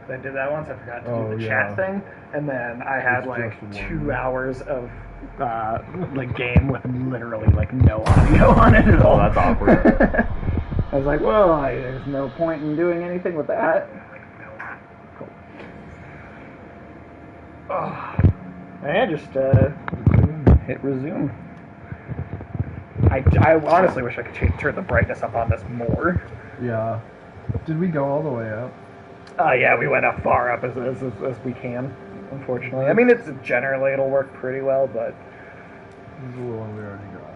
I did that once. I forgot to do the chat thing, and then I had like 2 hours of like game with literally like no audio on it at all. Oh, that's awkward. I was like, well, there's no point in doing anything with that. Cool. Oh, I just hit resume. I honestly wish I could turn the brightness up on this more. Yeah. Did we go all the way up? Yeah, we went up far up as we can, unfortunately. I mean, generally it'll work pretty well, but... This is the one we already got.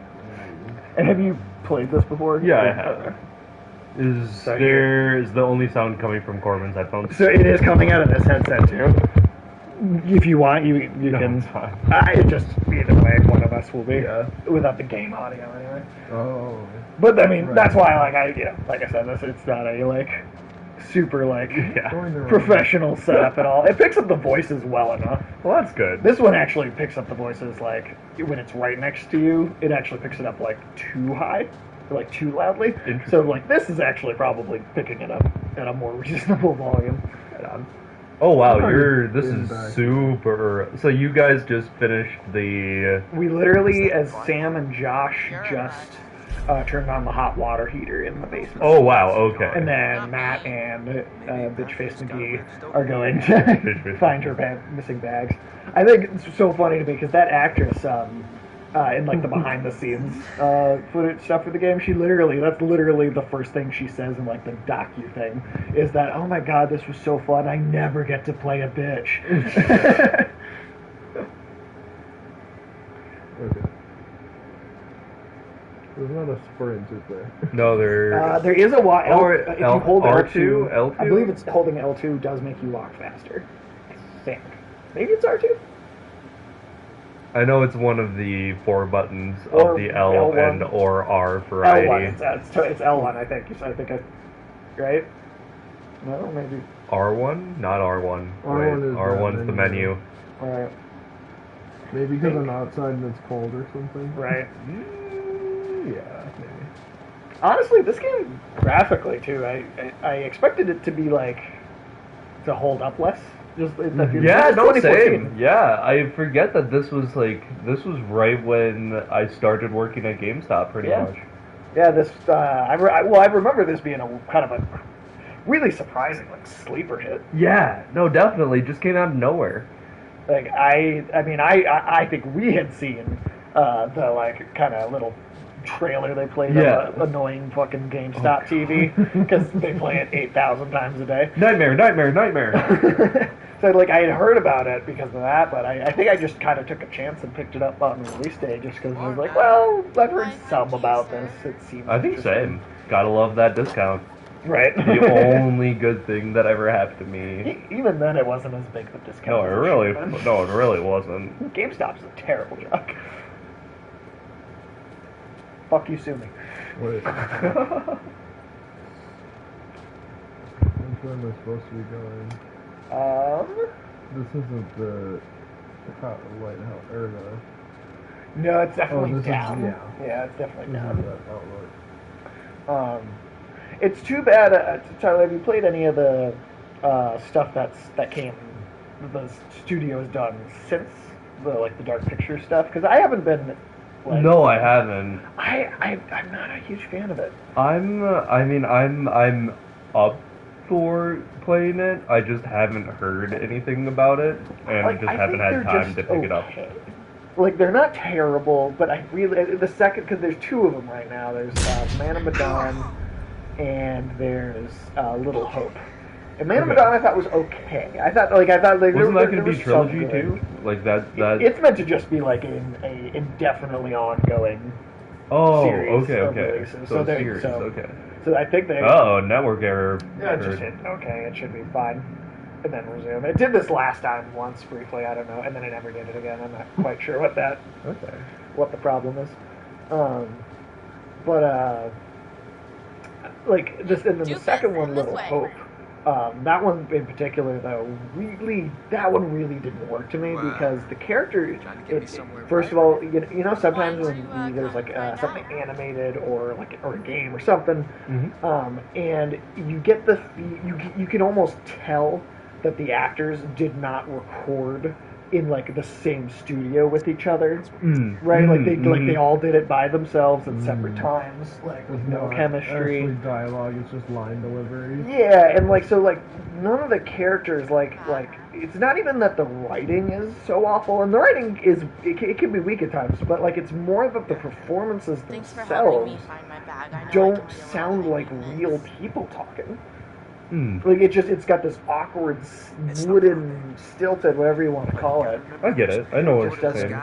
And have you played this before? Yeah, I have. Is the only sound coming from Corbin's headphones? So it is coming out of this headset too. If you want, you no, can. It's fine. Just either way, one of us will be. Yeah. Without the game audio, anyway. Oh. But I mean, Right. that's why, like I said, it's not a super professional setup at all. It picks up the voices well enough. Well, that's good. This one actually picks up the voices when it's right next to you. It actually picks it up too high, or too loudly. So this is actually probably picking it up at a more reasonable volume. Oh wow, this is super. So you guys just finished the. We literally, as Sam and Josh, just turned on the hot water heater in the basement. Oh wow, okay. And then Matt and Bitchface McGee are going to find her missing bags. I think it's so funny to me because that actress, in the behind the scenes footage stuff for the game, that's literally the first thing she says in the docu thing is that, oh my god, this was so fun, I never get to play a bitch. Okay. There's not a sprint, is there? No, there is a walk. If you hold R2, L2? I believe it's holding L2 does make you walk faster. I think. Maybe it's R2? I know it's one of the 4 buttons of the L L1. and or R variety. L1. It's L1, I think. Right? No, maybe. R1? Not R1. R1 is R1's the menu. Right. Maybe because I'm outside and it's cold or something. Right. Yeah, maybe. Honestly, this game, graphically, too, I expected it to be, to hold up less. Yeah, no, same. Yeah, I forget that this was right when I started working at GameStop, pretty much. Yeah, this, I remember this being a kind of a really surprising, sleeper hit. Yeah, no, definitely, just came out of nowhere. I think we had seen the kind of little trailer they played on the annoying fucking GameStop TV because they play it 8,000 times a day. Nightmare. So I had heard about it because of that, but I think I just kind of took a chance and picked it up on release day just because I was like, well, I've heard some about this. It seems. I think same. Gotta love that discount. Right. The only good thing that ever happened to me. Even then, it wasn't as big of a discount. No, it really wasn't. GameStop's a terrible job. Fuck you, sue me. Wait. Which one am I supposed to be going? This isn't the lighthouse, or the... No, it's definitely down. Yeah, it's definitely this down. is that outlook. It's too bad, Tyler, have you played any of the stuff that the studio has done since the Dark Pictures stuff? Because I haven't been... No, I haven't. I'm not a huge fan of it. I'm up for playing it. I just haven't heard anything about it, and just haven't had time to pick it up. They're not terrible, but I really because there's 2 of them right now. There's Man of Medan, and there's Little Hope. And Man of Medan I thought was okay. I thought wasn't that going to be trilogy too? That it's meant to just be a indefinitely ongoing. Series okay. So I think they. Network error. Yeah, it just hit okay. It should be fine, and then resume. It did this last time once briefly. I don't know, and then it never did it again. I'm not quite sure what the problem is. This, and then the second one, Little Hope. That one in particular, though, that one really didn't work to me because the character. First of all, sometimes when there's something animated or a game or something, and you get you can almost tell that the actors did not record in like the same studio with each other, right? Like they all did it by themselves at separate times, like with no chemistry. Actually, dialogue. It's just line delivery. Yeah, and like so, like none of the characters, like it's not even that the writing is so awful, and the writing is it can be weak at times, but like it's more that the performances themselves don't sound like real people talking. Like it's got this awkward, wooden, stilted, whatever you want to call it. I get it. I know what you're saying.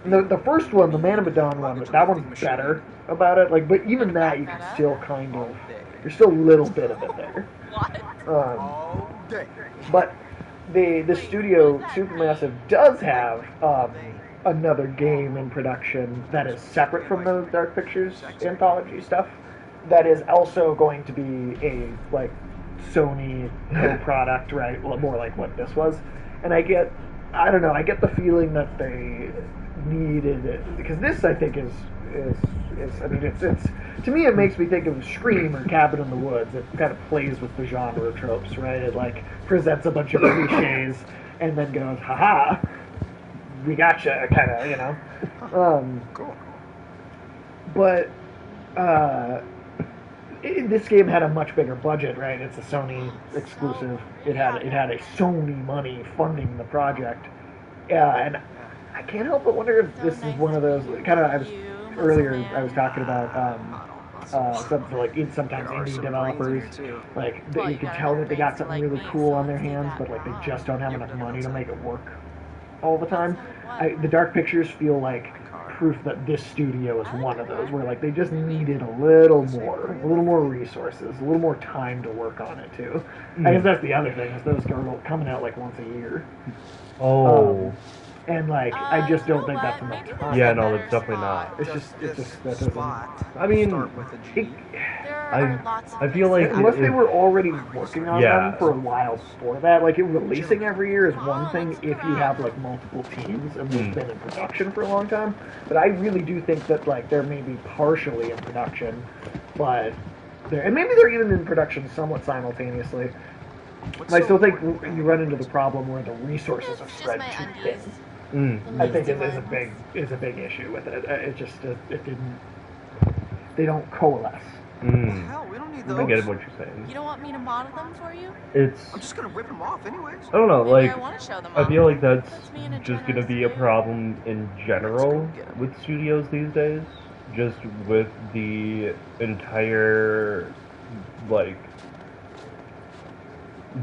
The first one, the Man of Medan one, that one's better about it. Like, but even that, you can still kind of, there's still a little bit of it there. But the studio Supermassive does have another game in production that is separate from the Dark Pictures anthology stuff. That is also going to be a like Sony co-product, right? More like what this was. And I get the feeling that they needed it because this I think is I mean it's to me it makes me think of Scream or Cabin in the Woods. It kind of plays with the genre tropes, right? It like presents a bunch of cliches and then goes, haha, we gotcha, kind of, you know. Cool. But this game had a much bigger budget, right? It's a Sony exclusive. It had a Sony money funding the project, and I can't help but wonder if this is one of those kind of. Earlier I was talking about something like sometimes indie developers, like you can tell that they got something really cool on their hands, but like they just don't have enough money to make it work all the time. The Dark Pictures feel like proof that this studio is one of those where like they just needed a little more resources, a little more time to work on it too. I guess that's the other thing is those are coming out like once a year. And like I just don't think that's enough time. Yeah, no, that's definitely not. It's just that doesn't. I mean, I feel like unless they were already working on them for a while before that, like releasing every year is one thing if you have like multiple teams and they've been in production for a long time. But I really do think that like they're maybe partially in production, but and maybe they're even in production somewhat simultaneously. But I still think you run into the problem where the resources are spread too thin. I think it is a big issue with it. They don't coalesce. Hell, we don't need those. I get what you're saying. You don't want me to model them for you? I'm just gonna rip them off anyways. I don't know, Maybe like, I want to show them I off. feel like that's me in a just gonna generous be a mood. problem in general with studios these days. Just with the entire, like,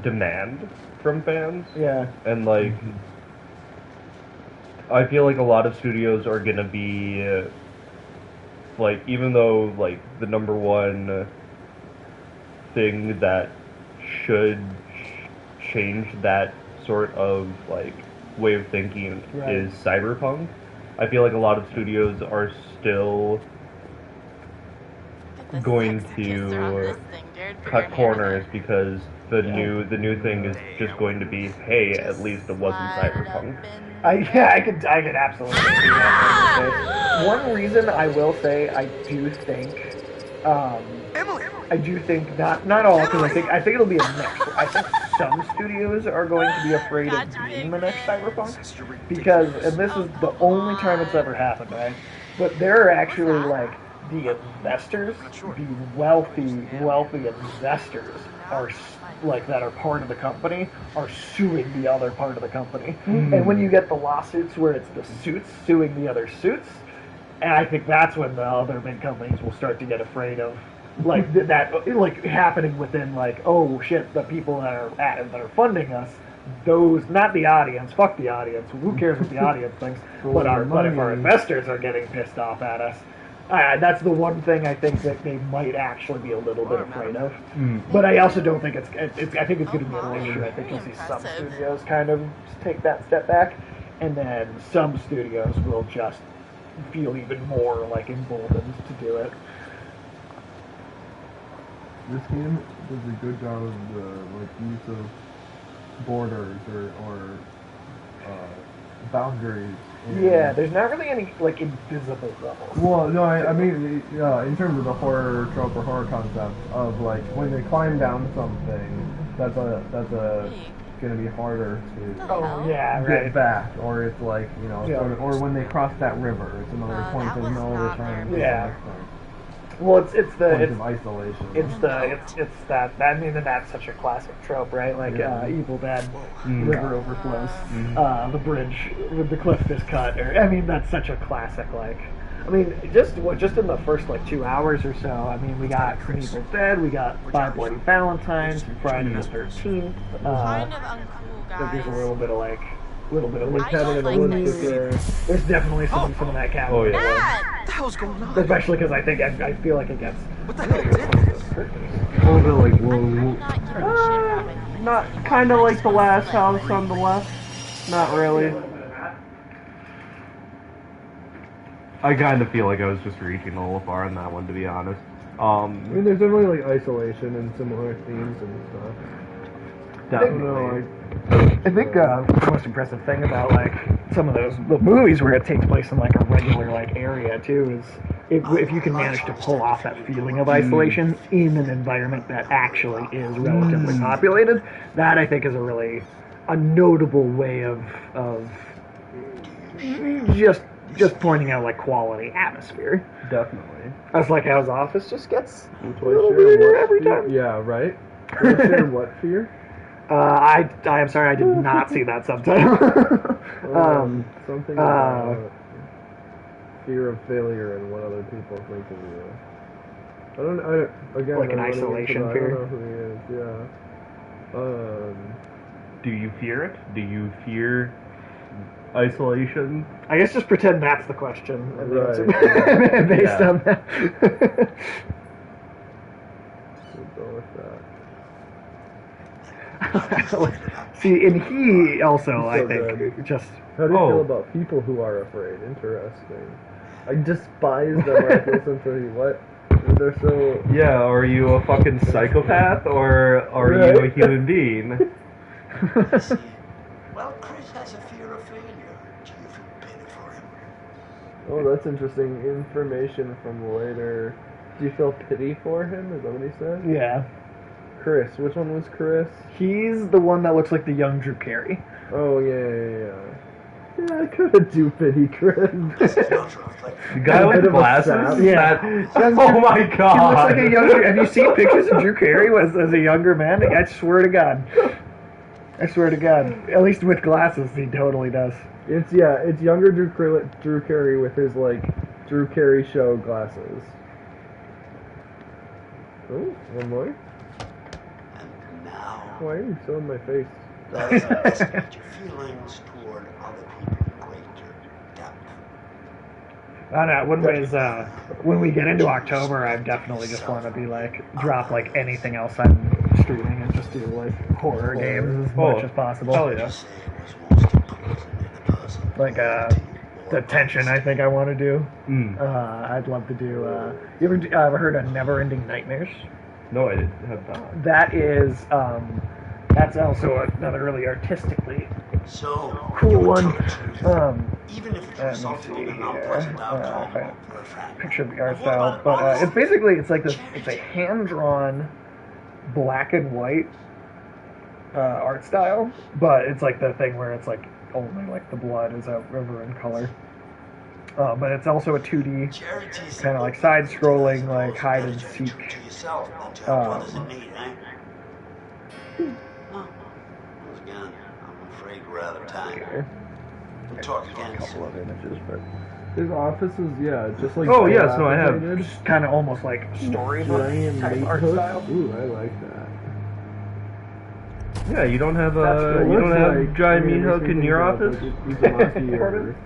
demand from fans. Yeah. And, like, I feel like a lot of studios are gonna be, like, even though, like, the number one thing that should change that sort of, like, way of thinking is cyberpunk, I feel like a lot of studios are still going to cut corners because the new thing is just going to be, hey, at least it wasn't cyberpunk. I could absolutely see that. One reason I will say I do think, not all, because I think it'll be a mix. I think some studios are going to be afraid of being the next cyberpunk because, and this is the only time it's ever happened, right? But there are actually like the investors, the wealthy investors are like that are part of the company are suing the other part of the company. And when you get the lawsuits where it's the suits suing the other suits, and I think that's when the other big companies will start to get afraid of like that like happening within like, oh shit, the people that are funding us, those, not the audience, fuck the audience, who cares what the audience thinks, but if our investors are getting pissed off at us, that's the one thing I think that they might actually be a little bit afraid of. But I also don't think I think it's going to be an issue. I think you'll see some studios kind of take that step back, and then some studios will just feel even more like emboldened to do it. This game does a good job of the use of borders or boundaries. Yeah, there's not really any like invisible levels. Well, no, I mean, in terms of the horror trope or horror concept of like when they climb down something, that's gonna be harder to Oh yeah, get right. back, or it's like Yeah. or when they cross that river, it's another point that of was no not return. very Yeah. Next time. Well, it's Point the of isolation. it's that I mean that's such a classic trope, right? Like Evil Dead, river overflows, the bridge, the cliff is cut, or I mean that's such a classic. Like, I mean just in the first like 2 hours or so, I mean we got Evil Dead, we got Five Bloody Valentines, Friday the 13th. Kind of uncool, Like, there's a guys. little bit of I don't like this. there's definitely some of that Oh category. yeah. Dad! What the hell's going on? Especially because I feel like it gets What the hell did this? A little bit like I'm not giving a shit about it. Not kind of like the last house on the left. Not really. I kind of feel like I was just reaching a little far on that one, to be honest. I mean, there's definitely like isolation and similar themes and stuff. Definitely. I think the most impressive thing about like some of the movies where it takes place in like a regular like area too is if you can manage to pull off that feeling of isolation in an environment that actually is relatively populated, that I think is a notable way of just pointing out like quality atmosphere. Definitely. That's like how his office just gets a Toy little share weirder what every fear? time. Yeah, right. Toy share what fear? I am sorry, I did not see that subtitle. Something about fear of failure and what other people think of you. I don't. Again, Like an I'm running into isolation that. fear? I don't know who he is. Yeah. Do you fear it? Do you fear isolation? I guess just pretend that's the question. And the Right. answer based Yeah. on that. We'll go with that. See, and he also, I So think, good. just How do you Oh. feel about people who are afraid? Interesting. I despise them. I listen to what? They're so. Yeah, are you a fucking psychopath or are you a Right. human being? See, well, Chris has a fear of failure. Do you feel pity for him? Oh, that's interesting. Information from later. Do you feel pity for him? Is that what he said? yeah. Chris. Which one was Chris? He's the one that looks like the young Drew Carey. Oh, yeah. Yeah, I could do pity Chris. This is not a reflection. The guy A with bit of a glasses? sap. Yeah. Oh my god. He looks like a younger. Have you seen pictures of Drew Carey as a younger man? I swear to God. I swear to God. At least with glasses, he totally does. It's younger Drew Carey with his like Drew Carey show glasses. Oh, one more. And now, Why are you so in my face? investigate your feelings toward other people in greater depth. I don't know. When we get into October, I definitely just want to be like drop like anything else I'm streaming and just do like horror games as much as possible. Hell yeah. Say it was most important in the person. Like the tension, I think I want to do. Mm. I'd love to do. You ever heard of Never Ending Nightmares? No, I didn't have that. That is. That's also another really artistically So, cool you would one. tell the truth, even if it Let me resulted see in an here. unpleasant outcome Right. for a friend. Picture of the art What style, about but honesty? it's basically it's a hand drawn black and white art style, but it's like the thing where it's like only like the blood is out over in color. But it's also a 2D Charity's kind of like open side-scrolling, to like hide and to seek. To yourself, not to help others in need, eh? No. Once again, I'm afraid we're out of time. Here. We'll talk again Couple soon. of images, but His office is just like. Oh, yes, no, I have. dilapidated. just kind of almost like storybook Giant type mate art hook. style. Ooh, I like that. Yeah, you don't have That's what it you don't Looks have like- giant I mean, meat it hook makes in me your think of, office. like, Uzumaki or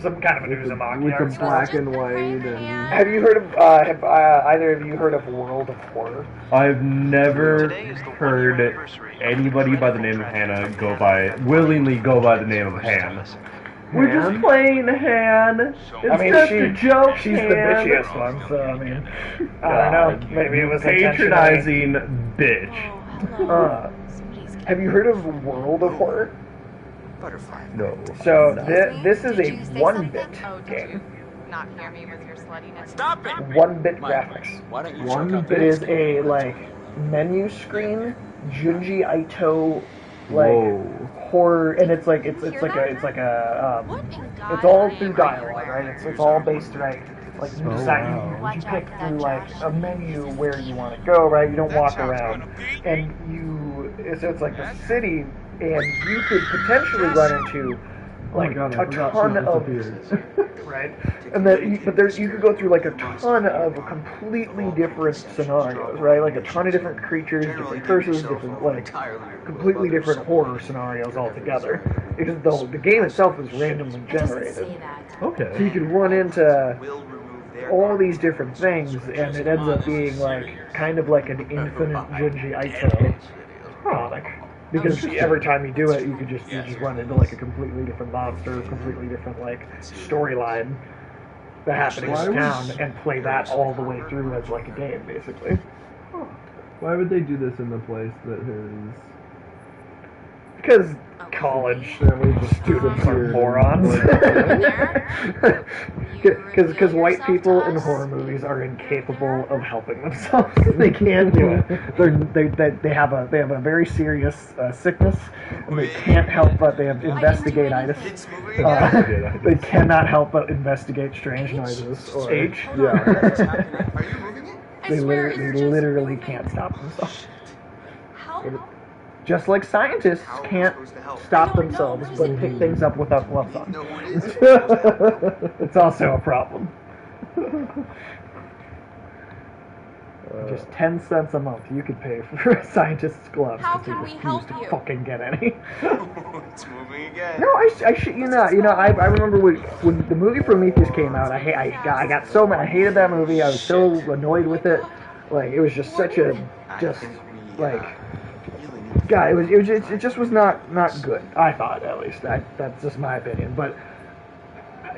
Some kind of an Uzumaki with art the style. black and white and. Have you heard of? Have either of you heard of World of Horror? I've never heard anybody by the name of Hannah willingly go by the name of Han. We're just playing Han. It's I mean, just a joke. she's Han. the bitchiest one, so I mean, I don't know. Maybe it was patronizing bitch. Oh, Uh, Somebody's have you heard of World of Horror? Butterfly. No. So Excuse me? this is Did a you say 1-bit something? Oh, did game. you not hear me with your sluttiness? Stop it! 1-bit graphics. Why don't you One check out It is a like menu screen Junji Ito like Whoa. horror, and it's like a What in it's God all are you through writing dialogue, there? right? It's all based right. Like you Oh, decide wow. you pick through like a menu where you want to go, right? You don't walk around, and so it's like the city, and you could potentially run into like God, I a forgot ton she of disappeared. right, and you could go through like a ton of completely different scenarios, right? Like a ton of different creatures, different curses, different like completely different horror scenarios altogether. Because the game itself is randomly generated, so Okay. you can run into all these different things, and it ends up being like kind of like an infinite Junji Ito comic. Because every time you do it, you just run into like a completely different monster, completely different like storyline that happening in the town, and play that all the way through as like a game, basically. Why would they do this in the place that is... Because college students are morons. Because white people in horror movies are incapable of helping themselves. They can't do it. They have a very serious sickness, and they can't help but they have investigate-itis. They cannot help but investigate strange noises or H? Yeah. Are you moving it? they literally can't stop themselves. How? Just like scientists can't stop themselves but pick things up without gloves on. No, what is it? It's also a problem. Just 10 cents a month you could pay for a scientist's gloves How because they can we refuse help to you? fucking get any. It's moving again. No, I shit you not. I remember when the movie Prometheus came out. I got so mad. I hated that movie. I was so annoyed with it. Like it was just such a like. God, it just was not good. I thought, at least. That's just my opinion. But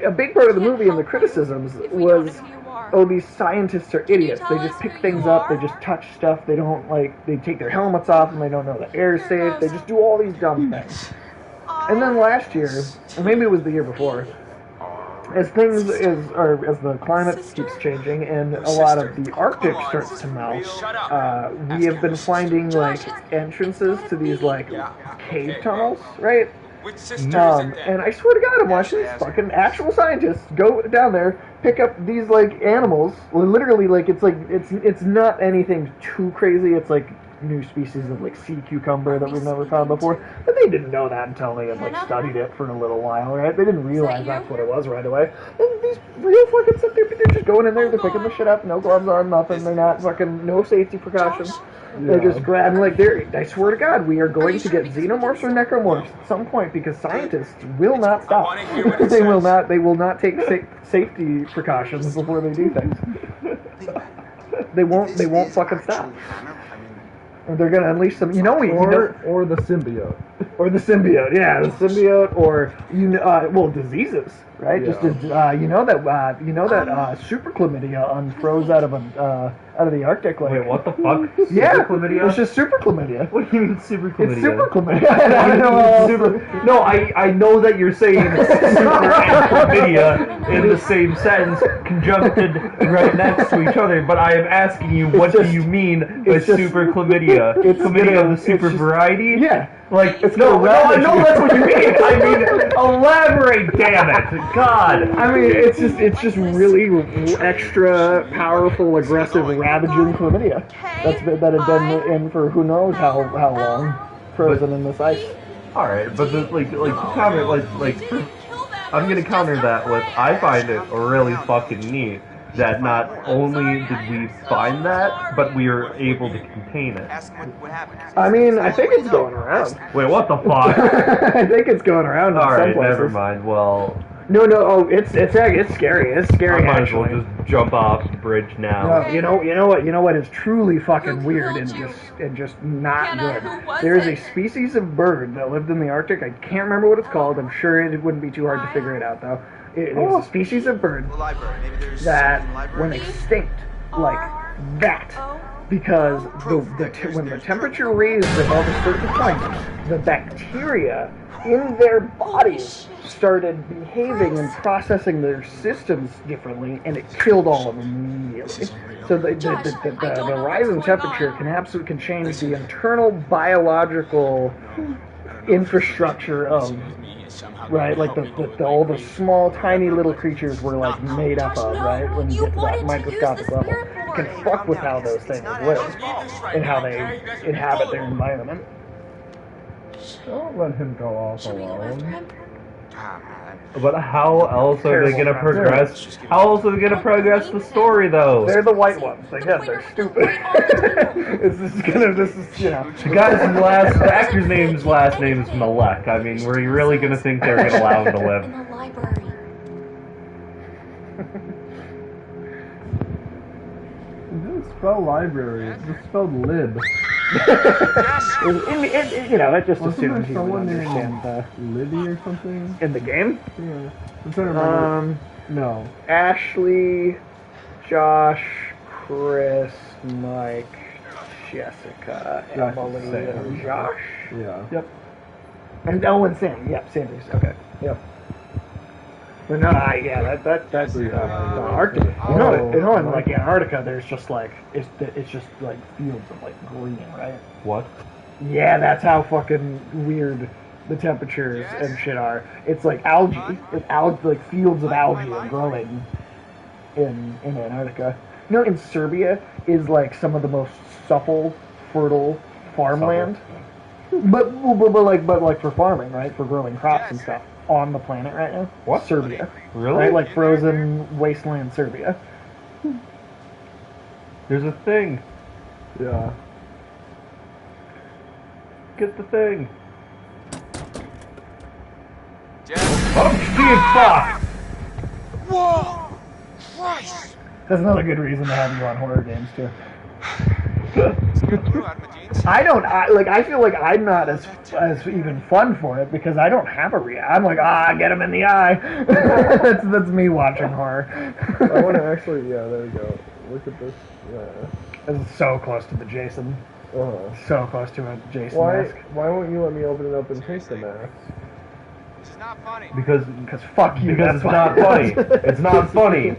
a big part of the movie and the criticisms was, oh, these scientists are idiots. They just pick things up. They just touch stuff. They don't they take their helmets off and they don't know the air is safe. They just do all these dumb things. And then last year, or maybe it was the year before, as the climate keeps changing and a lot of the Arctic starts to melt, we have been finding like entrances to these like cave tunnels, right? And I swear to God, I'm watching these fucking actual scientists go down there, pick up these like animals, literally like it's not anything too crazy. It's like new species of like sea cucumber that we've never found before, but they didn't know that until they had like studied it for a little while, right? They didn't realize that's what it was right away. And these real fucking stuff, they're just going in there, they're picking the shit up, no gloves on, nothing. They're not fucking no safety precautions. They're just grabbing like I swear to God, we are going to get xenomorphs or necromorphs at some point because scientists will not stop. They will not take safety precautions before they do things. They won't fucking stop. They're gonna unleash some, Or the symbiote. Or the symbiote, yeah, the symbiote, or diseases, right? Yeah. Just that super chlamydia unfroze out of the Arctic. Like, Wait, what the fuck? yeah, Super chlamydia? it's just super chlamydia. What do you mean super chlamydia? It's super chlamydia. I don't know how else to- No, I know that you're saying super and chlamydia in the same sentence, conjuncted right next to each other, but I am asking you, what do you mean by super chlamydia? It's Chlamydia of the it's super just- variety? Yeah. Like, It's no, gonna I ravage know you. that's what you mean. I mean, elaborate, damn it. God. I mean, it's just really extra powerful, aggressive, ravaging chlamydia that had been in for who knows how long, frozen in this ice. Alright, but counter, I'm gonna counter that with, I find it really fucking neat that not only did we find that, but we were able to contain it. Ask what happened. I mean, I think it's going around. Wait, what the fuck? I think it's going around in some Alright, places. never mind. Well, No, it's scary. It's scary. I might as well actually. just jump off the bridge now. No, you know what is truly fucking weird and just not good. There is a species of bird that lived in the Arctic. I can't remember what it's called. I'm sure it wouldn't be too hard to figure it out though. It is a species of bird The library. Maybe there's that something in the went library. extinct like that because when the temperature raised above a certain point, the bacteria in their bodies started behaving and processing their systems differently, and it killed all of them immediately. So the rise in temperature can change the internal biological infrastructure of, right, like all the small tiny little creatures were like made up of, right, when you get to that microscopic level. It can fuck with how those things live and how they inhabit their environment. Don't let him go off alone. But how else are they gonna progress? How else are they gonna progress the story, though? They're the white ones. Again, they're stupid. This is, you know. The actor's last name's Malek. I mean, were you really gonna think they were gonna allow him to live? In the library. It didn't spell library, it just spelled lib. You know, that just Wasn't there assumes you would someone understand named Libby or something? in the game. Yeah. I'm trying to remember. No. Ashley, Josh, Chris, Mike, Jessica, Emily, and Josh. Yeah. Yep. And and Sandy. Yep, Sandy's okay. Yep. But no, that's Arctic. You know, in like Antarctica, there's just like it's just like fields of like green, right? What? Yeah, that's how fucking weird the temperatures and shit are. It's like algae. It's like fields of algae are growing in Antarctica. You know, in Serbia is like some of the most supple, fertile farmland. But like for farming, right? For growing crops and stuff on the planet right now. What? Serbia. Really? Right? Like frozen wasteland Serbia. There's a thing. Yeah. Get the thing. Jeff. Oh, fuck! Whoa! Christ! That's another good reason to have you on horror games too. Scared you out of my jeans? I feel like I'm not as even fun for it because I don't have a I'm like, get him in the eye. that's me watching horror. I want to actually, yeah, there we go. Look at this. Yeah. This is so close to the Jason. So close to a Jason mask. Why won't you let me open it up and take the mask? This is not funny. Because fuck you. Because that's it's why. not funny. It's not funny.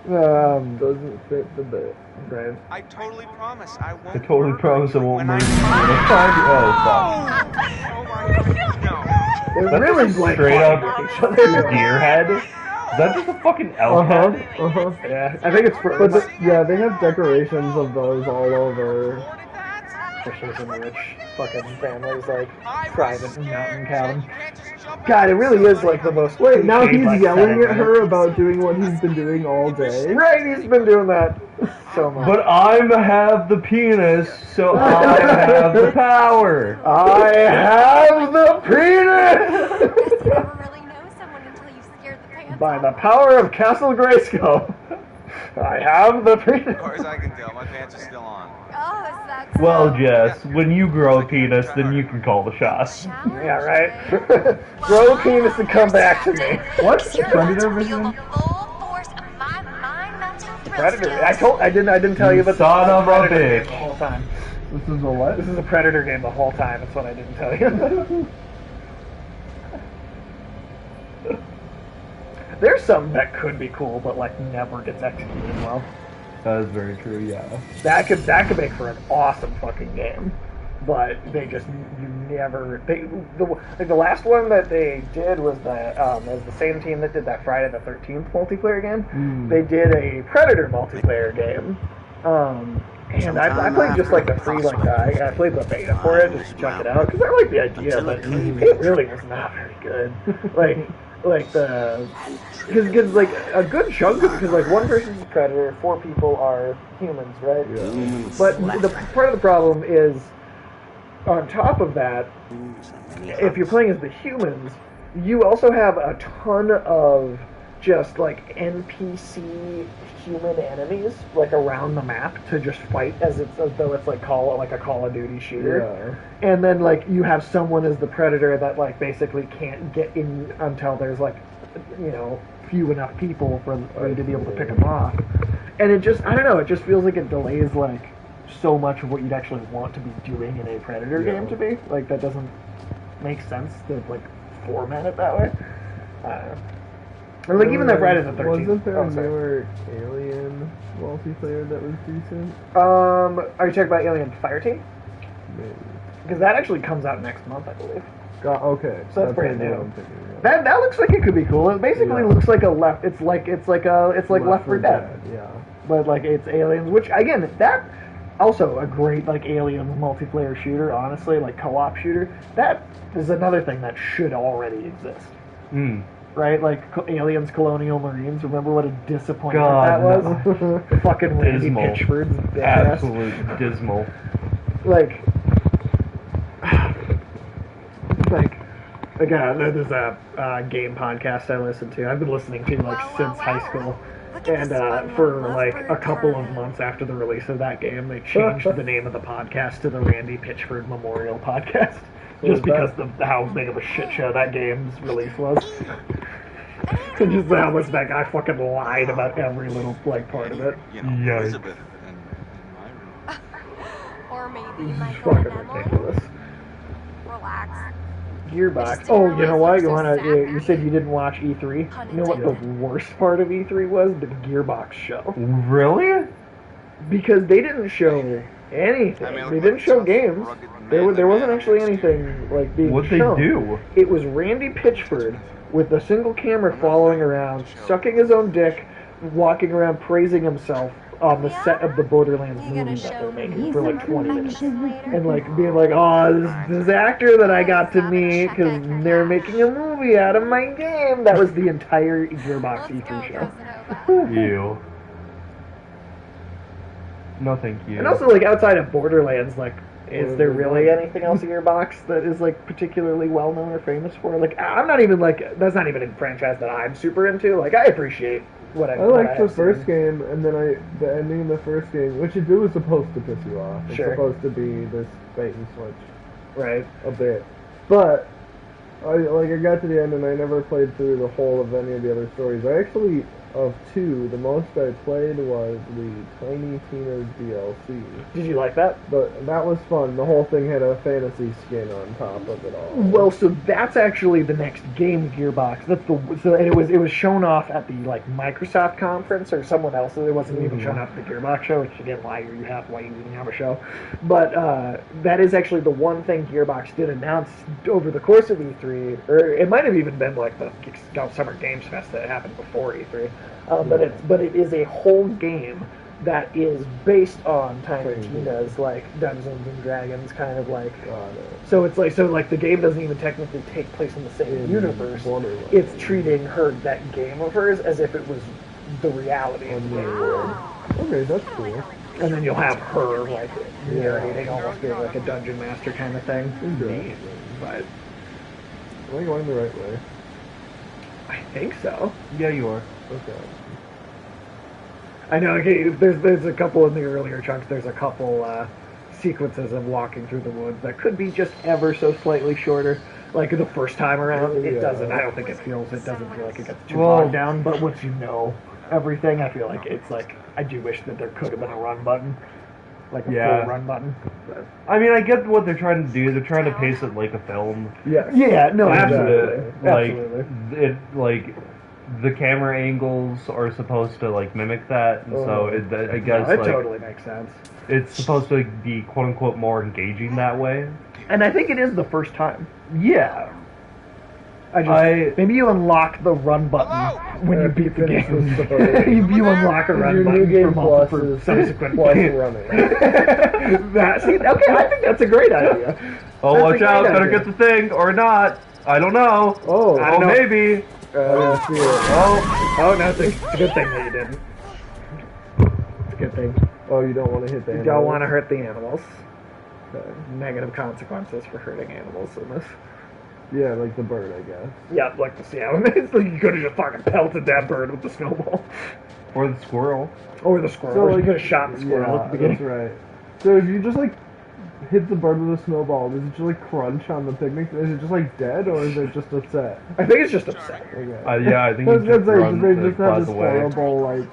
Doesn't fit the bit. Right. I totally promise I won't. I totally murder promise I you won't when murder you. I- Oh, fuck. Oh my God! No. They're That's really just like straight up each other. deer head? Is that just a fucking elk head? Yeah, I think it's for. But yeah, they have decorations of those all over. Especially some rich fucking families like private mountain cabin. God, it really is like the most. Wait, now he's like, yelling at setting, her about doing what he's been doing all day. Right, he's been doing that so much. But I have the penis, so I have the power. I have the penis! Guess you never really know someone until you scared the pants By off the them. power of Castle Grayskull, I have the penis. As far as I can tell, my pants are still on. Oh, is that Well, so? Jess, when you grow a penis, then you can call the shots. Shower Yeah, right? today? Grow a penis and come back to me. What? You're about Predator to feel vision? the full force of my mind-melting thrill Predator. skills. I didn't tell you about the Son of a Predator bitch. game the whole time. This is a what? This is a Predator game the whole time. That's what I didn't tell you. There's some that could be cool, but like never gets executed well. That is very true, yeah. That could make for an awesome fucking game, but they just you never the last one that they did was the same team that did that Friday the 13th multiplayer game. They did a Predator multiplayer game, and I played just like the free I played the beta for it just to check it out because I like the idea, but it really was not very good. Because like a good chunk of because like one person's a predator, 4 people are humans, right? Yeah. But the part of the problem is, on top of that, if you're playing as the humans, you also have a ton of just like NPC human enemies like around the map to just fight as though it's like a Call of Duty shooter. Yeah. And then like you have someone as the predator that like basically can't get in until there's like few enough people for you to be able to pick them off. And it just I don't know, it just feels like it delays like so much of what you'd actually want to be doing in a Predator game to be. Like that doesn't make sense to like format it that way. Or like even that Friday the 13th. Wasn't there a Oh, sorry. newer Alien multiplayer that was decent? Are you talking about Alien Fireteam? Maybe. Because that actually comes out next month, I believe. Okay. So that's brand maybe new. what I'm thinking of. That looks like it could be cool. It basically Yeah. looks like a left. It's like Left 4 Dead, Yeah. but like it's aliens. Which again, that also a great like aliens multiplayer shooter. Honestly, like co-op shooter. That is another thing that should already exist. Hmm. Right? Like Aliens Colonial Marines. Remember what a disappointment God, that was? no. The fucking Randy Dismal. Pitchford's badass. Absolute dismal. Like again, there's a game podcast I listen to. I've been listening to like since high school. And for like a couple of months after the release of that game, they changed the name of the podcast to the Randy Pitchford Memorial Podcast. Just because of how big of a shit show that game's release was. And just how much that guy fucking lied about every little like part of it. You know, Yikes. Elizabeth and Myra. Or maybe It's Michael and fucking Emily. ridiculous. Relax. Gearbox. Oh, you know what? You said you didn't watch E3. You know what the worst part of E3 was? The Gearbox show. Really? Because they didn't show anything. I mean, They didn't show games. There wasn't actually manly anything like being What'd they shown. do? It was Randy Pitchford with a single camera following around, sucking his own dick, walking around praising himself on the set of the Borderlands movie that they're making for like 20 minutes. And like being like, oh, this actor that I got to meet because they're making a movie out of my game. That was the entire Gearbox E3 show. You. No, thank you. And also, like, outside of Borderlands, like, is there really anything else in your box that is, like, particularly well-known or famous for? Like, I'm not even, like, that's not even a franchise that I'm super into. Like, I appreciate what I what liked the have first seen. game, and then the ending of the first game, which it was supposed to piss you off. It's Sure. supposed to be this bait and switch Right. a bit. But I got to the end and I never played through the whole of any of the other stories. I actually, of two, the most I played was the Tiny Tina DLC. Did you like that? But that was fun. The whole thing had a fantasy skin on top of it all. Well, so that's actually the next game, Gearbox. And it was shown off at the like Microsoft conference or someone else. It wasn't even shown off at the Gearbox show, which again, why you even have a show. But that is actually the one thing Gearbox did announce over the course of E3, or it might have even been like the Summer Games Fest that happened before E3. But it is a whole game that is based on Tiny Tina's like Dungeons and Dragons kind of like. So it's like the game doesn't even technically take place in the same universe. It's treating that game of hers as if it was the reality of the game world. Okay, that's cool. And then you'll have her like narrating, almost being like a dungeon master kind of thing. Interesting. But Am I going the right way? I think so. Yeah, you are. Okay. I know. Okay, there's a couple in the earlier chunks. There's a couple sequences of walking through the woods that could be just ever so slightly shorter. Like the first time around, it doesn't. I don't think it doesn't feel like it gets too bogged down. But once you know everything, I feel like it's like I do wish that there could have been a run button, like a full run button. But, I mean, I get what they're trying to do. They're trying to pace it like a film. Yes. yeah, no, And, absolutely, like absolutely. it, like the camera angles are supposed to like mimic that, and so I guess That like totally makes sense. it's supposed to be quote unquote more engaging that way. And I think it is the first time. Yeah. Maybe you unlock the run button when you beat the game. Finish the story. you unlock a run Your button new game plus for is subsequent plus games. running. Okay, I think that's a great idea. Oh, That's a watch great out! Better idea. get the thing or not. I don't know. Oh, I don't know. Maybe. I see it. Oh no, it's a good thing that you didn't. It's a good thing. Oh, you don't want to hit the You don't want to hurt the animals. Negative consequences for hurting animals in this. Yeah, like the bird, I guess. Yeah, like the sea. It's like you could have just fucking pelted that bird with the snowball. Or the squirrel. Or the squirrel. So, Or you like, could have shot the squirrel at the that's beginning. right. So if you just like hit the bird with a snowball, does it just like crunch on the picnic? Is it just like dead, or is it just upset? I think it's just upset. Okay. Yeah, I think Because it just runs they and just have flies this away. horrible like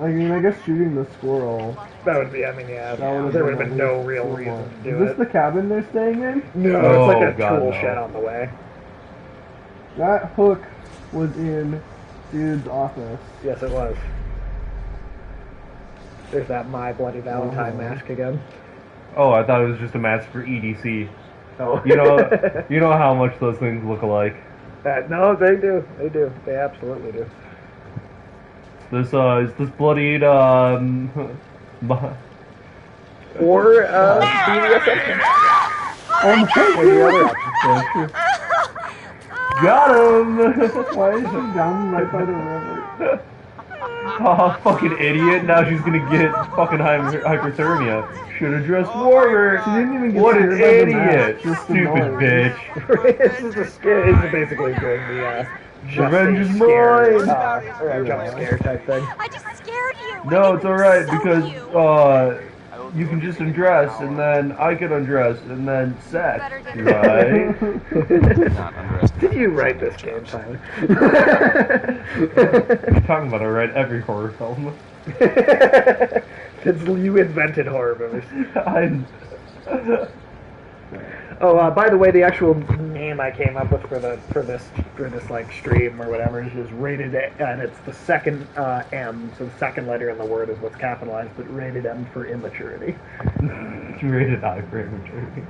I mean, I guess shooting the squirrel. That would be, I mean, yeah, That would've there would have been been at no least real one reason more. to Is do this it. the cabin they're staying in? No, Oh, it's like a God, tool no. shed on the way. That hook was in dude's office. Yes, it was. There's that My Bloody Valentine Oh. mask again. Oh, I thought it was just a mask for EDC. Oh. You know how much those things look alike. No, they do. They do. They absolutely do. This is this bloodied Or BDSM. Oh Or the other option. got him. Why is she down right by the river? Oh, fucking idiot! Now she's gonna get fucking hyperthermia. Should have dressed warmer. She didn't even get What an scared by the idiot! mask, just the Stupid noise. bitch. This is a scare. This is basically doing the just Revenge a is scare, mine. or a jump scare type thing. I just scared you. No, it's alright So because you. you can just undress and then I can undress and then sex, Better get right? Not underestimate. Did you write this game, Tyler? I'm talking about I read every horror film. You invented horror movies. I'm. Oh, by the way, the actual name I came up with for this like stream or whatever is rated, and it's the second M, so the second letter in the word is what's capitalized, but rated M for immaturity. Rated I for immaturity.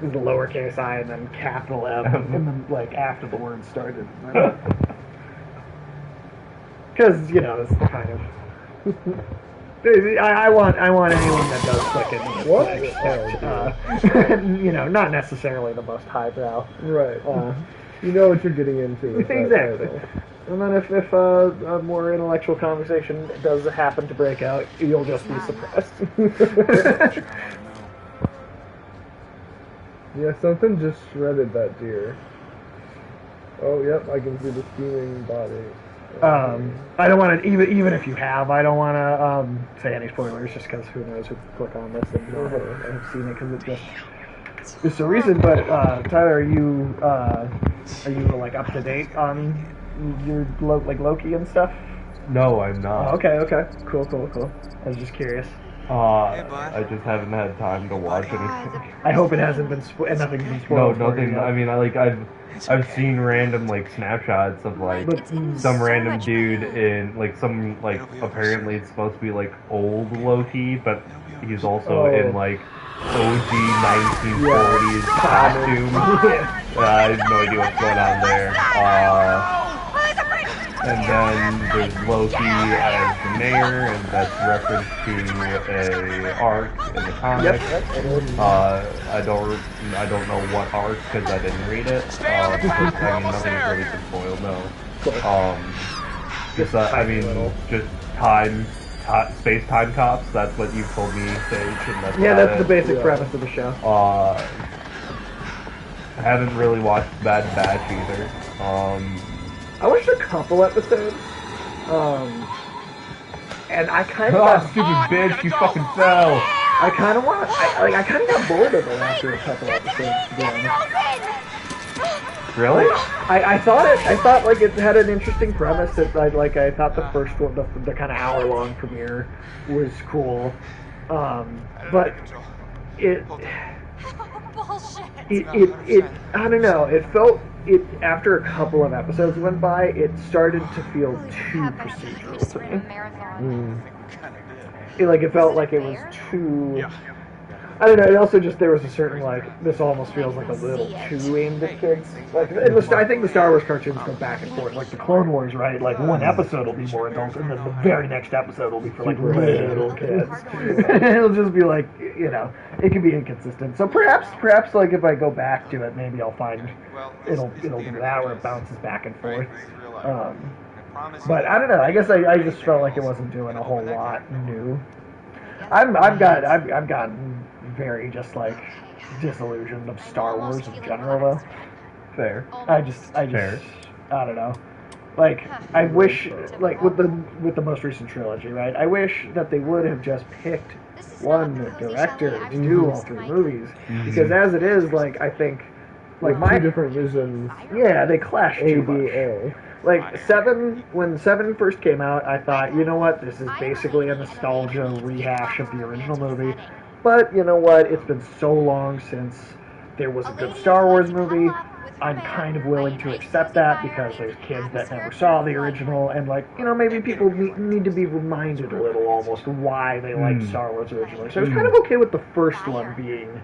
It's the lowercase I and then capital M, and then like after the word started. Because it's kind of. I want anyone that does click and What? not necessarily the most highbrow. Right. You know what you're getting into. With that Exactly. title. And then if a more intellectual conversation does happen to break out, you'll just be surprised. Yeah, something just shredded that deer. Oh, yep, I can see the steaming body. I don't want to, even if you have, I don't want to say any spoilers just because who knows who click on this and have seen it because it just is so recent. But Tyler, are you like up to date on your Loki and stuff? No, I'm Oh, not. okay, cool. I was just curious. I just haven't had time to watch anything. I hope it hasn't been nothing's been No, spoiled. for you nothing. yet. I mean, I've seen random like snapshots of like But, some random dude in like some like apparently it's supposed to be like old Loki, but he's also in like OG 1940s costume. I have no idea what's going on there. And then there's Loki as the mayor, and that's reference to a arc in the comics. I don't know what arc because I didn't read it. I mean, nothing's really been spoiled, no. Just space-time cops. That's what you told me, Sage. And that's that's the basic premise of the show. I haven't really watched Bad Batch either. I watched a couple episodes, and I kind of Oh, got, stupid bitch! You fucking fell. I kind of got bored of it after a couple episodes. To be honest. Really? I thought like it had an interesting premise. That I thought the first one, the kind of hour-long premiere, was cool, but it I don't know. It felt after a couple of episodes went by, it started to feel too procedural to me. It felt like it was too. I don't know. It also just there was a certain this almost feels like a little too aimed at kids. I think the Star Wars cartoons go back and forth. Like the Clone Wars, right? Like one episode will be more adult, and then the very next episode will be for little kids. It'll just be it can be inconsistent. So perhaps if I go back to it, maybe I'll find it'll do that where it bounces back and forth. But I don't know. I guess I just felt like it wasn't doing a whole lot new. I've gotten very just disillusioned of Star Wars in general though. Fair. I just I don't know. I wish with the most recent trilogy, right? I wish that they would have just picked one director to do all three movies because as it is, I think Like Two different visions. yeah, they clash too much. ABA. Like when 7 first came out, I thought, you know what, this is basically a nostalgia rehash of the original movie. But you know what, it's been so long since there was a good Star Wars movie. I'm kind of willing to accept that because there's kids that never saw the original, and like, you know, maybe people need to be reminded a little almost why they liked Star Wars originally. So I was kind of okay with the first one being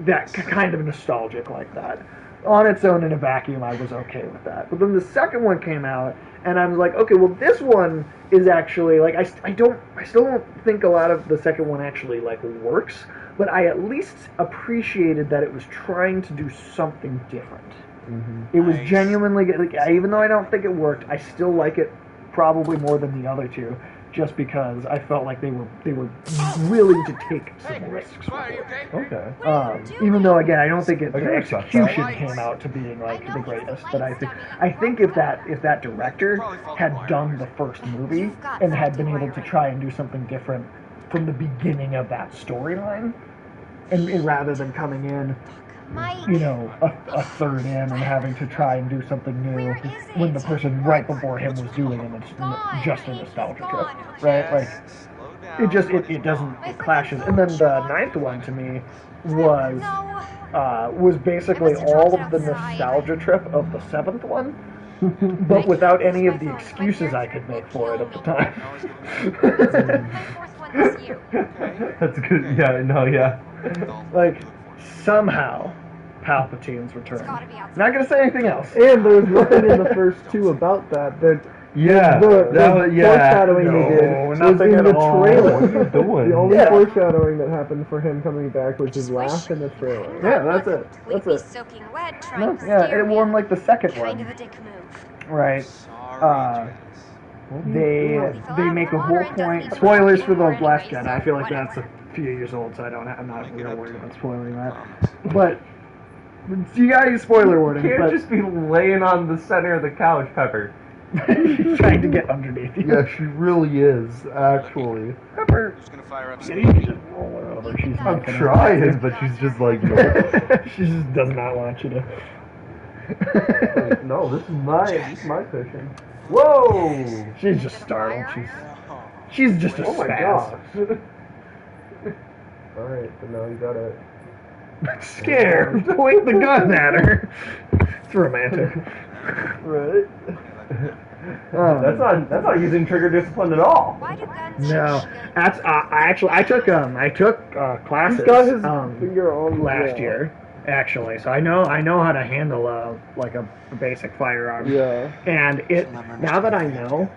that kind of nostalgic like that. On its own in a vacuum, I was okay with that. But then the second one came out, and I was like, okay, well, this one is actually like I still don't think a lot of the second one actually like works, but I at least appreciated that it was trying to do something different. Mm-hmm. It was genuinely like, even though I don't think it worked, I still like it probably more than the other two, just because I felt like they were willing to take some risks with it. Okay. Even though again, I don't think the respect execution that. came out to being like the greatest, but I think if that director had done the first movie and had been able to try and do something different from the beginning of that storyline, and rather than coming in, you know, a third in and having to try and do something new when the person right before him was doing it, it's just a nostalgia trip, right? Like it clashes. And then the ninth one to me was basically all of the nostalgia trip of the seventh one, but without any of the excuses I could make for it at the time. That's good. Yeah, no, yeah. Like somehow Palpatine's return. Not gonna say anything else. And there was nothing in the first two about that. Yeah, The foreshadowing No, he did was nothing in at the all. trailer. What are you doing? The only Yeah. foreshadowing that happened for him coming back was his laugh in the trailer. Yeah, that's it. That's it. Soaking wet, No, trying to yeah, steer it won like the second kind of one, a dick move. right? They make a whole point. Spoilers for the Last Jedi. I feel like that's a few years old, so I'm not real worried about spoiling that. But you gotta use spoiler warning. You can't But just be laying on the center of the couch, Pepper. she's trying to get underneath you. Yeah, she really is, actually. Pepper. Just gonna fire up You some. can just roll her over. She's I'm not gonna- trying, but she's just like, no. She just does not want you to. No, this is my cushion. Whoa! She's just startled. She's just a Oh my spaz. gosh. Alright, so now you gotta... Scared. Point the gun at her. It's romantic. Right? That's not using trigger discipline at all. Why do guns No, that's I took classes He's got his finger on last year actually, so I know how to handle a basic firearm. Yeah. And now that I know,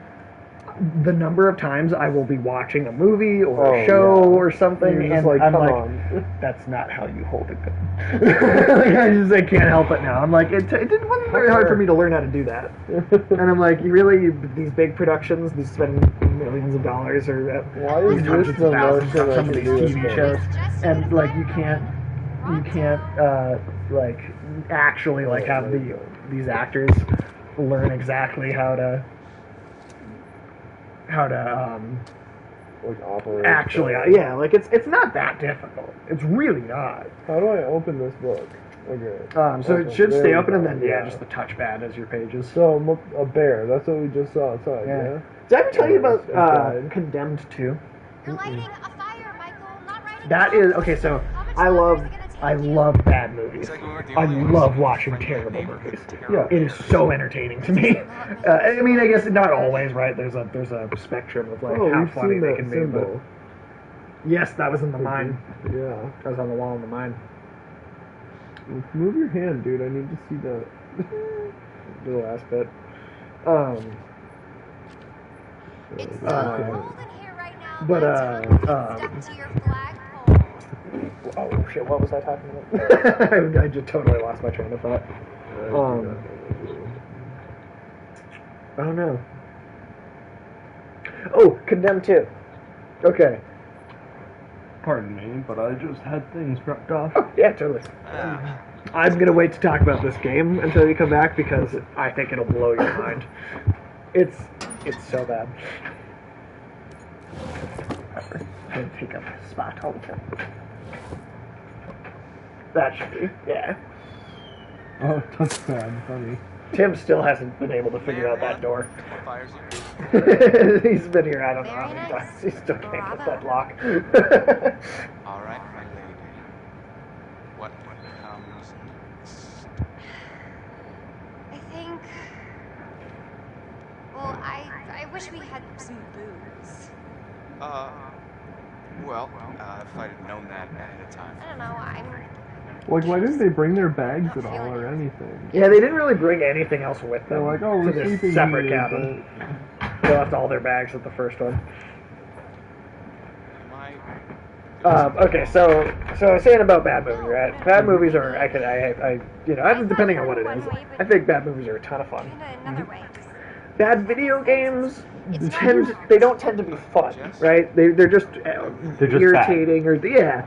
the number of times I will be watching a movie or a show or something, You're just and like, I'm come like, on. that's not how you hold a gun. I can't help it now. I'm like, it wasn't very hard for me to learn how to do that. And I'm like, you really, these big productions, these spend millions of dollars or Why is these hundreds this of the thousands most on some of that I these can do TV with shows, and like you can't like actually like have these actors learn exactly how to Like operate. actually yeah, like it's not that difficult. It's really not. How do I open this book? Okay. So it should There stay we open, and go, then just the touchpad as your pages. So a bear. That's what we just saw outside. Yeah. Did I ever tell you about Okay. Condemned 2? You're lighting a fire, Michael. Not writing That is okay. So I love bad movies. I love watching terrible movies. Yeah. It is so entertaining to me. I mean, I guess not always, right? There's a spectrum of like Oh, how we've funny seen they that can be. symbol. But yes, that was in the mine. Yeah. That was on the wall in the mine. Move your hand, dude. I need to see that. The last bit. It's Uh, cold in here right now. but, My tongue is stuck to your flagpole. Oh shit! What was I talking about? I just totally lost my train of thought. Oh no. Oh, Condemned 2. Okay. Pardon me, but I just had things dropped off. Oh, yeah, totally. I'm gonna wait to talk about this game until you come back because I think it'll blow your mind. It's so bad. Don't take up spot all the time. That should be. Yeah. Oh, touchpad, funny. Tim still hasn't been able to figure out that door. What fires you? He's been here, I don't know how Very many nice. times. He still can't get Bravo. that lock. All right, my lady. What comes next? I think. Well, I wish we had some booze. Well, if I'd have known that ahead of time. I don't know. I'm. Like, why didn't they bring their bags at all or anything? Yeah, they didn't really bring anything else with They're them. like, oh, to we're this sleeping separate here, cabin. They left all their bags at the first one. Okay, so I was saying about bad movies, right? Bad movies are depending on what it is. I think bad movies are a ton of fun. Kinda another way. Bad video games don't tend to be fun, right? They're just just irritating or yeah.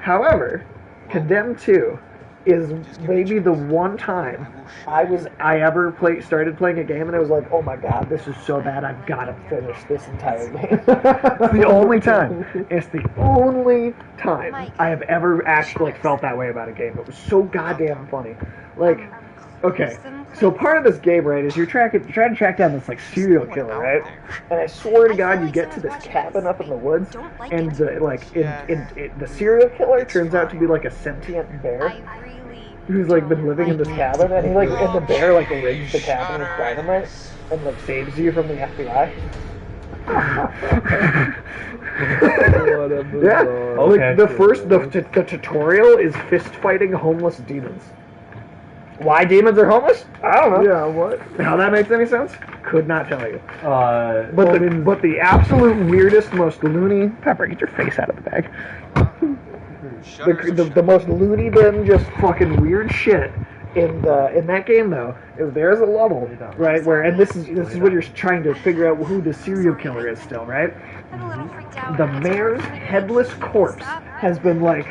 However, Condemned 2 is maybe the one time I ever started playing a game and I was like, oh my god, this is so bad, I've got to finish this entire game. It's the only time. It's the only time I have ever actually felt that way about a game. It was so goddamn funny. Like, okay, so part of this game, right, is you're trying to track down this like serial killer, right? And I swear to God, you get to this cabin up in the woods, and the serial killer turns out to be like a sentient bear I really. who's like been living in this cabin, and the bear like rigs the cabin with dynamite and like saves you from the FBI. What a Yeah, bizarre- like the tutorial is fist fighting homeless demons. Why demons are homeless? I don't know. Yeah, what? How that makes any sense? Could not tell you. Uh, But the absolute weirdest, most loony Pepper, get your face out of the bag. The most loony bin, just fucking weird shit in that game though is there's a level right where, and this is what you're trying to figure out who the serial killer is still, right? I'm a little freaked out. The mayor's headless corpse has been like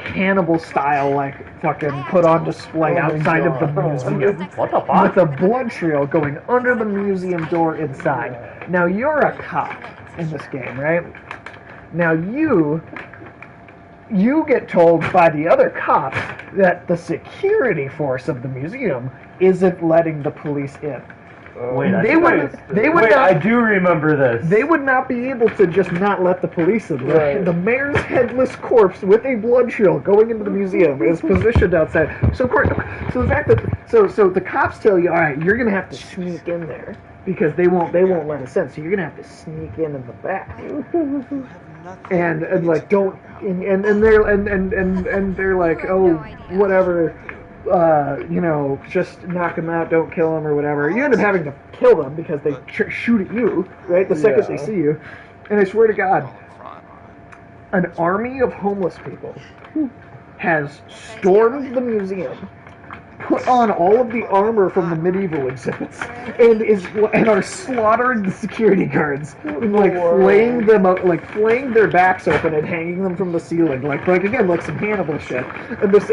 Hannibal style, like fucking put on display outside of the museum. what the fuck? With a blood trail going under the museum door inside. Now you're a cop in this game, right? Now you get told by the other cops that the security force of the museum isn't letting the police in. Wait, They would not. I do remember this. They would not be able to just not let the police in. Right. The mayor's headless corpse with a blood trail going into the museum is positioned outside. So the fact that so the cops tell you, all right, you're gonna have to sneak in there because they won't let us in. So you're gonna have to sneak in the back. And like don't and they're like, oh, whatever. Just knock them out, don't kill them or whatever. You end up having to kill them because they shoot at you, right? The second they see you. And I swear to God, an army of homeless people has stormed the museum, put on all of the armor from the medieval exhibits, and are slaughtering the security guards, like flaying them out, like flaying their backs open and hanging them from the ceiling, like again, like some Hannibal shit.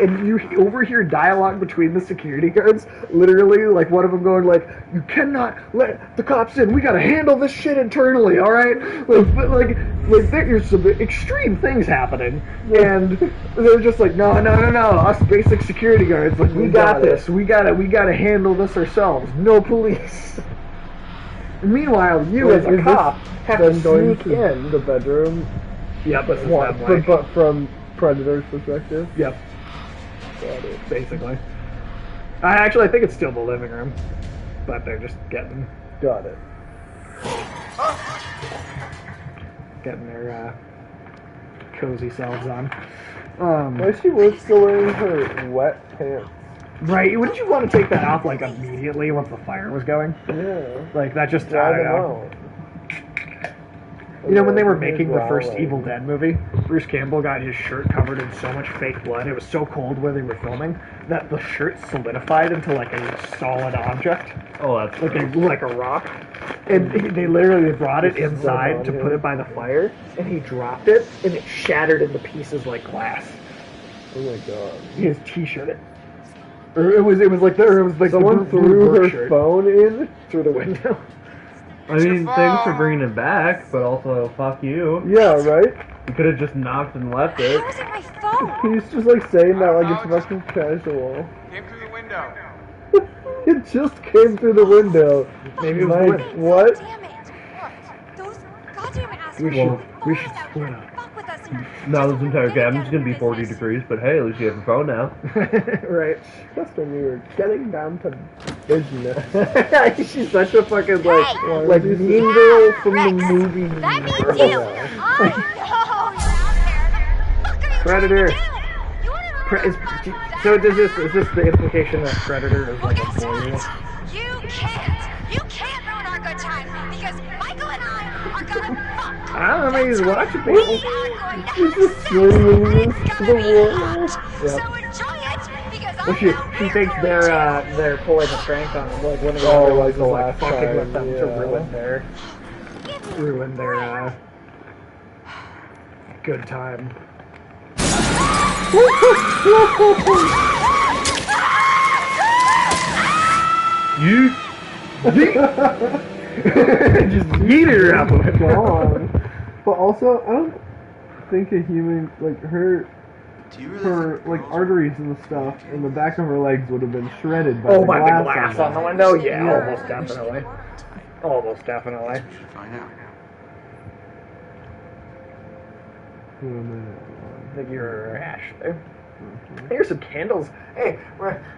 And you overhear dialogue between the security guards, literally, like one of them going like, "You cannot let the cops in. We gotta handle this shit internally, all right?" Like there's some extreme things happening, and they're just like, no, us basic security guards, like we got this. We gotta handle this ourselves. No police. Meanwhile, you as a cop have to going sneak in. the bedroom. Yeah, but But from Predator's perspective. Yep. Basically. I think it's still the living room, but they're just getting Got it. their cozy selves on. Why she was still wearing her wet pants? Right, wouldn't you want to take that off like immediately once the fire was going? Yeah. Like that just, I I don't don't know. know. You know, when they were making the first Evil Dead movie, Bruce Campbell got his shirt covered in so much fake blood. It was so cold where they were filming that the shirt solidified into like a solid object, Oh, that's like a rock. And they literally brought it inside to put it by the fire, and he dropped it, and it shattered into pieces like glass. Oh my god. His T-shirt. Or it was like Someone the threw her shirt phone in? through the window. I mean, thanks for bringing it back, but also fuck you. Yeah, right? You could have just knocked and left it. How is it my phone? He's just like saying that like it's fucking casual. Came through the window. It just came through the window. Maybe it was Like, the wind. what? Damn it. What? Those goddamn assholes. We should out split here up. fuck with us and Now just this entire get cabin's gonna be 40 business. degrees, but hey, at least you have your phone now. Right. Just when we were getting down to business. She's such a fucking Hey! like This is- mean girl from the Rex, movie. That means Girl. you! I know you're out there! The fuck are you Predator. trying to do? You wanna Pre- run is, around do- with us? so is this the implication that Predator is Well, like a guess boy? what? You can't ruin our good time because Michael and I are gonna fuck. I don't know, maybe he's watching We people. are going to He's have just sex. swinging It's to gonna the be wall. hot. Yep. So enjoy it because Well, I she know we're thinks going they're pulling a prank on him, like one of the Oh, other like ones is the like last fucking with time, them yeah. to ruin their good time. You. Just yeet her out the window. Gone. But also, I don't think a human, like her Do you really her think like girls are- arteries and stuff in the back of her legs would have been shredded by Oh, the by glass the glass on the them. window? Yeah, Yeah. almost definitely. Almost definitely. We should find out. Who am I think you're Ashley. Here's some candles. Hey,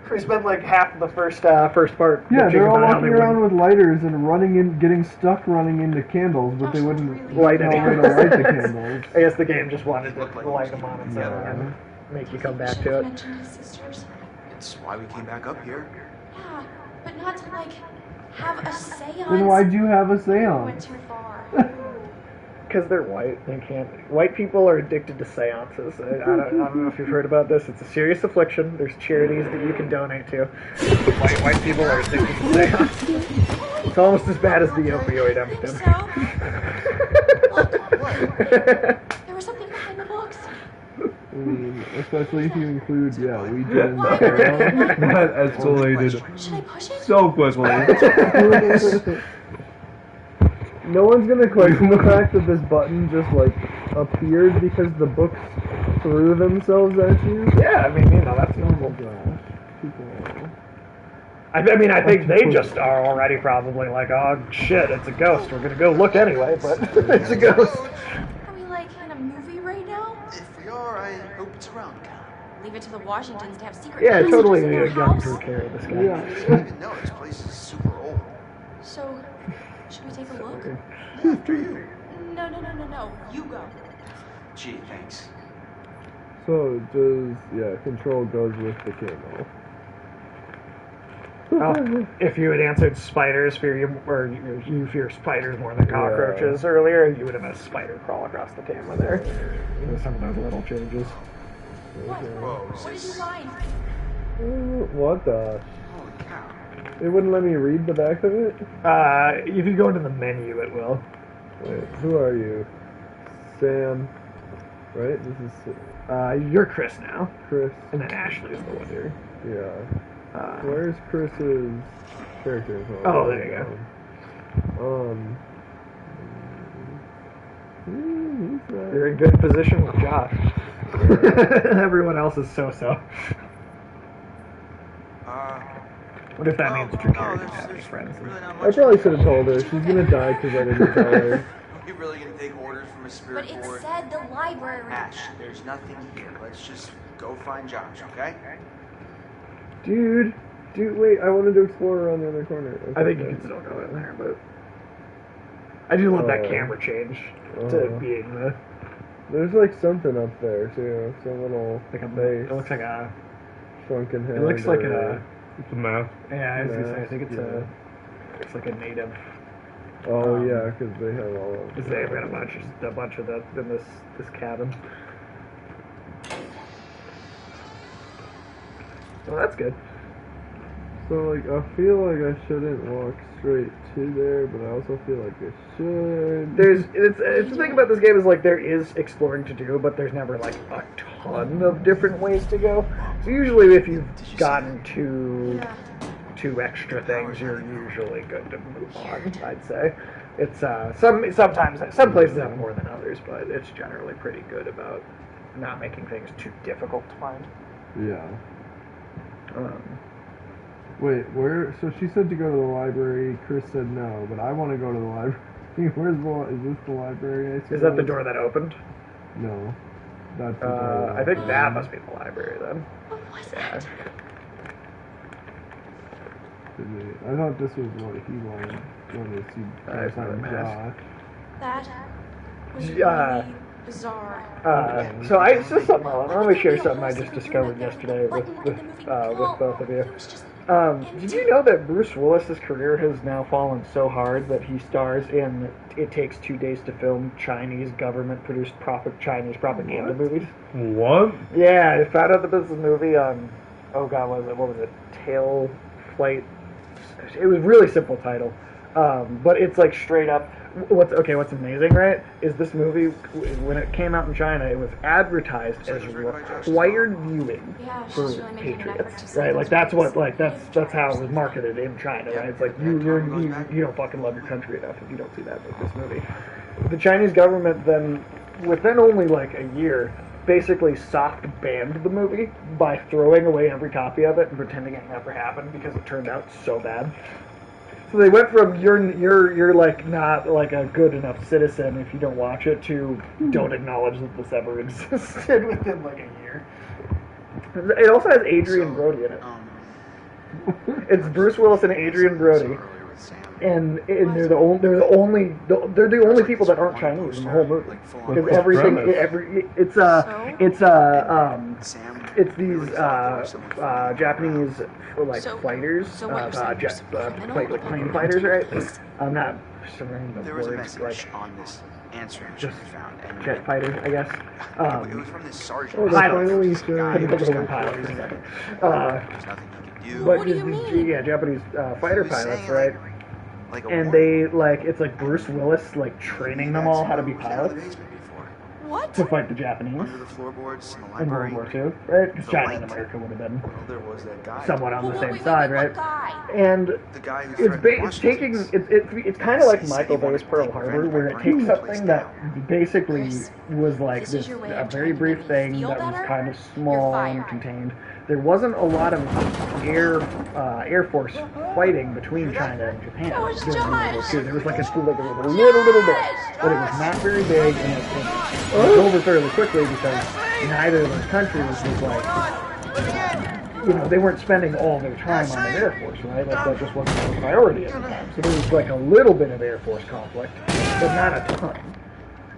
we spent like half of the first part. Yeah, bitching they're all about how walking they around wouldn't with lighters and running in, getting stuck running into candles, but they wouldn't light know any. where to light the candles. I guess the game just wanted to Look like light it them was on its together. own and make you come back to it. Mentioned his sisters. It's why we came back up here. Yeah, but not to like have a seance. Then why'd you have a Went seance? too far. Because they're white, they can't. White people are addicted to seances. I don't know if you've heard about this. It's a serious affliction. There's charities that you can donate to. White people are addicted to seances. It's almost as bad as the opioid I think epidemic. There was something behind the books. I mean, especially if you include, Ouija and What? tarot. That escalated Should I push it? so quickly. No one's gonna question the fact that this button just like appeared because the books threw themselves at you. Yeah, I mean, that's normal. Gosh, people. I mean, I think they just are already probably like, oh shit, it's a ghost. We're gonna go look anyway, but it's a ghost. Are we like in a movie right now? If we are, I hope it's around town. Leave it to the Washingtons to have secret Yeah, passages totally in their a gun house. through care of this guy. Yeah. I didn't even know this place is super old. So, should we take a look? After you. No. You go. Gee, thanks. So does control goes with the candle. Oh, if you had answered spiders you fear spiders more than cockroaches earlier, you would have had a spider crawl across the camera there. With some of those little changes. What? Whoa, What did you find? What the? Holy cow. It wouldn't let me read the back of it? If you go into the menu, it will. Wait, who are you? Sam. Right? This is You're Chris now, Chris. and then Ashley's the one here. Yeah. Where's Chris's character? Oh, there you go. He's not. You're in good position with Josh. Everyone else is so-so. What if that means Drew Carey didn't have any friends? Really not I much. probably should have told her. She's gonna die because I didn't tell her. Are we really gonna take orders from a spirit But it board? said the library. Ash, there's nothing here. Let's just go find Josh, okay? Dude, wait, I wanted to explore around the other corner. I think you can still go in there, but I do love that camera change to being the There's like something up there too. Some little like a face, it looks like a shrunken head. it looks like or- a It's a map. yeah I was gonna say I think Yeah. it's like a native. Oh yeah, because they have all of. Because they've got a bunch of that in this cabin. Well, that's good. So like, I feel like I shouldn't walk straight to there, but I also feel like I should. It's the thing about this game is like there is exploring to do, but there's never like a ton of different ways to go. So usually if you've gotten to 2 extra things, you're usually good to move on. I'd say it's sometimes some places have more than others, but it's generally pretty good about not making things too difficult to find. Yeah. Wait, where? So she said to go to the library. Chris said no, but I want to go to the library. Is this the library? I Is that the door that opened? No. That's the door. I think that must be the library then. What was Yeah. that? I thought this was what he wanted to see. I've got a Josh. mask. That was Yeah. really bizarre. So it's just something. Let me share something I just discovered yesterday with both of you. Did you know that Bruce Willis's career has now fallen so hard that he stars in It Takes 2 Days to Film Chinese government-produced Chinese propaganda movies? What? Yeah, I found out that this is a movie on, what was it? Tail Flight. It was a really simple title, but it's like straight up. What's amazing, right, is this movie, when it came out in China, it was advertised as required viewing Yeah, for she's really making an effort patriots, to right? Like that's how it was marketed in China, right? It's like you don't fucking love your country enough if you don't see that with this movie. The Chinese government then, within only like a year, basically soft banned the movie by throwing away every copy of it and pretending it never happened because it turned out so bad. So they went from you're like not like a good enough citizen if you don't watch it to don't acknowledge that this ever existed within like a year. It also has Adrian Brody in it. It's Bruce Willis and Adrian Brody, and they're the only people that aren't Chinese in the whole movie. Because it's these Japanese like fighters, plane fighters, right? I'm not remembering the There was a words, message like on this answering just machine we found, and jet fighters, I guess. it was from this sergeant. Pilots. finally I think just they're got pilots. crazy. Exactly. There's nothing he could do. But What do you mean? yeah, Japanese fighter He was pilots, saying, right? Like a And warning. it's like Bruce Willis like training them all how to be He was down in the pilots basement before. What? to fight the Japanese Under the floorboards in the in library. World War II, right? Because The China and light. America would have been Well, there was that guy. somewhat on the Wait, same wait, side, wait, right? what guy? And The guy who it's threatened Washington. it's kind of like Michael Bay's Pearl Harbor, where it takes something that basically was like This this is your way a of very trying to brief make me thing feel that was better? kind of small You're and fired. contained. There wasn't a lot of air force fighting between China and Japan That was during World War Josh! II. There was like a little bit, but it was not very big, and it was over fairly quickly because neither of those countries was like, they weren't spending all their time on the Air Force, right? That just wasn't their priority at the time. So there was like a little bit of Air Force conflict, but not a ton.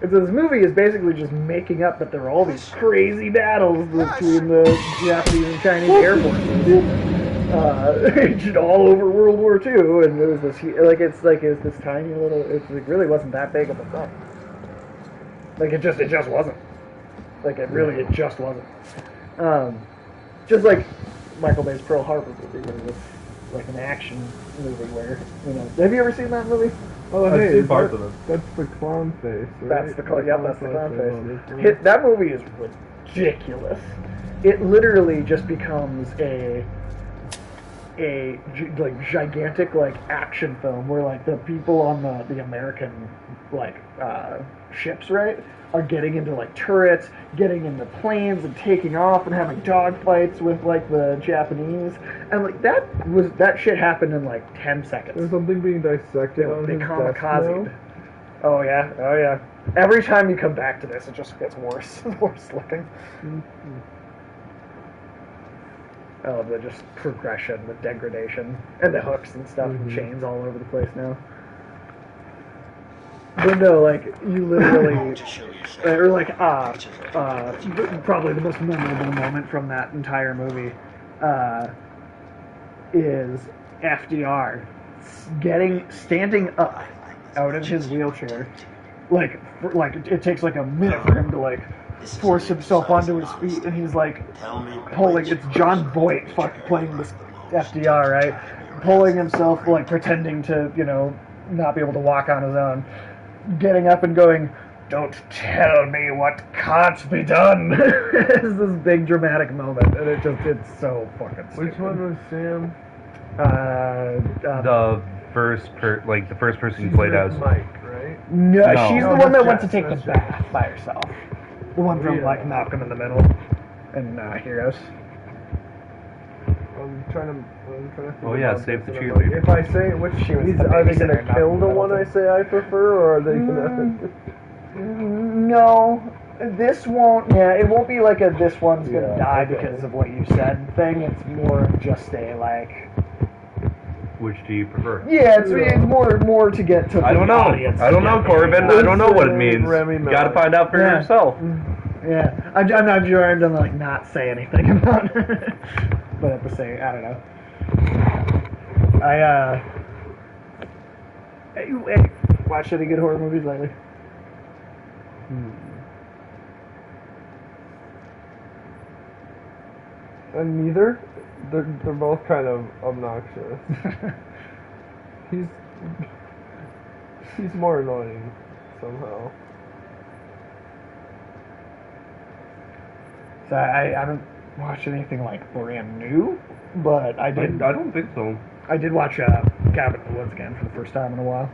And so this movie is basically just making up that there are all these crazy battles between the Japanese and Chinese Air Forces all over World War II, and it was this this tiny little. It really wasn't that big of a thing. Like it just wasn't. Like it just wasn't. Just like Michael Bay's Pearl Harbor movie, where it was like an action movie where Have you ever seen that movie? Oh, I've hey, seen parts of it. that's the clown face, right? That's the clown. That's the clown face. face. That movie is ridiculous. It literally just becomes a gigantic action film where the people on the American ships, right, are getting into turrets, getting into planes and taking off and having dogfights with the Japanese, and that shit happened in 10 seconds. There's something being dissected on They his desk kamikazed. now. Oh yeah. Every time you come back to this, it just gets worse and worse looking. I love the just progression, the degradation, and the hooks and stuff and chains all over the place now. But no, you literally, probably the most memorable moment from that entire movie is FDR standing up out of his wheelchair, it takes a minute for him to force himself onto his feet, and he's pulling. It's John Voight playing this FDR, right? Pulling himself, pretending to not be able to walk on his own, getting up and going, "Don't tell me what can't be done." It's this big dramatic moment, and it's so fucking stupid. Which one was Sam? The first person you played as. Mike, right? No, No. she's No, the one that that's went to Jess, take the that's bath by herself. The one from Yeah. like Malcolm in the Middle and Heroes. I'm trying to think Oh, yeah, about Save this, the and I'm like, Cheerleader. if I say which She was is, the are they babysitter gonna in kill the Malcolm one I Middle. say I prefer, or are they gonna? No, this won't. Yeah, it won't be like a this one's gonna Yeah, die okay. because of what you said thing. It's more of just a like. Which do you prefer? Yeah, it's Yeah. more to get to. I don't the know. audience I don't to know, get Corbin. maybe. I don't know what it means. Remy You Miller. gotta find out for Yeah. yourself. Yeah, I'm not trying to like not say anything about it, but at the same, I don't know. Hey, watched any good horror movies lately? And neither. They're both kind of obnoxious. He's more annoying somehow. So I haven't watched anything like brand new, but I I did. don't think so. I did watch Cabin in the Woods again for the first time in a while.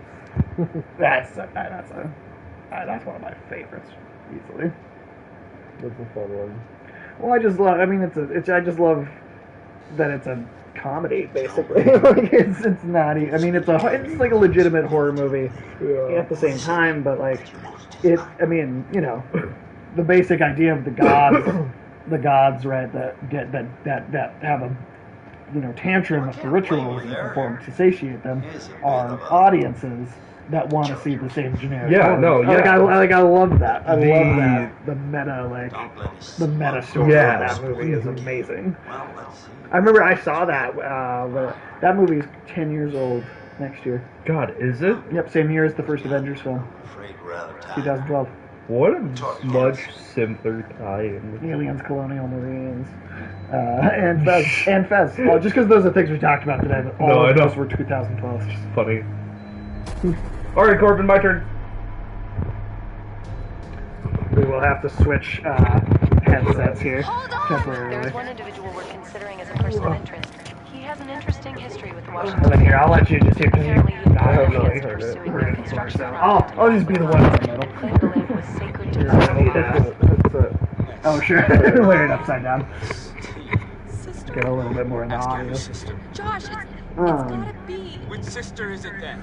That's one of my favorites, easily. That's a fun one. Well, I just love. I mean, I just love that it's a comedy, basically. Like it's not. I mean, it's like a legitimate horror movie Yeah. at the same time, but like it. I mean, you know, the basic idea of the gods, right? That have a tantrum if the ritual isn't performed to satiate them are audiences that want to see the same generic. Yeah, horror. no, yeah. I love that. I The- love that. The meta, the meta story Yeah. of that movie is amazing. Well, let's see. I remember I saw that. That movie's 10 years old next year. God, is it? Yep, same year as the first Avengers film, Afraid we're out of time. 2012. What a much simpler tie-in. Aliens, Colonial Marines, and Fez. Well, just because those are things we talked about today, but all No, I of know. those were 2012. Funny. Alright, Corbin, my turn. We will have to switch headsets here Hold on! temporarily. There's one individual we're considering as a person of interest. He has an interesting history with the And Washington. then here, I'll let you just hear because Apparently, you he not have not actually heard it. pursuing heard their it before, construction so project. I'll just be the one in the middle. Claimed the land was sacred to Yeah, I need the that. Oh, sure. Wear it upside down. Sister. Get a little bit more in the Ask your audio. sister. Josh, it's Um, gotta be. Which sister is it then?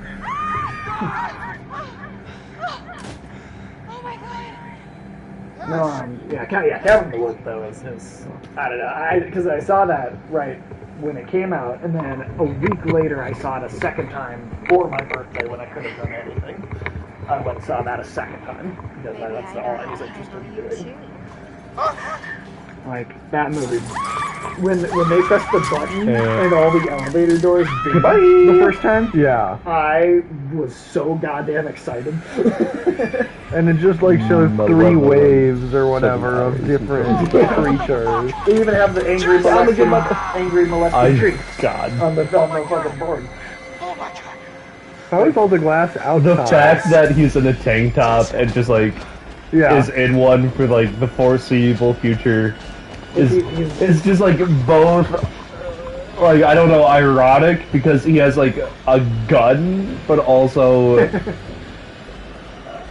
Oh my god. No, yeah, Cabin in the Woods though is I don't know, because I saw that right when it came out, and then a week later I saw it a second time for my birthday when I couldn't have done anything. I went and saw that a second time because that's all I was interested in doing. Like that movie, when they press the button and all the elevator doors big Goodbye. the first time, Yeah, I was so goddamn excited. and it just like shows Mother three love, waves or whatever of different creatures. They even have the angry molesting tree God. on the fucking board. Oh my god. How is all the glass outside? The fact that he's in a tank top and just like yeah, is in one for like the foreseeable future is He's- just like both like I don't know, ironic because he has like a gun, but also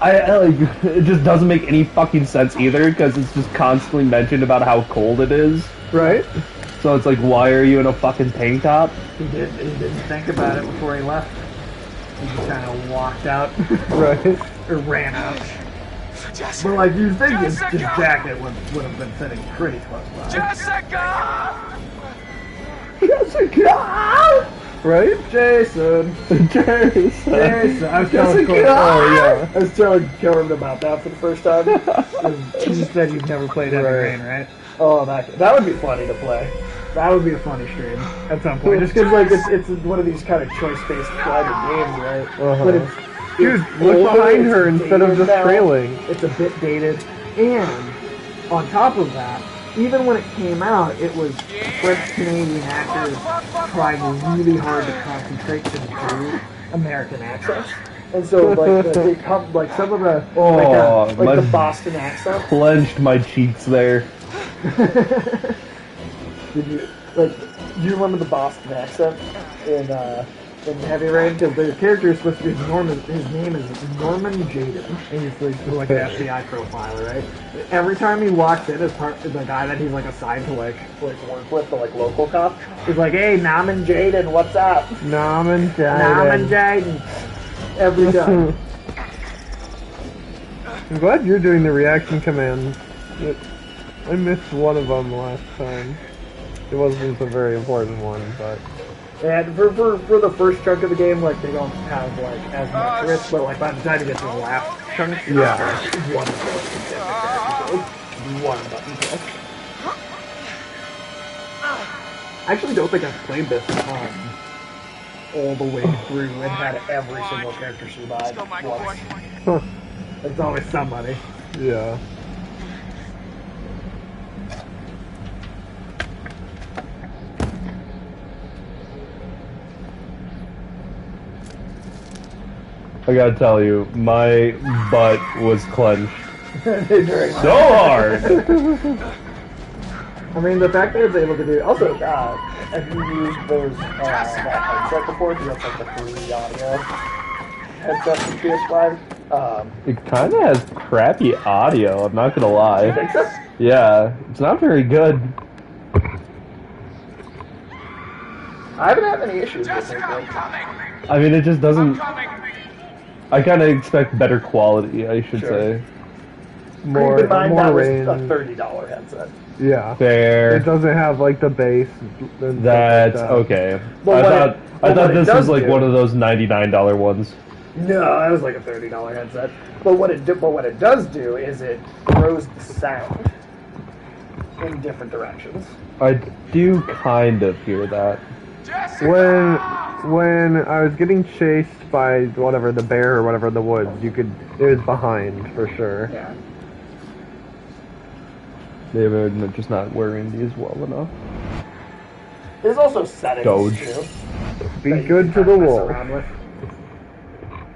I like it just doesn't make any fucking sense either because it's just constantly mentioned about how cold it is. right? So it's like, why are you in a fucking tank top? He didn't think about it before he left. He just kind of walked out Right. or ran out. Jessica! But like you think his Jessica! jacket would have been sitting pretty close by. Jessica! Jessica! Right? Jason. Jason. I was telling Jessica! Oh, yeah. I was telling Corbin about that for the first time. You said you've never played Heavy Rain, right? Oh, that would be funny to play. That would be a funny stream at some point. Just because like it's one of these kind of choice-based private games, right? Uh-huh. But Dude, it's look older, behind it's her instead of dated just now. trailing. It's a bit dated, and on top of that, even when it came out, it was French Canadian actors trying really hard to concentrate to do American accents. And so, like, like some of the my- the Boston accent. Clenched my cheeks there. Did you like? Do you remember the Boston accent in Heavy Rain? Because the character is supposed to be Norman. His name is Norman Jaden, and he's like an FBI profiler, right? Every time he walks in, as part the guy that he's like assigned to like work with, the like local cop, he's like, "Hey, Norman Jaden, what's up?" Norman Jaden. Norman Jaden. Every time. I'm glad you're doing the reaction commands. I missed one of them last time. It wasn't a very important one, but... And for the first chunk of the game, like, they don't have, like, as much risk, but, like, by the time you get to the last chunk, yeah. One button press. I actually don't think I've played this all the way through and had every single character survive once. Huh. There's always somebody. Yeah. I gotta tell you, my butt was clenched so hard. I mean, the fact that it's able to do. Also, have you used those that headset before? Because that's like the free audio headset from PS5. It kind of has crappy audio. I'm not gonna lie. You think so? Yeah, it's not very good. I haven't had any issues with it. I mean, it just doesn't. I kind of expect better quality, I should say. More, keep in mind, more that range. was a $30 headset. Yeah. Fair. It doesn't have like the bass. And That's stuff like that. okay. But I thought this was do- like one of those $99 ones. No, that was like a $30 headset. But what it does do is it grows the sound in different directions. I do kind of hear that. When I was getting chased by whatever, the bear or whatever in the woods, it was behind for sure. Yeah. They're just not wearing these well enough. There's also settings Doge. too. Be that you good can to the mess wolf. around with.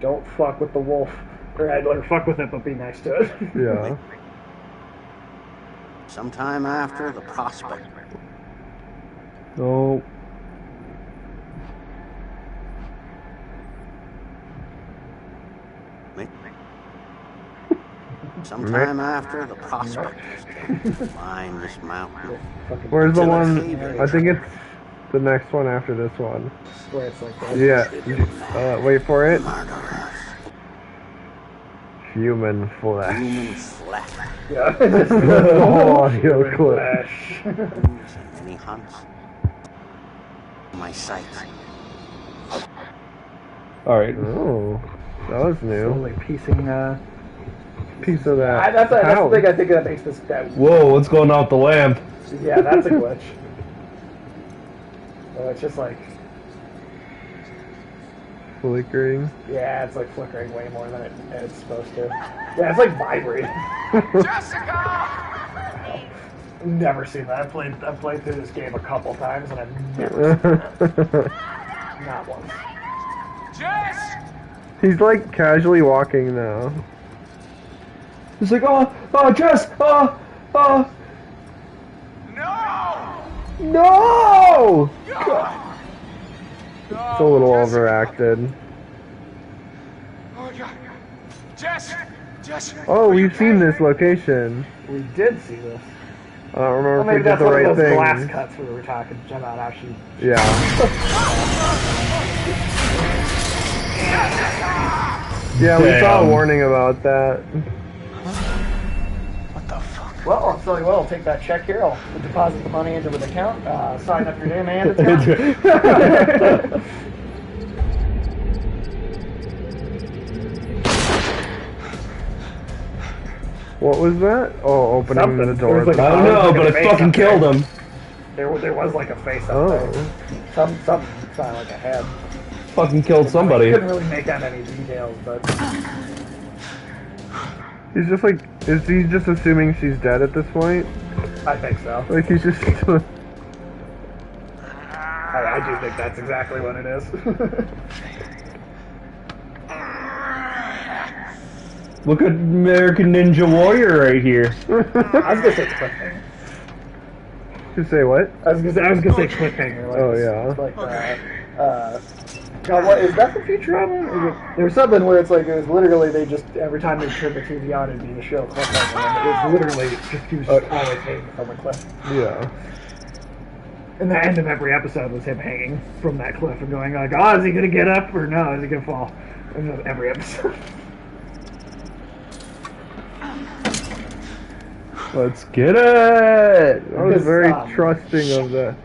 Don't fuck with the wolf. Or fuck with it, but be nice to it. Yeah. Sometime after the prospect. Oh. Sometime after the prospectors climb this mountain. Where's the one? I think it's the next one after this one. Where it's like that. Yeah. Wait for it. Murderers. Human flesh. Human flesh. Yeah. Audio clip. And many hunts. My sight. Alright. Oh, that was new. Only piecing. Piece of that. That's the house. thing I think that makes this. Whoa, what's going on with the lamp? Yeah, that's a glitch. It's just like. Flickering. Yeah, it's like flickering way more than it's supposed to. Yeah, it's like vibrating. Jessica! I've never seen that. I've played through this game a couple times and I've never seen that. Not once. Jess! He's like casually walking now. It's like, oh, Jess, No! No! God! It's a little overacted. Oh, God. Jess! Oh, we've seen this location. We did see this. I don't remember Well, if we maybe did that's the one right of those thing. glass cuts we were talking about how she. Yeah. Yeah, we saw a Damn. warning about that. Well, I'll tell you what, I'll take that check here. I'll deposit the money into an account, sign up your name and it's gone. What was that? Oh, opening Something. the door. It was like I don't know, but I fucking killed him. There was like a face up Oh. there. Something sounded like a head. Fucking killed I somebody. couldn't really make out any details, but He's just like, is he just assuming she's dead at this point? I think so. Like he's just. I do think that's exactly what it is. Look at American Ninja Warrior right here. I was gonna say it's clickbait. To say what? I was gonna say cliffhanger. Like, Oh, yeah. Like God, what is that for Futurama? There was something where it's like it was literally they just every time they turned the TV on it'd be the show cliffhanger, and it was literally just he was just always hanging from a cliff. Yeah. And the end of every episode was him hanging from that cliff and going like, "Oh, is he gonna get up or no? Is he gonna fall?" And every episode. Let's get it! I was Because, very trusting of that.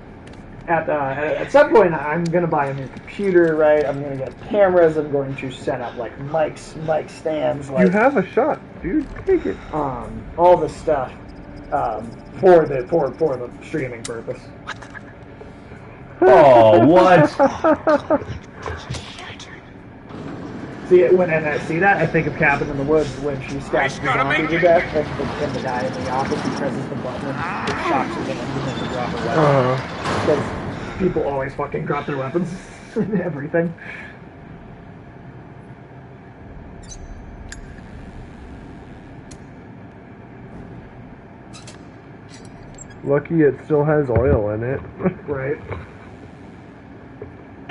At some point, I'm gonna buy a new computer, right? I'm gonna get cameras. I'm going to set up like mic stands. Like, You have a shot, dude. Take it. all this stuff for the streaming purpose. Oh, what? See I see that, I think of Cabin in the Woods when she stabs the zombie to death, and the guy in the office he presses the button and it shocks her and he has to drop her weapon. Because people always fucking drop their weapons and everything. Lucky it still has oil in it. Right.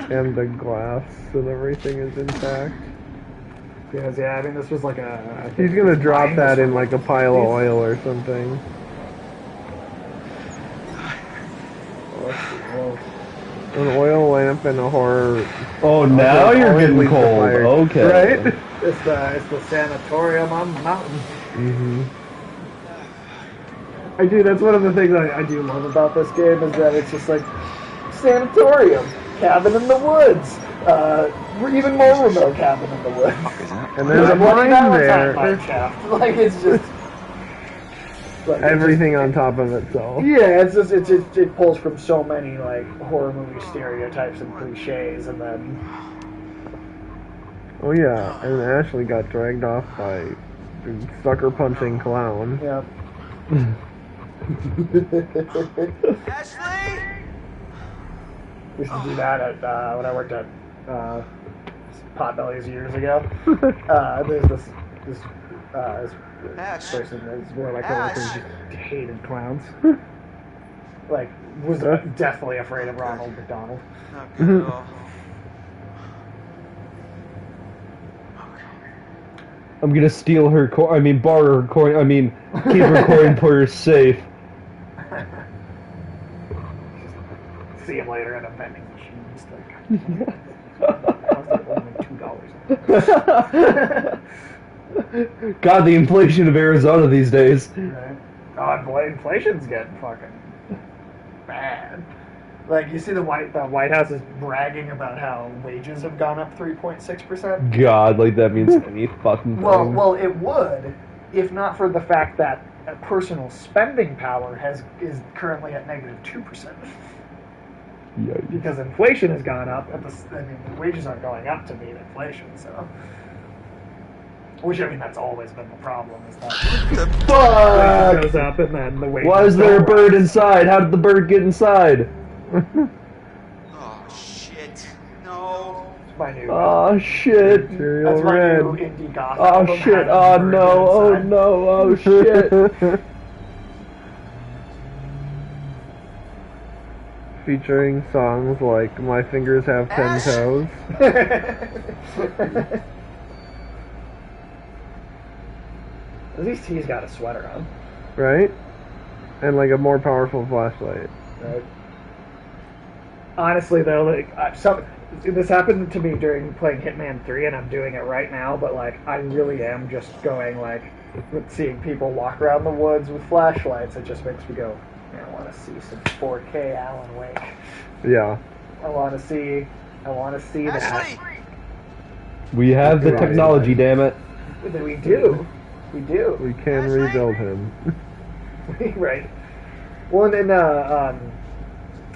And the glass and everything is intact. Because, yeah, I mean, this was like a... He's gonna drop that in like a pile of oil or something. An oil lamp and a horror... Oh, now you're getting leads to cold. fire. Okay. Right? It's the sanatorium on the mountain. Mm-hmm. I do, that's one of the things I do love about this game is that it's just like, sanatorium, cabin in the woods, even more remote cabin in the woods. And there's a mine there. Like, it's just... Like, Everything on top of itself. Yeah, it pulls from so many, like, horror movie stereotypes and cliches, and then... Oh yeah, and Ashley got dragged off by a sucker-punching clown. Yeah. Ashley! We used to do that at, when I worked at Potbellies years ago. There's this person that's one of my coworkers just hated clowns. Like, was definitely afraid of Ronald McDonald. Not good at all. I'm gonna steal her coin. Borrow her coin. Keep her coin purse safe. See him later at a vending machine. Just like, cost only $2. God, the inflation of Arizona these days. Right. God, boy, inflation's getting fucking bad. Like, you see the White House is bragging about how wages have gone up 3.6%. God, like that means any fucking thing. Well, it would, if not for the fact that personal spending power is currently at -2%. Yikes. Because inflation has gone up, the wages aren't going up to meet inflation, so. Which, that's always been the problem, is that the fuck goes up and then the wages Why is there a go bird up. inside? How did the bird get inside? Oh, shit. No. It's my new, Oh shit. Material that's my red. new indie goth Oh album, shit. Having Oh Bird no. Oh Inside. no. Oh shit. Featuring songs like My Fingers Have 10 Toes. At least he's got a sweater on. Right? And like a more powerful flashlight. Right. Honestly, though, like this happened to me during playing Hitman 3, and I'm doing it right now. But like, I really am just going like, seeing people walk around the woods with flashlights. It just makes me go, I want to see some 4K Alan Wake. Yeah. I want to see that. Ashley! We have the technology, damn it. We do. We can rebuild him. Right. Well, and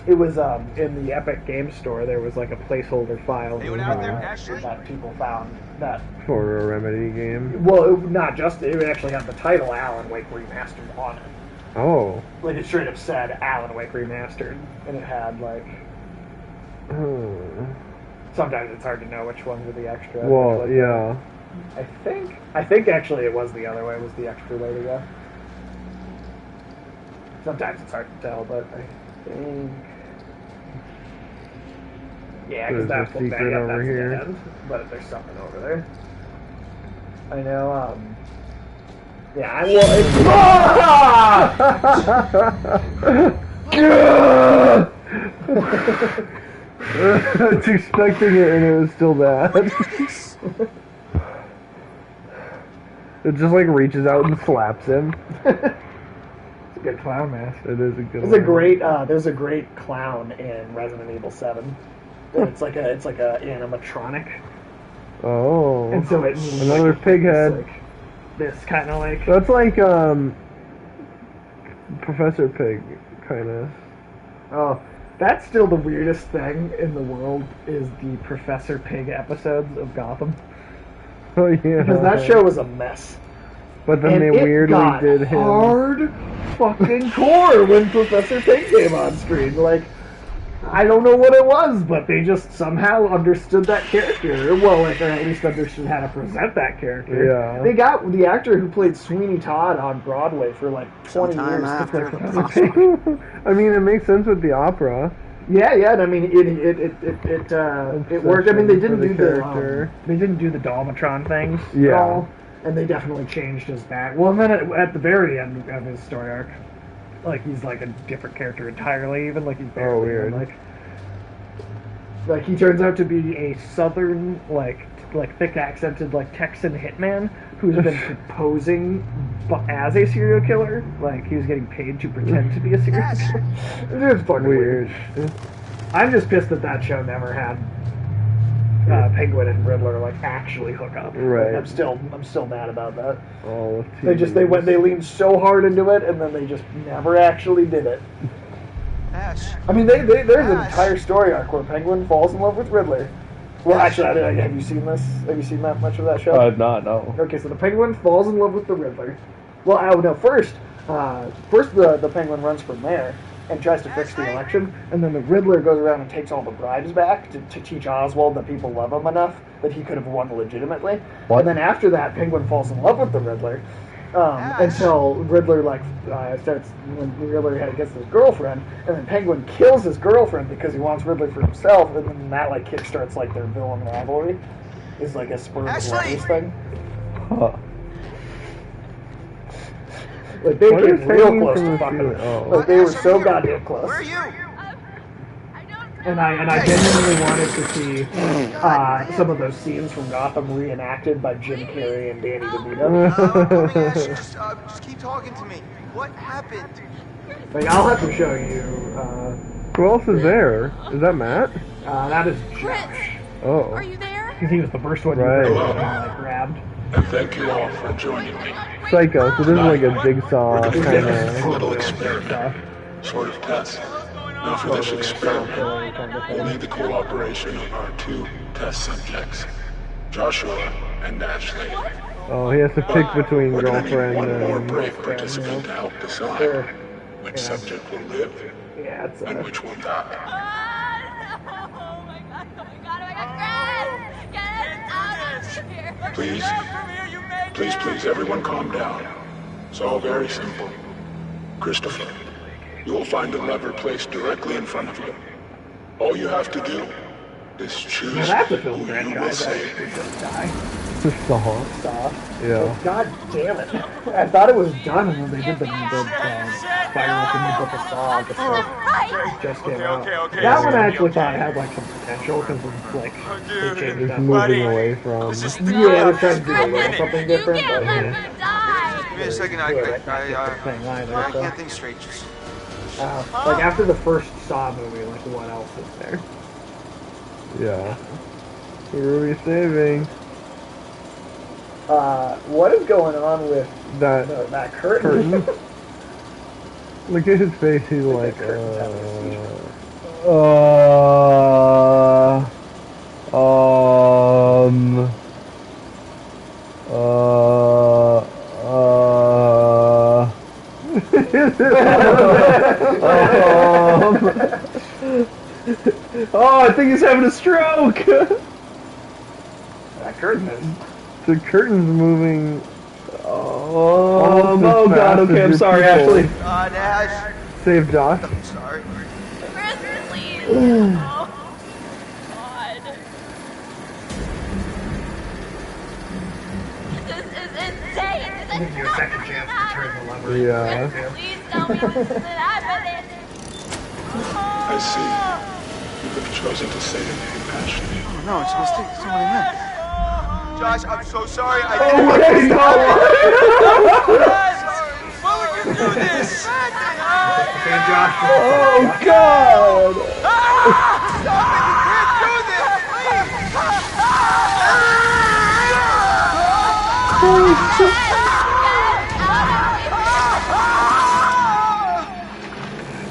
it was in the Epic Game Store. There was like a placeholder file Anyone out there, Ashley? that people found that. For a Remedy game. Well, not just it actually had the title Alan Wake Remastered on it. Oh. Like it straight up said Alan Wake Remastered, and it had like. Sometimes it's hard to know which ones are the extra. Well, like, yeah. I think actually it was the other way. Was the extra way to go. Sometimes it's hard to tell, but I think... Yeah, because There's a that's secret that's over the here. end, but there's something over there. I know, yeah, I will... I was expecting it and it was still that. It just like reaches out and slaps him. It's a good clown mask. It is a good There's one. there's a great clown in Resident Evil 7. It's like a animatronic. Oh. And so it another pig head. Like, this kind of like... That's like Professor Pig, kind of. Oh, that's still the weirdest thing in the world is the Professor Pig episodes of Gotham. Oh yeah. Because that show was a mess. But then And they it weirdly got did him. hard fucking core when Professor Pig came on screen. Like, I don't know what it was, but they just somehow understood that character. Well, like, or at least understood how to present that character. Yeah. They got the actor who played Sweeney Todd on Broadway for like 20 Sometime years to play after the Professor Pig. I mean, it makes sense with the opera. Yeah, and I mean it worked. I mean they didn't for the do character. they didn't do the Dalmatron things at Yeah. all, and they definitely changed his back. Well, and then at the very end of his story arc, like he's like a different character entirely. Even like he's barely weird. like he turns out to be a southern like thick accented like Texan hitman who's been proposing as a serial killer. Like he was getting paid to pretend to be a serial killer. It's fucking weird. I'm just pissed that show never had Penguin and Riddler like actually hook up. Right. Like, I'm still mad about that. Oh, They leaned so hard into it and then they just never actually did it. Ash. I mean, there's an entire story arc where Penguin falls in love with Riddler. Well, actually, have you seen this? Have you seen that much of that show? No. Okay, so the Penguin falls in love with the Riddler. Well, first the Penguin runs for mayor and tries to fix the election, and then the Riddler goes around and takes all the bribes back to teach Oswald that people love him enough that he could have won legitimately. What? And then after that, Penguin falls in love with the Riddler. Until Riddler starts when Riddler gets his girlfriend, and then Penguin kills his girlfriend because he wants Riddler for himself, and then that like kickstarts like their villain rivalry. Is like a spur of the moment thing. Huh. Like they What came is real hanging close from to the fucking. ceiling? Oh. Like they were so goddamn close. Where are you? And I genuinely wanted to see some of those scenes from Gotham reenacted by Jim Carrey and Danny DeVito. Ash, just keep talking to me. What happened? Like I'll have to show you. Who else is there? Is that Matt? That is Chris, Josh. Oh. are you there? Because he was the first one Right. you like grabbed. And thank you all for joining me. Psycho. So this is like a jigsaw We're kind going to do a of. little experiment, sort of test. Now for this experiment, we'll need the cooperation of our two test subjects, Joshua and Ashley. Oh, he has to pick between We're going to need girlfriend one more and. brave participant to help decide which subject will live Yeah, it's and which will die. Oh my god, Chris! Get us out of here! Please, everyone calm down. It's all very simple. Christopher, you will find a lever placed directly in front of you. All you have to do is choose Now that's a who film you will franchise that save. could just die. Saw. Stop. Yeah. God damn it. I thought it was done and then they did the spiral thing with the saw. But just came out. That one I actually thought had like some potential because it's like they changed It's up. moving away from. Yeah, they're trying to do a little something different. You can't But, let her die! Give me a second. I thing either, so. can't think straight. Just Like after the first Saw movie, like what else is there? Yeah. Who are we saving? What is going on with That that curtain? curtain. Look at his face. He's like, curtain's having a Oh, I think he's having a stroke. That curtain is. The curtain's moving. Oh. Oh, oh god, okay, I'm sorry, Ashley. Nash. Save Josh. I'm sorry. Chris, please. Oh, God. This is insane. I'll give you a second chance to turn the lever. Yeah. Chris, please tell me this isn't happening. I see. You have chosen to say your name, Ashley. No, it's a mistake. That's not what I meant. Josh, I'm so sorry. I Oh didn't. my god! Why would you do this? Okay, Josh. Oh god! Stop it! You can't do this!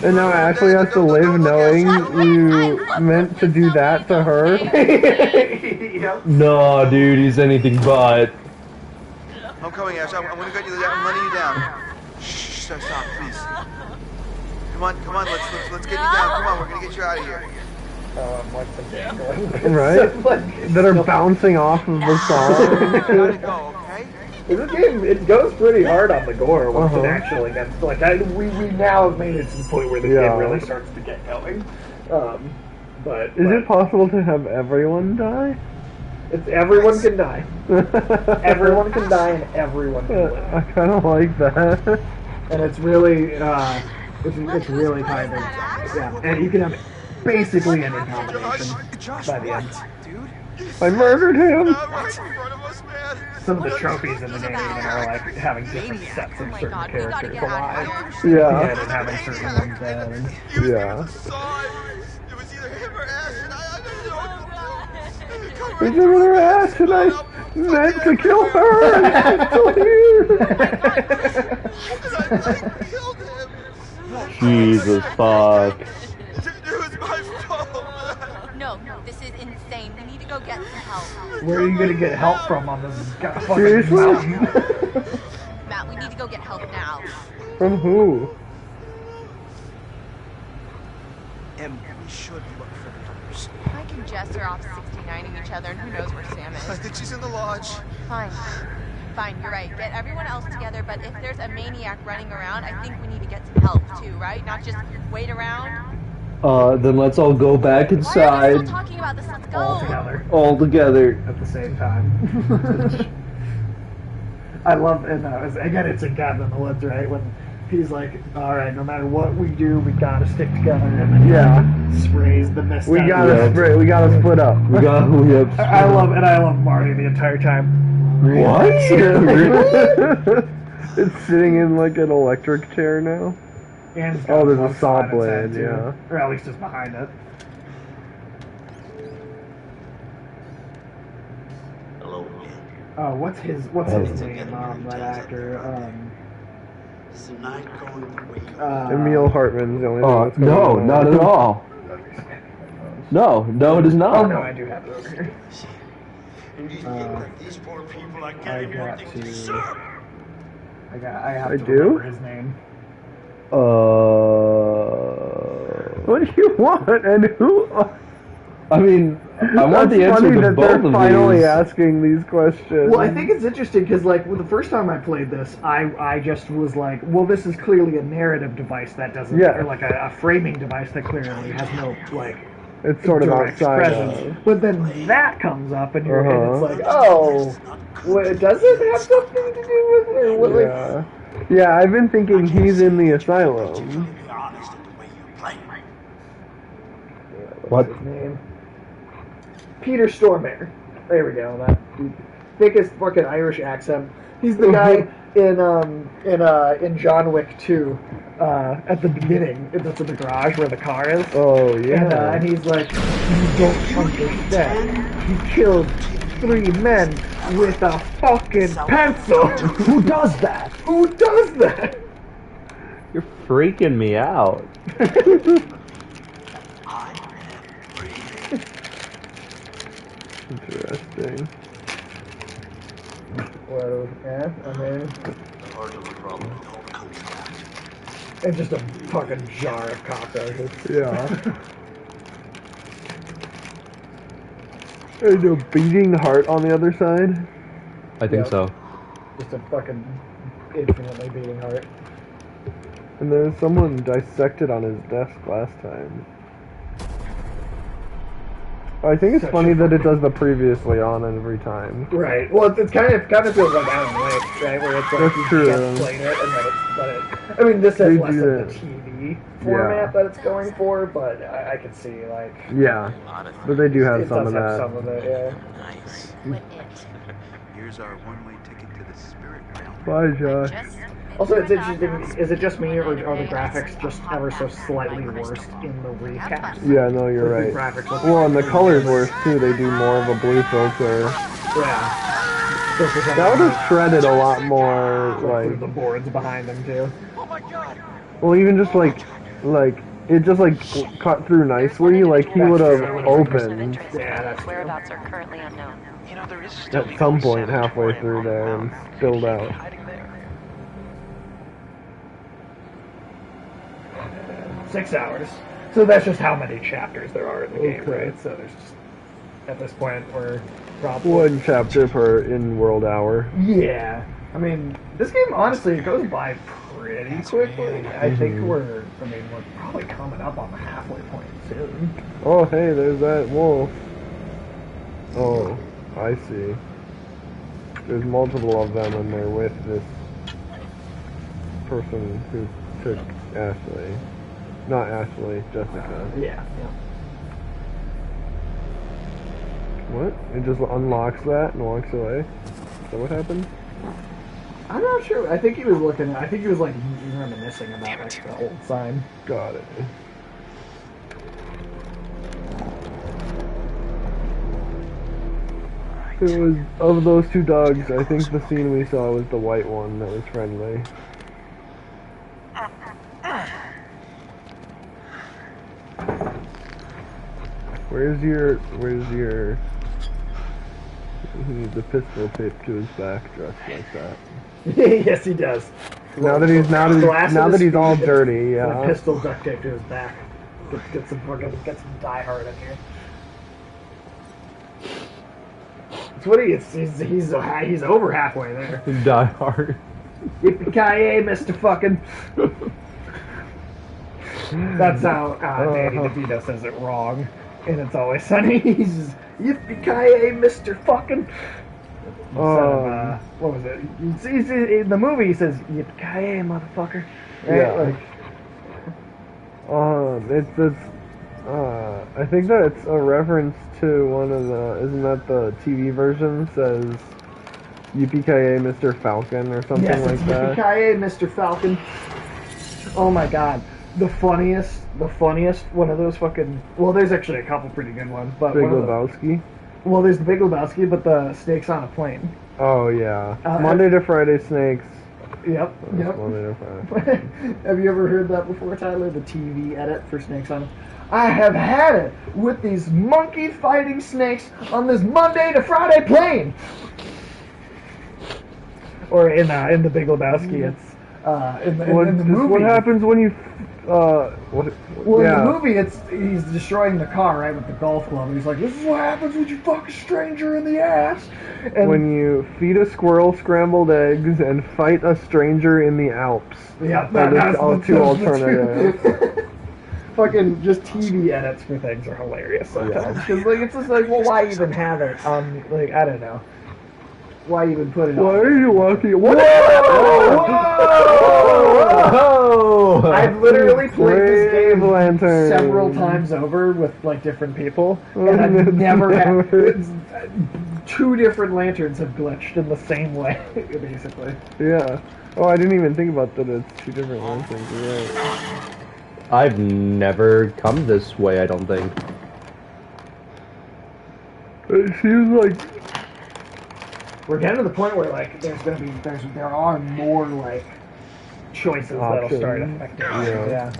And now Ashley has to live knowing you meant to do that to her. Yep. No, dude, he's anything but. I'm coming, Ash. I'm gonna get you. I'm letting you down. Shh! Stop, please. Come on. Let's get you down. Come on, we're gonna get you out of here. Like some dangling. Right? That are bouncing off of the song. Gotta go, okay? This game, it goes pretty hard on the gore once it Uh-huh. actually gets, like, we now have made it to the point where the Yeah. game really starts to get going. But Is it possible to have everyone die? It's, everyone can die. Everyone can die and everyone can live. I kind of like that. And it's really, it's really kind of, yeah. And you can have basically any combination by the end. Dude. I murdered him. Right in front of us, man. Some of the trophies in the game even are like having different sets of certain God, we gotta characters get out alive. of here. Yeah. And having certain ones dead. And Yeah. It was either him or Ash, and I didn't know what to do. It's another ass, and I meant to kill her. And she's still here. I killed him. Jesus fuck. It was my fault. No, this is insane. We need to go get some help. where are you gonna get help from on this fucking Seriously? mountain? Matt, we need to go get help now. From who? And we should look for the others. Mike and Jess are off 69ing each other, and who knows where Sam I is. think she's in the lodge. Fine. Fine, you're right. Get everyone else together, but if there's a maniac running around, I think we need to get some help too, right? Not just wait around. Then let's all go back Why are we inside still talking about this? Let's go. All together all together. at the same time. I love, and again, it's in Cabin in the Woods, right? When he's like, all right, no matter what we do, we gotta stick together, and then he sprays the mist. We out. gotta we gotta split up. We got I love Marty the entire time. What? It's sitting in like an electric chair now. And he's got Oh, there's a one saw side of his head, blade, too. yeah. Or at least it's behind it. Hello, What's his name? That actor. is the night going the way you Emil Hartman's the only thing that's going no, on. not at all. No, it is not. Oh no, I do have it over here. And you think that these poor people are I getting got everything they to. deserve. I have I to do? remember his name. What do you want? And who? I mean, I want the That's answer funny to that both they're of finally these. asking these questions. Well, I think it's interesting because, like, the first time I played this, I just was like, well, this is clearly a narrative device that doesn't, Yeah. or like a framing device that clearly has no, like, it's sort of direct outside presence. of. But then that comes up, and you're and it's Uh-huh. like, oh, well, does it have something to do with it? Or what, like, Yeah. Yeah, I've been thinking he's in the asylum. Be honest in the way you play. What? his name? Peter Stormare. There we go. That thickest fucking Irish accent. He's the guy in John Wick 2 at the beginning. That's in the garage where the car is. Oh, yeah. And he's like, you don't understand. He killed 3 men with a fucking pencil. Who does that? Who does that? You're freaking me out. Interesting. Well, yeah, I mean, The heart of the problem all comes back. and just a fucking jar of cockroaches. Yeah. And a beating heart on the other side. I think Yep. so. Just a fucking infinitely beating heart. And there's someone dissected on his desk last time. I think it's Such funny a that it fucking- does the previously on every time. Right. Well, it kind of feels like Alan Wake, right? Where it's like That's you true. just played it and then it's let it. I mean, this has They less do of that. the TV format that it's going for, but I can see like Yeah, but they do have it some does of have that. some of it. Yeah. Nice. Quit it. Here's our one-way ticket to the spirit realm. Bye, Josh. Just Also, it's interesting. Is it just me, or are the graphics just ever so slightly worse in the recaps? Yeah, no, you're The right. graphics look Well, and the colors worse too. They do more of a blue filter. Yeah. So for some That would reason, have shredded a lot more, through like, the boards behind them too. well, even just like it just like cut through nicely. Like he would have person of opened interest. Yeah, that's true. Whereabouts are currently unknown. You know, there is still at the some old point sanatorium halfway through on the there and mountain. spilled Could he be out. hiding there? 6 hours. So that's just how many chapters there are in the game, Okay. right? So there's just at this point we're probably One chapter per in-world hour. Yeah. I mean, this game honestly it goes by pretty quickly. I think we're probably coming up on the halfway point soon. Oh, hey, there's that wolf. Oh, I see. There's multiple of them, and they're with this person who took Ashley. Not Ashley, Jessica. Yeah. What? It just unlocks that and walks away? Is that what happened? I'm not sure. I think he was looking. I think he was like reminiscing about like the old sign. Got it. It was, of those two dogs, I think the scene we saw was the white one that was friendly. Where's your, he needs a pistol taped to his back dressed like that. Yes, he does. Now that he's all dirty, And a yeah. pistol duct taped to his back. Get some Die Hard in here. It's what he is. He's over halfway there. Die Hard. Yippee-ki-yay, Mr. Fucking. That's how Danny DeVito says it wrong. And It's Always Sunny. He's just, yippee-ki-yay, Mr. Fucking. What was it? He's, in the movie, he says, yippee-ki-yay, motherfucker. Right? Yeah. I think that it's a reference to one of the, isn't that the TV version says Yippee-ki-yay, Mr. Falcon or something Yes, like it's that? Yippee-ki-yay, Mr. Falcon. Oh my god. The funniest one of those fucking, well, there's actually a couple pretty good ones, but Big one of the, Lebowski? well, there's the Big Lebowski, but the Snakes on a Plane. Oh yeah. Uh, Monday to Friday Snakes. Yep. Monday to Friday. Have you ever heard that before, Tyler? The TV edit for Snakes on a I have had it with these monkey fighting snakes on this Monday to Friday plane. Or in the Big Lebowski, it's in the movie. What happens when you Well, in the movie, he's destroying the car, right, with the golf club. And he's like, "This is what happens when you fuck a stranger in the ass." And when you feed a squirrel scrambled eggs and fight a stranger in the Alps. yeah, That's all two alternatives. Fucking just TV edits for things are hilarious sometimes. Because like it's just like, well, why even have it on? Like I don't know. Why even put it? Why on? are you walking? Whoa! Whoa! I've literally played this game Lantern. several times over with like different people, and I've never had two different lanterns have glitched in the same way, basically. Yeah. Oh, I didn't even think about that. It's two different lanterns. You're right. I've never come this way, I don't think. It seems like We're getting to the point where like there are more like choices that'll start Options. affecting. Yeah.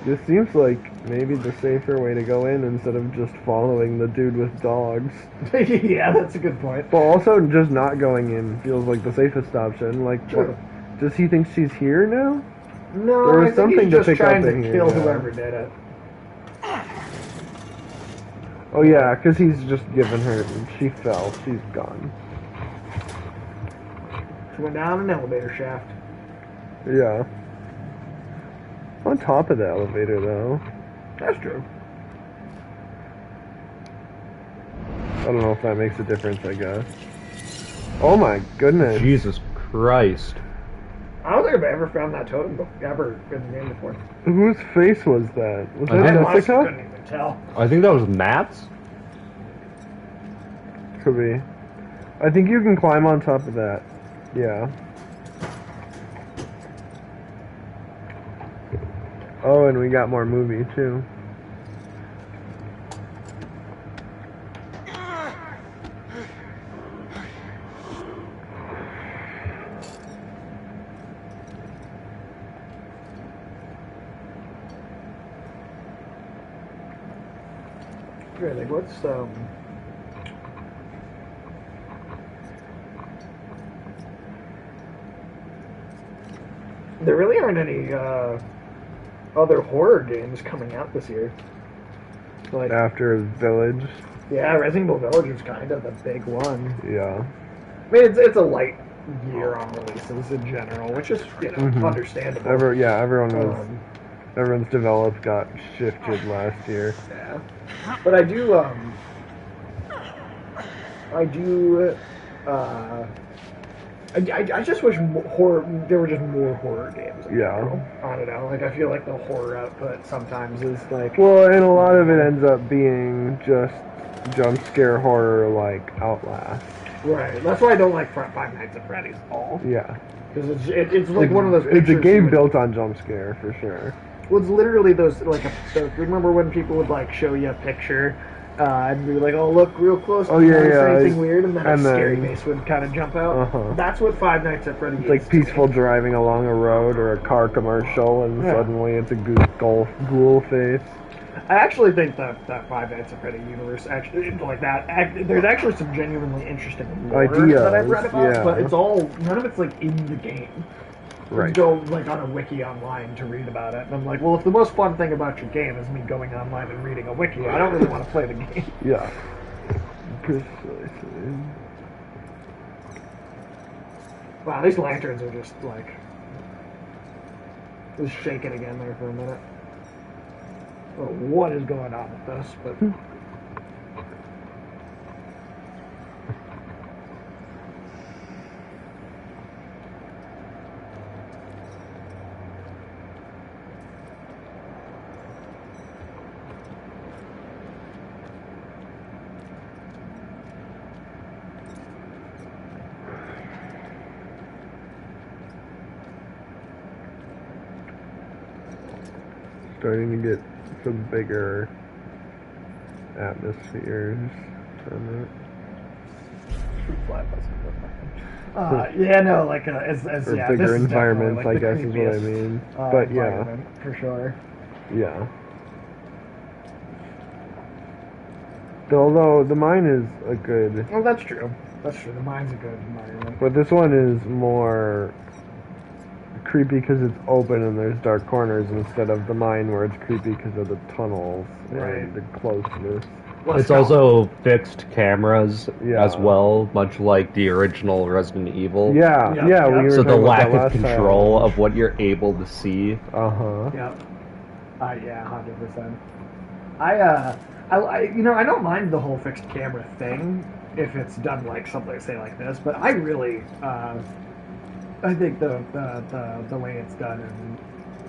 This seems like maybe the safer way to go in instead of just following the dude with dogs. Yeah, that's a good point. But also just not going in feels like the safest option. Like, True. what, does he think she's here now? No, There was I think something he's to just pick trying up to in here, kill yeah. whoever did it. Oh yeah, because he's just given her. She fell. She's gone. She went down an elevator shaft. Yeah. On top of the elevator, though. That's true. I don't know if that makes a difference, I guess. Oh my goodness. Jesus Christ. I don't think I've ever found that totem ever in the game before. Whose face was that? Was I that honestly Jessica? couldn't even tell. I think that was Matt's. Could be. I think you can climb on top of that. Yeah. Oh, and we got more movie, too. Okay, like what's there really aren't any other horror games coming out this year. Like After Village. yeah, Resident Evil Village is kind of the big one. Yeah. I mean, it's a light year on releases in general, which is understandable. Everyone's developed got shifted last year. Yeah, but I do I just wish there were just more horror games. In general. I don't know. Like I feel like the horror output sometimes is like. Well, and a lot of it ends up being just jump scare horror like Outlast. Right. That's why I don't like Five Nights at Freddy's at all. Yeah. Because it's like one of those. It's a game built on jump scare for sure. Well, it's literally those remember when people would like show you a picture and be like, "Oh, look real close." Oh yeah, yeah. Anything weird, and then a scary face would kind of jump out. That's what Five Nights at Freddy's. It's like peaceful driving along a road or a car commercial, and suddenly it's a ghoul face. I actually think that Five Nights at Freddy universe actually like that. There's actually some genuinely interesting lore ideas that I've read about, but it's all none of it's like in the game. Right. You go like on a wiki online to read about it, and I'm like, well, if the most fun thing about your game is me going online and reading a wiki, I don't really want to play the game. Yeah. Precisely. Wow, these lanterns are just like just shaking again there for a minute. I don't know what is going on with this, but. Starting to get some bigger atmospheres from it. Yeah, no, like as or yeah, bigger this is environments, like I guess is what I mean. But yeah, for sure. Yeah. Although the mine is a good. Well, that's true. That's true. The mine's a good environment. But this one is more creepy because it's open and there's dark corners instead of the mine where it's creepy because of the tunnels and the closeness. It's also fixed cameras as well, much like the original Resident Evil. Yeah. So the lack of control of what you're able to see. Yeah. Yeah, 100%. I don't mind the whole fixed camera thing if it's done like something, say like this, but I really, I think the way it's done in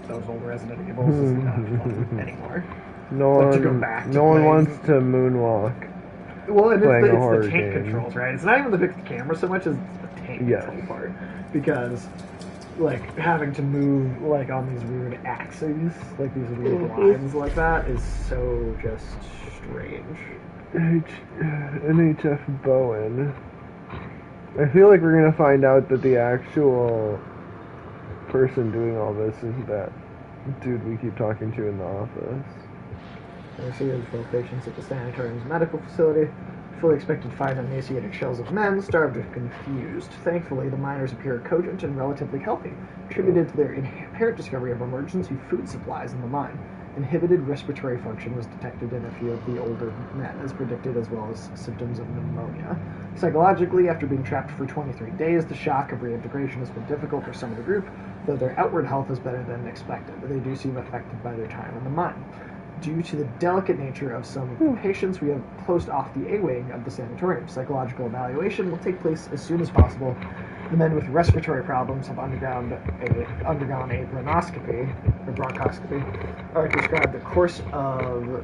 those old Resident Evils is not fun anymore. No one wants to moonwalk. Well, and it's the tank game. Controls, right? It's not even the fixed camera so much as the tank control part, because like having to move like on these weird axes, like these weird lines like that, is so just strange. NHF Bowen. I feel like we're gonna find out that the actual person doing all this is that dude we keep talking to in the office. I see info patients at the sanatorium's medical facility. Fully expected to find emaciated shells of men, starved and confused. Thankfully, the miners appear cogent and relatively healthy, attributed to their inherent discovery of emergency food supplies in the mine. Inhibited respiratory function was detected in a few of the older men, as predicted, as well as symptoms of pneumonia. Psychologically, after being trapped for 23 days, the shock of reintegration has been difficult for some of the group, though their outward health is better than expected. They do seem affected by their time in the mine. Due to the delicate nature of some of the patients, we have closed off the A wing of the sanatorium. Psychological evaluation will take place as soon as possible. The men with respiratory problems have undergone a bronchoscopy, described a course of,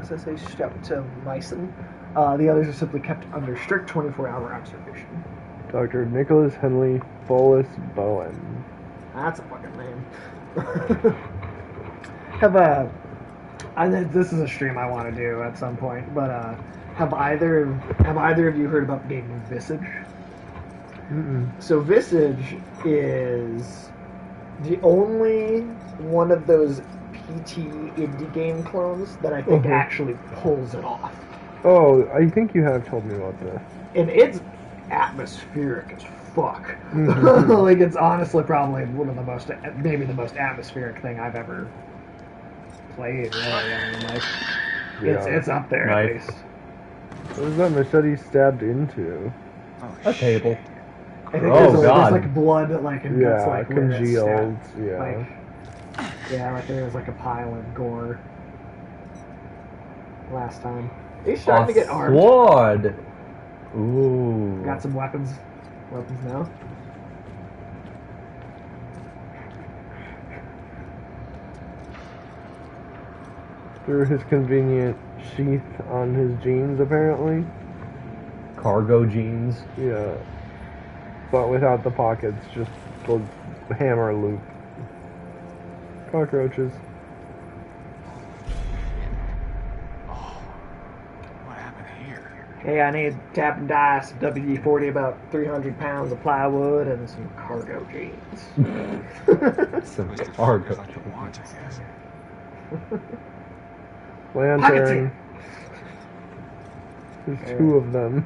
streptomycin. The others are simply kept under strict 24-hour observation. Dr. Nicholas Henley Bolus Bowen. That's a fucking name. This is a stream I want to do at some point, but have either of you heard about the game Visage? Mm-mm. So Visage is the only one of those PT indie game clones that I think actually pulls it off. Oh, I think you have told me about this. And it's atmospheric as fuck. Mm-hmm. Like, it's honestly probably maybe the most atmospheric thing I've ever played, really. I mean, like, it's up there, at least. What was that machete stabbed into? A table. I think there's like blood, like, and that's like congealed, like there was like a pile of gore last time. He's starting to get armed. Sword! Ooh. Got some weapons now. Through his convenient sheath on his jeans, apparently. Cargo jeans. Yeah. But without the pockets, just the hammer loop. Cockroaches. What happened here? Hey, I need tap and dice, WD-40, about 300 pounds of plywood, and some cargo jeans. Some cargo jeans. Lantern. There's two of them.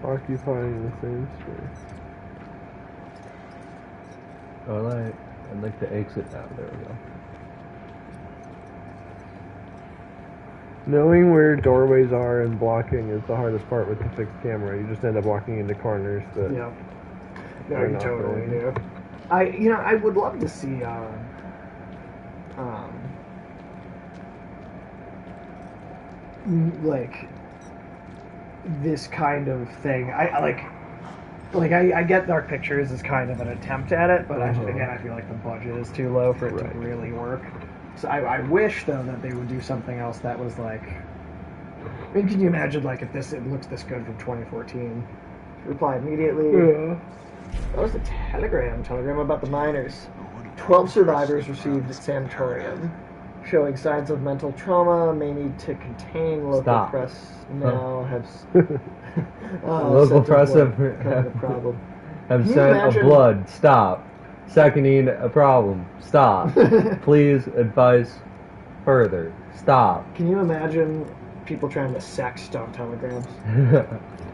Occupying the same space. I'd like to exit now. There we go. Knowing where doorways are and blocking is the hardest part with the fixed camera. You just end up walking into corners that. Yeah. No, you totally do. I would love to see like this kind of thing. I get Dark Pictures as kind of an attempt at it, but I feel like the budget is too low for it to really work. So I wish though that they would do something else that was like. I mean, can you imagine like if it looks this good from 2014? Reply immediately. Yeah. That was a telegram about the miners. 12 survivors received sanatorium, showing signs of mental trauma, may need to contain. Local press now have local press have sent a blood. Stop. Seconding a problem. Stop. Please advise further. Stop. Can you imagine people trying to sext on telegrams?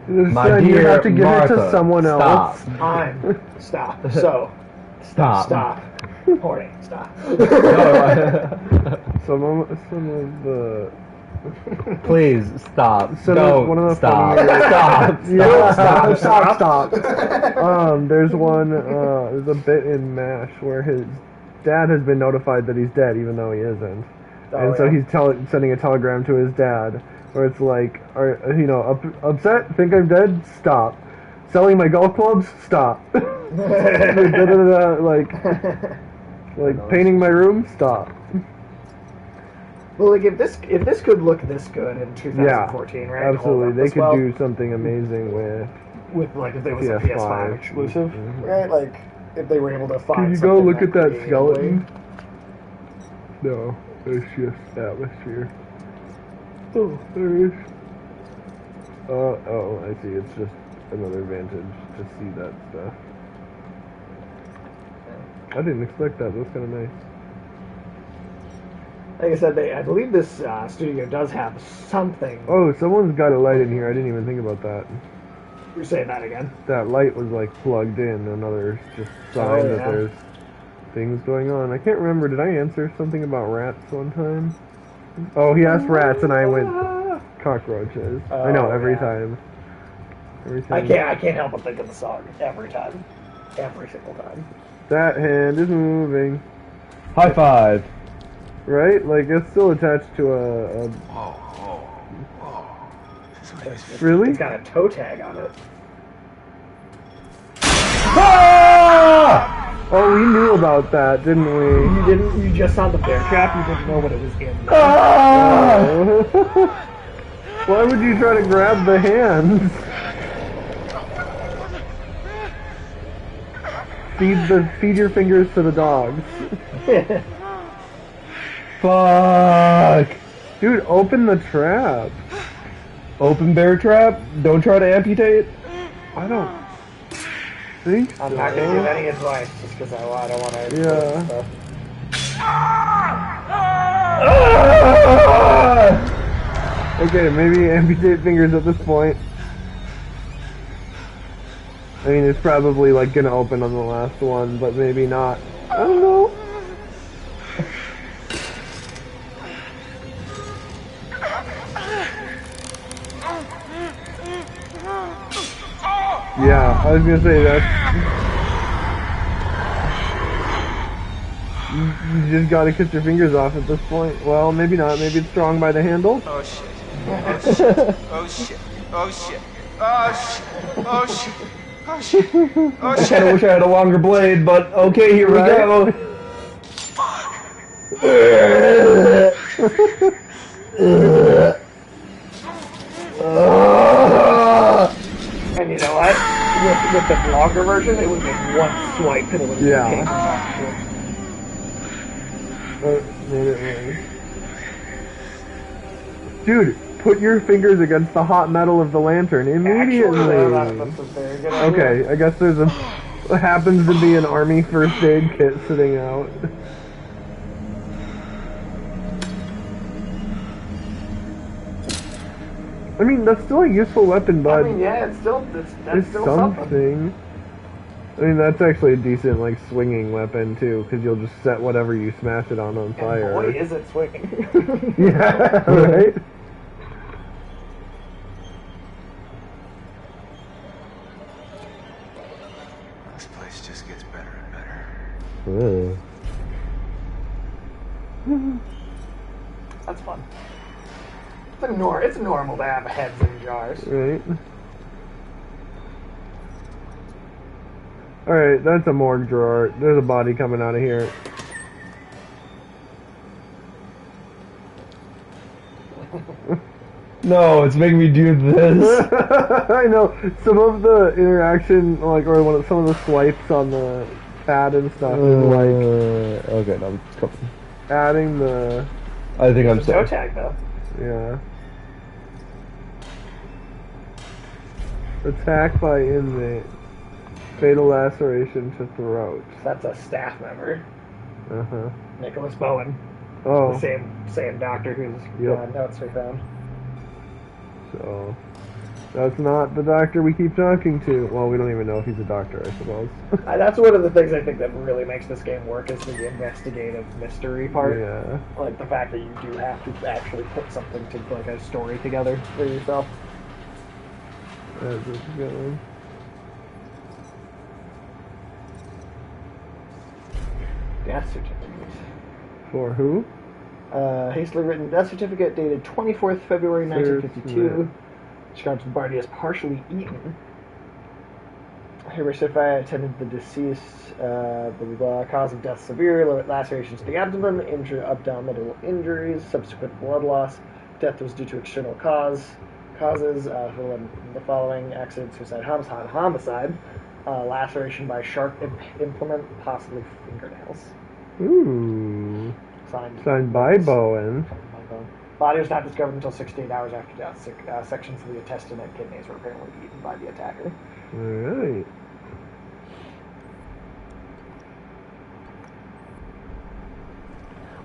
My dear you have to give Martha, it to someone else. Stop. So. Stop. Horny. Stop. Some of the. Please stop. One of the stop. Stop. There's there's a bit in MASH where his dad has been notified that he's dead, even though he isn't, so he's sending a telegram to his dad where it's like, upset? Think I'm dead? Stop. Selling my golf clubs? Stop. Like painting my room? Stop. Well, like if this could look this good in 2014, right? Absolutely, they could do something amazing with like if it was a PS5 exclusive, right? Like if they were able to find. Can you go look at that skeleton? No, it's just atmosphere. Oh, there it is. Oh, I see. It's just another vantage to see that stuff. I didn't expect that. That's kind of nice. Like I said, I believe this studio does have something. Oh, someone's got a light in here. I didn't even think about that. You're saying that again? That light was like plugged in. Another just sign that there's things going on. I can't remember. Did I answer something about rats one time? Oh, he asked rats, and I went cockroaches. I know every time. Every time. I can't help but think of the song every time, every single time. That hand is moving. High five. Right? Like it's still attached to a Really? It's got a toe tag on it. Ah! Oh, we knew about that, didn't we? You didn't. You just saw the bear trap. You didn't know what it was in. Ah! Why would you try to grab the hands? Feed your fingers to the dogs. Fuck! Dude, open the trap. Open bear trap? Don't try to amputate? I don't think so. I'm not gonna give any advice just because I don't want to. Yeah. Stuff. Okay, maybe amputate fingers at this point. I mean, it's probably like gonna open on the last one, but maybe not. I don't know. Yeah, I was gonna say that. You just gotta cut your fingers off at this point. Well, maybe not. Maybe it's strong by the handle. Oh shit. Oh shit. Oh shit. Oh shit. Oh shit. Oh shit. Oh shit. Oh I shit. kinda wish I had a longer blade, but okay, here we go. And you know what? With the longer version, it would have been one swipe and it would have Yeah. been Dude, put your fingers against the hot metal of the lantern immediately. That's a very good idea. Okay, I guess there's happens to be an army first aid kit sitting out. I mean, that's still a useful weapon, I bud. mean, yeah, it's still that's It's still something. something. I mean, that's actually a decent, like, swinging weapon, too, because you'll just set whatever you smash it on fire. And boy, is it swinging. Yeah, right? This place just gets better and better. That's fun. It's normal to have heads in jars. Right. Alright, that's a morgue drawer. There's a body coming out of here. No, it's making me do this. I know. Some of the interaction, like, or some of the swipes on the pad and stuff is like okay, no, I'm coming. adding the... I think I'm It's a toe safe. tag, though. Yeah. Attack by inmate. Fatal laceration to throat. That's a staff member. Uh-huh. Nicholas Bowen. Oh, The same doctor whose notes we found. so... That's not the doctor we keep talking to. Well, we don't even know if he's a doctor, I suppose. That's one of the things I think that really makes this game work is the investigative mystery part. Yeah. Like the fact that you do have to actually put something to like a story together for yourself. That's what's going. Death certificate. For who? Hastily written death certificate dated 24th February 1952. Describes the body as partially eaten. Here certified attended the deceased, blah, blah, blah. Cause of death severe, lacerations to the abdomen, abdominal injuries, subsequent blood loss. Death was due to external causes, for the following: accident, suicide, homicide, laceration by sharp implement, possibly fingernails. Ooh. Signed by Bowen. Body was not discovered until 6 to 8 hours after death. Sections of the intestine and kidneys were apparently eaten by the attacker. Alright.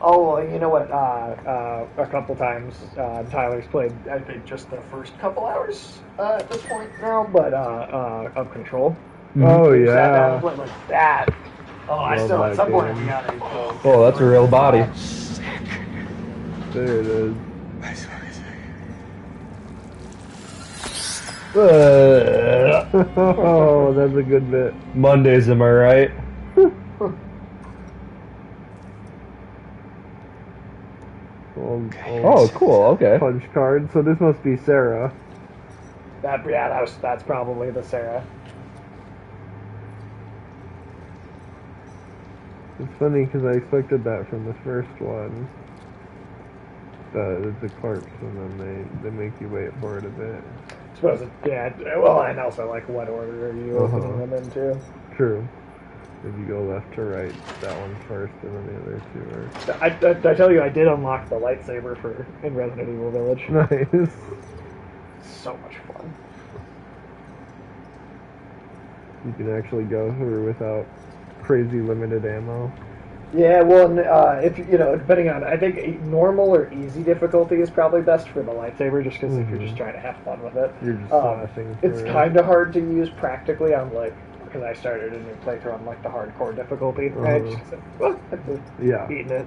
Oh, well, you know what? A couple times Tyler's played, I think, just the first couple hours at this point now, but of Control. Oh, Sat down and yeah. played like that. Oh, I Love still, at that some point, game. we gotta Oh, that's a real body. There it is. Oh, that's a good bit. Mondays, am I right? Oh, cool. Okay. Punch card. So this must be Sarah. that's probably the Sarah. It's funny because I expected that from the first one. It's a corpse, and then they make you wait for it a bit. I suppose well, and also, like, what order are you opening them into? True. If you go left to right, that one first, and then the other two are... I tell you, I did unlock the lightsaber in Resident Evil Village. Nice. So much fun. You can actually go through without crazy limited ammo. Yeah, well, if depending on, I think normal or easy difficulty is probably best for the lightsaber, just because if you're just trying to have fun with it, You're just slashing it's through. kind of hard to use practically on because I started a new playthrough on the hardcore difficulty, right? Just 'cause, beating it.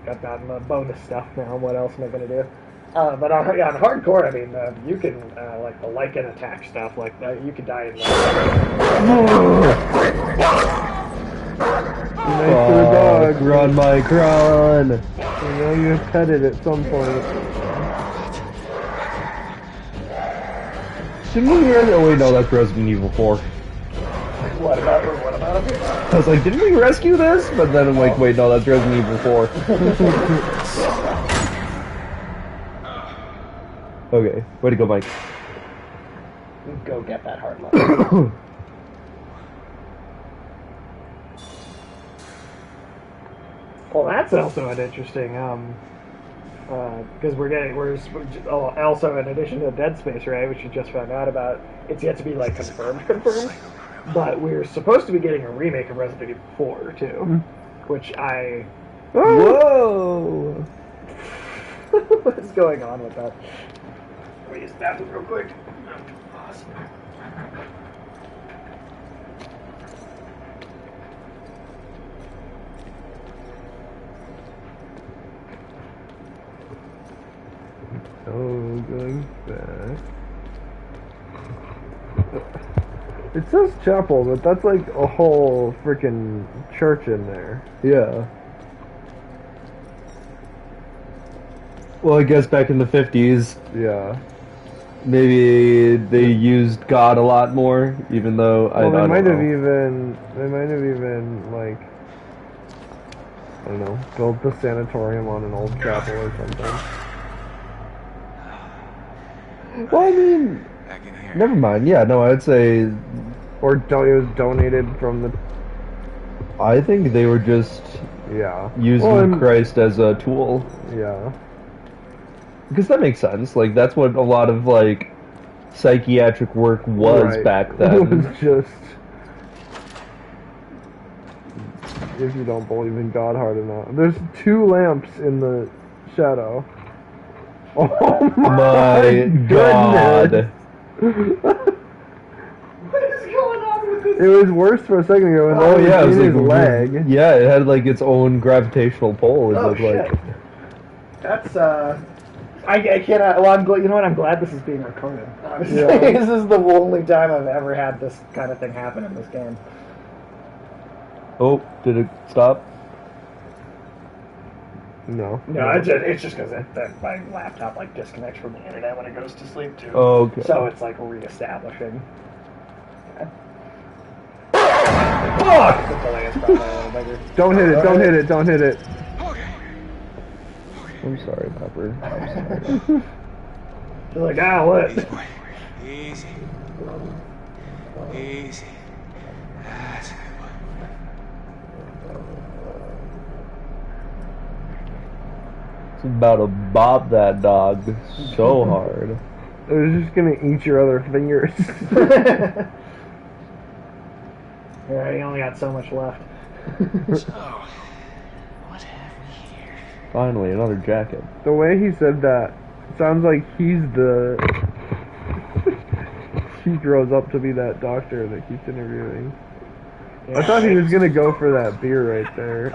Got that bonus stuff now. What else am I gonna do? But on hardcore, I mean, you can the Lycan attack stuff. You could die in. Nice for the dog. Run, Mike, run! You know you petted at some point. Didn't we oh wait, no, that's Resident Evil 4. What about it? I was like, didn't we rescue this? But then I'm like, wait, no, that's Resident Evil 4. Okay, way to go, Mike. Go get that hard luck. Well, that's also an interesting, because we're also in addition to Dead Space, right, which you just found out about, it's yet to be confirmed, but we're supposed to be getting a remake of Resident Evil 4 too, which I. Whoa! What is going on with that? Let me use the bathroom real quick. Awesome. Oh, going back. It says chapel, but that's like a whole freaking church in there. Yeah. Well, I guess back in the 50s, Yeah. maybe they used God a lot more, even though I Well, don't know. they might have even I don't know, built the sanatorium on an old chapel or something. Well, I mean, never mind. Yeah, no, I'd say Or it was donated from the... I think they were just using Christ as a tool. Yeah. Because that makes sense. That's what a lot of psychiatric work was back then. It was just if you don't believe in God hard enough. There's 2 lamps in the shadow. Oh my God. What is going on with this? It was worse for a second ago. Oh yeah, it was his leg. Yeah, it had its own gravitational pull. It looked shit. That's I cannot. Well, I'm glad. You know what? I'm glad this is being recorded. Honestly, this is the only time I've ever had this kind of thing happen in this game. Oh, did it stop? No. No, it's just because my laptop disconnects from the internet when it goes to sleep too. Oh, okay. So it's reestablishing. Fuck! The delay is probably a little bigger. Don't hit it! Don't hit it! Don't hit it! I'm sorry, Pepper. You're like, what? Easy. Easy. That's It's about to bop that dog so hard. It was just gonna eat your other fingers. Yeah, you only got so much left. So, what have we here? Finally, another jacket. The way he said that sounds like he grows up to be that doctor that keeps interviewing. I thought he was gonna go for that beer right there.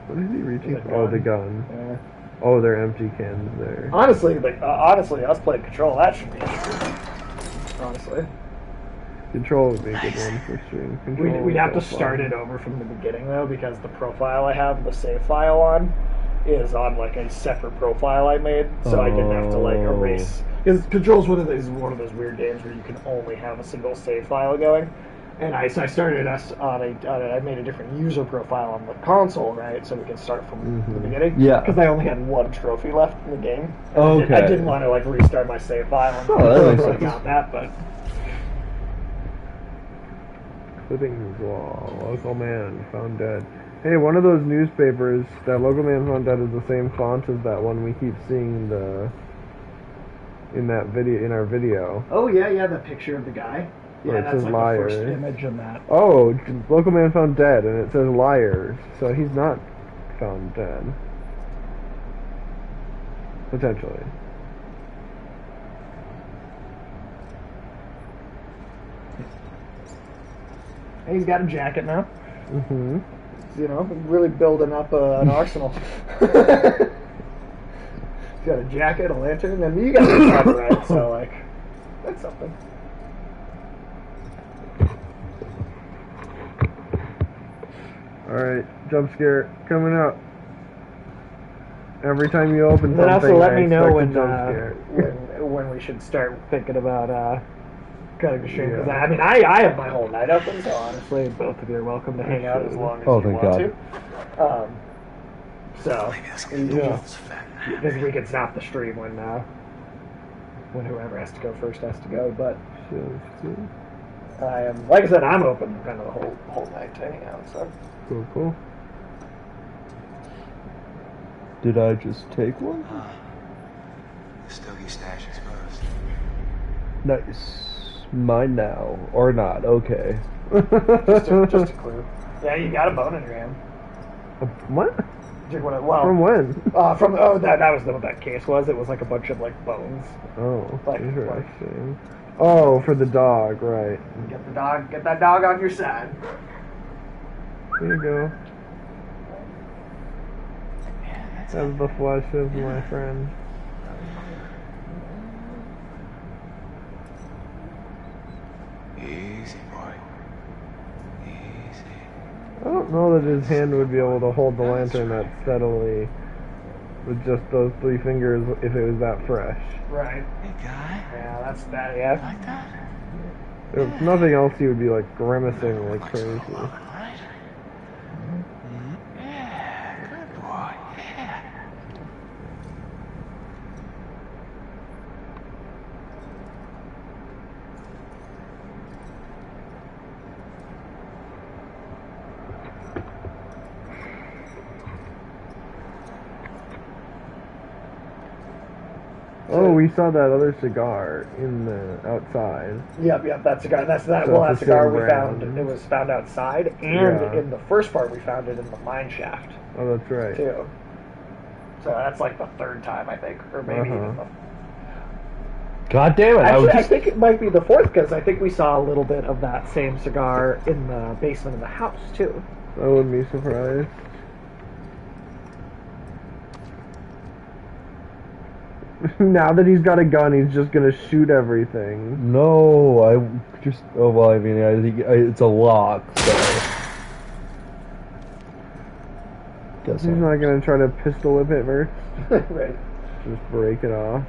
What is he reaching for? Oh, the gun. Yeah. Oh, they're empty cans there. Honestly, us playing Control, that should be honestly. Control would be a good one for stream. We'd have to start it over from the beginning though, because the profile I have the save file on is on like a separate profile I made, so I didn't have to like erase. Because Control's one of those weird games where you can only have a single save file going. And I started us on I made a different user profile on the console, right? So we can start from the beginning. Yeah. Because I only had one trophy left in the game. Okay. I didn't want to like restart my save file. That makes I sense. got that, but. Clippings wall. Local man found dead. Hey, one of those newspapers, that local man found dead, is the same font as that one we keep seeing in our video. Oh yeah, the picture of the guy. Yeah, Where it that's says like liar. the first image on that. Oh, local man found dead, and it says liar, so he's not found dead. Potentially. Hey, he's got a jacket now. Mm-hmm. You know, really building up an arsenal. He's got a jacket, a lantern, and you got the cover, right? So like, that's something. Alright, jump scare coming up. Every time you open Then something, also let I me know expect when, a jump scare. when we should start thinking about cutting the stream. Because Yeah. I mean, I have my whole night open, so honestly, both of you are welcome to hang out as long as you thank want God. to. So, because we can stop the stream when whoever has to go first has to go. But I am, like I said, I'm open kind of the whole night to hang out. So. Cool. Did I just take one? The Stogie stash exposed. Nice. Mine now. Or not. Okay. just a clue. Yeah, you got a bone in your hand. What? Well, From when? That was what that case was. It was like a bunch of like bones. Oh, Like, interesting. Oh, for the dog, right. Get that dog on your side. There you go. That's the flesh of my friend. Easy, boy. Easy. I don't know that his hand would be able to hold the lantern that steadily with just those 3 fingers if it was that fresh. Right. Hey, guy. Yeah, that's that. Yeah. Like that? If nothing else, he would be like grimacing like crazy. Right? Yeah, good boy. Yeah. Oh, we saw that other cigar in the outside. Yep, that cigar. That's that. So Well, it's that the cigar same we brand. found. It was found outside, and Yeah. in the first part we found it in the mine shaft Oh, that's right. too. So that's like the third time I think, or maybe even the. God damn it! Actually, I think it might be the fourth because I think we saw a little bit of that same cigar in the basement of the house too. I wouldn't be surprised. Now that he's got a gun, he's just gonna shoot everything. No, I just. Oh well, I mean, I think it's a lock. So. Guess He's not gonna try to pistol whip it first. Right. Just break it off.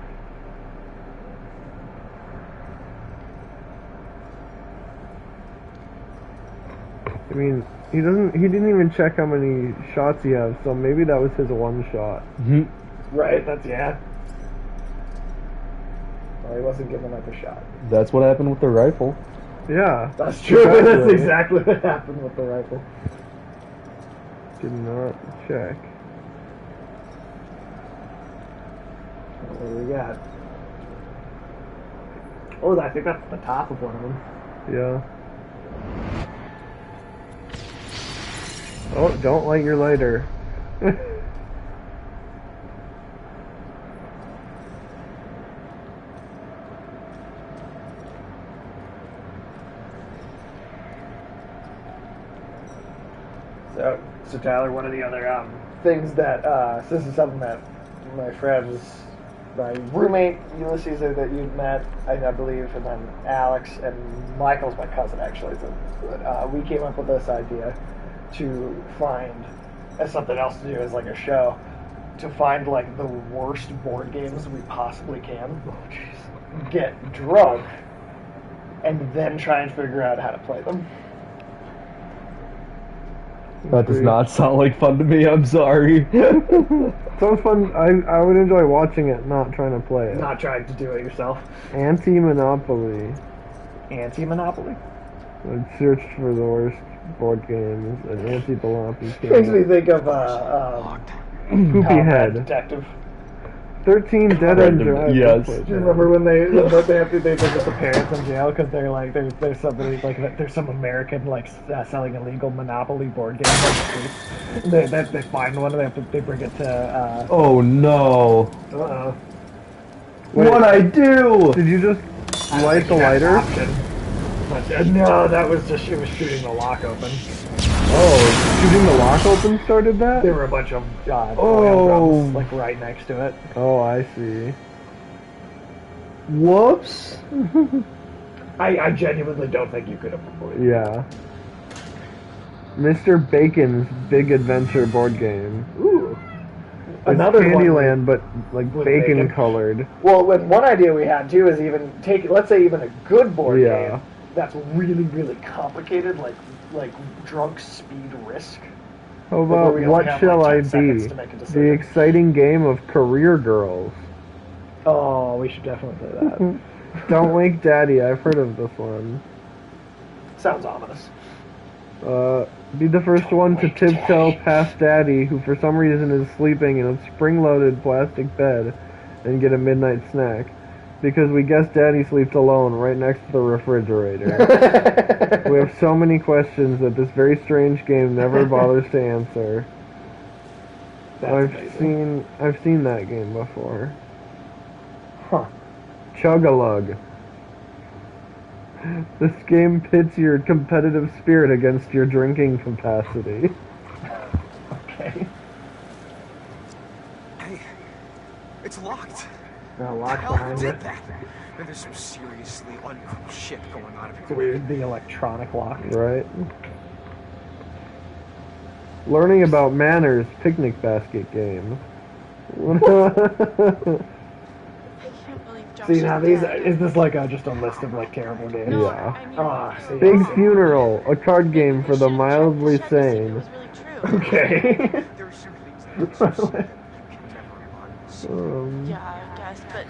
I mean, he doesn't. He didn't even check how many shots he has, so maybe that was his one shot. Right. That's yeah. Well, he wasn't giving up a shot. That's what happened with the rifle. Yeah, That's true. Exactly. That's exactly what happened with the rifle. did not check. What do we got? Oh, I think that's the top of one of them. Yeah. Oh, don't light your lighter. So Tyler, one of the other things that so this is something that my friends, my roommate Ulysses that you'd met, I believe, and then Alex and Michael's my cousin actually. So we came up with this idea to find as something else to do as like a show, to find like the worst board games we possibly can. Oh, jeez. Get drunk, and then try and figure out how to play them. That does not sound like fun to me, I'm sorry. Sounds fun. I would enjoy watching it, not trying to play it. Not trying to do it yourself. Anti-Monopoly. Anti-Monopoly? I searched for the worst board games, and Anti-Monopoly came Makes me up. think of Poopy Head. Detective. 13 Dead End Drive. Yes. Do you remember when they visit the parents in jail because they're like there's somebody like there's some American like selling illegal Monopoly board games on the street. They find one and they bring it to. Oh no! Wait. What'd I do? Did you just light the lighter? But, no, that was just it was shooting the lock open. Oh, shooting the lock open started that? There were a bunch of Oh. drums, like right next to it. Oh, I see. Whoops! I genuinely don't think you could have avoided. Yeah. Mr. Bacon's Big Adventure board game. Ooh. It's Another one Candyland, but like with bacon, bacon. colored. Well, one idea we had too is even take, let's say, even a good board Yeah. game that's really, really complicated, like drunk speed Risk. How where about we only What have, Shall like, I 10 seconds Be? to make a The decision. exciting game of career girls. Oh, we should definitely play that. Don't Wake Daddy. I've heard of this one. Sounds ominous. Be the first one to tiptoe past Daddy, who for some reason is sleeping in a spring-loaded plastic bed, and get a midnight snack. Because we guess Daddy sleeps alone right next to the refrigerator. We have so many questions that this very strange game never bothers to answer. That's amazing. I've seen that game before. Huh. Chug-a-lug. This game pits your competitive spirit against your drinking capacity. Okay. Hey, it's locked. Locked Hell behind did it. that? And there's some seriously uncool shit going on It's here. weird, the electronic lock. Right? Learning about manners, picnic basket game. I can't believe Josh See, now is these dead. is this like just a list of like terrible games? No, Yeah. I mean, Ah, see, Big I see. Funeral, a card game for the mildly check to see if it sane. was really true. Okay. There are some things that just you can never unsee. Yeah, I guess, but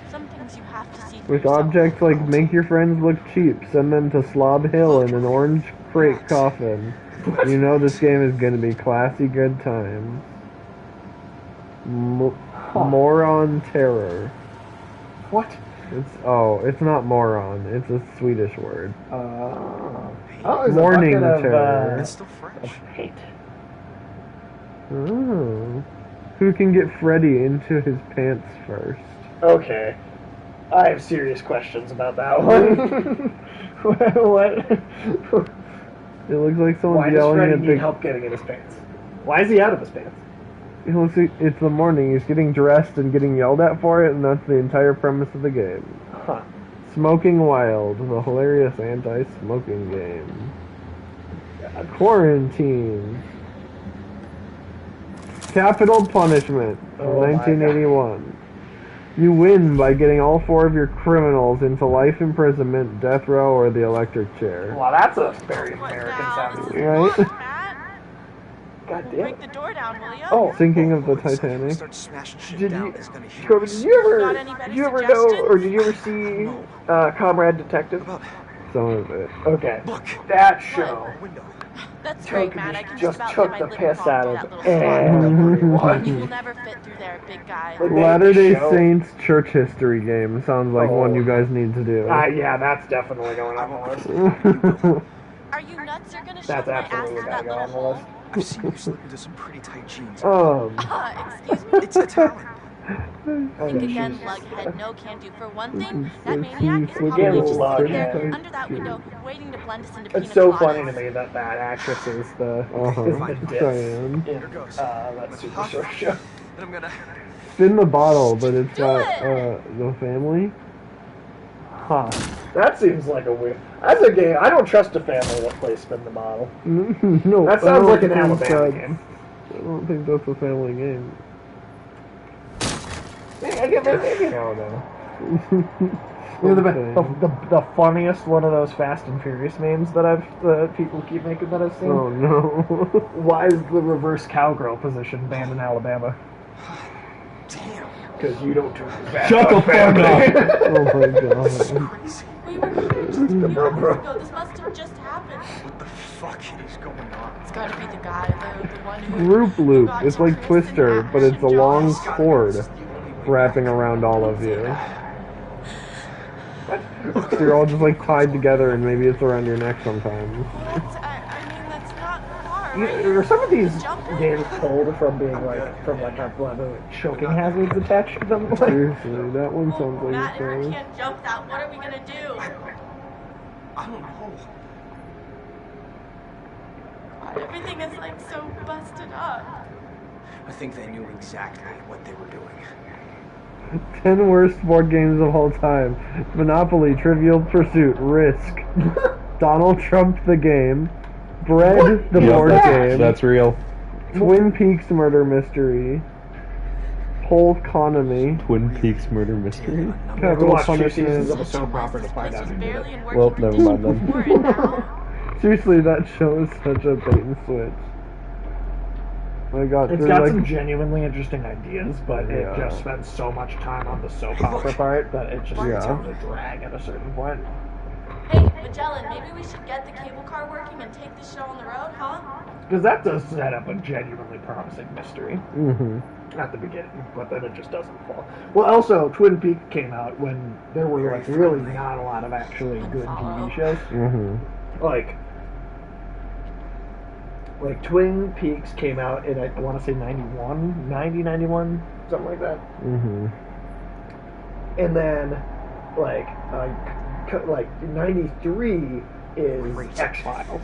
some things you have to see for With yourself. objects like make your friends look cheap, send them to Slob Hill in an orange crate coffin. You know this game is going to be classy good times. Moron Terror. What? It's not moron. It's a Swedish word. It's Morning a bucket terror. It's still fresh. of hate. Oh. Who can get Freddy into his pants first? Okay. I have serious questions about that one. What? It looks like Why someone's does yelling Freddy at need the... help getting in his pants? Why is he out of his pants? It looks like it's the morning. He's getting dressed and getting yelled at for it, and that's the entire premise of the game. Huh. Smoking Wild, the hilarious anti-smoking game. Quarantine. Capital Punishment, Oh my 1981. You win by getting all 4 of your criminals into life imprisonment, death row, or the electric chair. Well, that's a very What American now? sounding. Right? Matt, God damn break it. the door down, will you? Oh, Sinking of the It's- Titanic. Start smashing shit did down. you, It's gonna hear Corbin, us. did you Got ever, any better did you ever know, suggestions? or did you ever see Comrade Detective? About Some of it. Okay. look. That show Window. That's took, great, Matt. I can just about took fit the my lip piss balm out through of that little slot. everyone. You will never fit through there, big guy. Like, Latter-day show- Saints church history game sounds like one Oh. you guys need to do. Yeah, that's definitely going on the list. Are you nuts? You're gonna shove That's my ass absolutely through gotta that go on little the hole? list. I've seen you slip into some pretty tight jeans. Excuse me? It's a talent. Think again, lughead. No can do. For one thing, that maniac is probably just sitting there under that window, waiting to blend us into peanut It's so coladas. funny to me that actress is the diss in Cheyenne. that Super Short show. And I'm gonna. Spin the bottle, but it's got the family. Huh. That seems like a weird. As a game, I don't trust a family that plays Spin the Bottle. No, That I sounds don't like an think Alabama game. I don't think that's a family game. Maybe Alabama. You know, the funniest one of those Fast and Furious memes that people keep making that I've seen? Oh no. Why is the reverse cowgirl position banned in Alabama? Damn. Because you don't do that. Shut the fuck up! Oh my god. Crazy. We were here just a few hours ago. This must have just happened. What the fuck is going on? It's gotta be the guy, the one who... Group loop. got It's like Chris Twister, in but it's a action, long Josh. cord wrapping around all of you. So you're all just like tied together, and maybe it's around your neck sometimes. I mean, that's not far, Are some of these Jumping? games pulled from being a choking hazards attached to them? Like, Seriously, that one sounds like Matt it's and I fun. can't jump that. What are we gonna do? I don't know. God, everything is like so busted up. I think they knew exactly what they were doing. 10 worst board games of all time. Monopoly, Trivial Pursuit, Risk, Donald Trump the game, Bread the board game, That's real. Twin Peaks Murder Mystery, Whole Economy, Twin Peaks Murder Mystery. you have to Capital watch 2 seasons Punishment. of a soap opera to find out who did Barely it. in Well, working never mind then. before and now. Seriously, that show is such a bait and switch. I got It's through got like some genuinely interesting ideas, but it just spends so much time on the soap opera part that it just gets Yeah. to drag at a certain point. Hey, Magellan, maybe we should get the cable car working and take this show on the road, huh? Because that does set up a genuinely promising mystery at the beginning, but then it just doesn't fall. Well, also, Twin Peaks came out when there were like really not a lot of actually good TV shows. Like Twin Peaks came out in, I want to say 91, something like that. And then, like 93 is X-Files.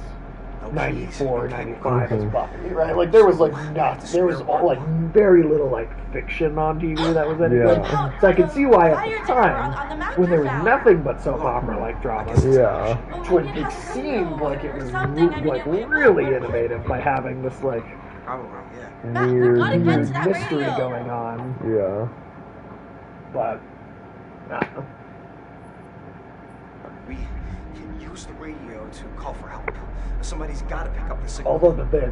94, 95 is Buffy, right? Like there was like nothing. There was like very little like fiction on TV that was any good. Yeah. So I can see why at the time, when there was nothing but soap opera like dramas, Twin Peaks seemed like it was like really innovative by having this like weird mystery going on. Yeah. But I don't know. We can use the radio to call for help. Somebody's got to pick up the signal. Although the thing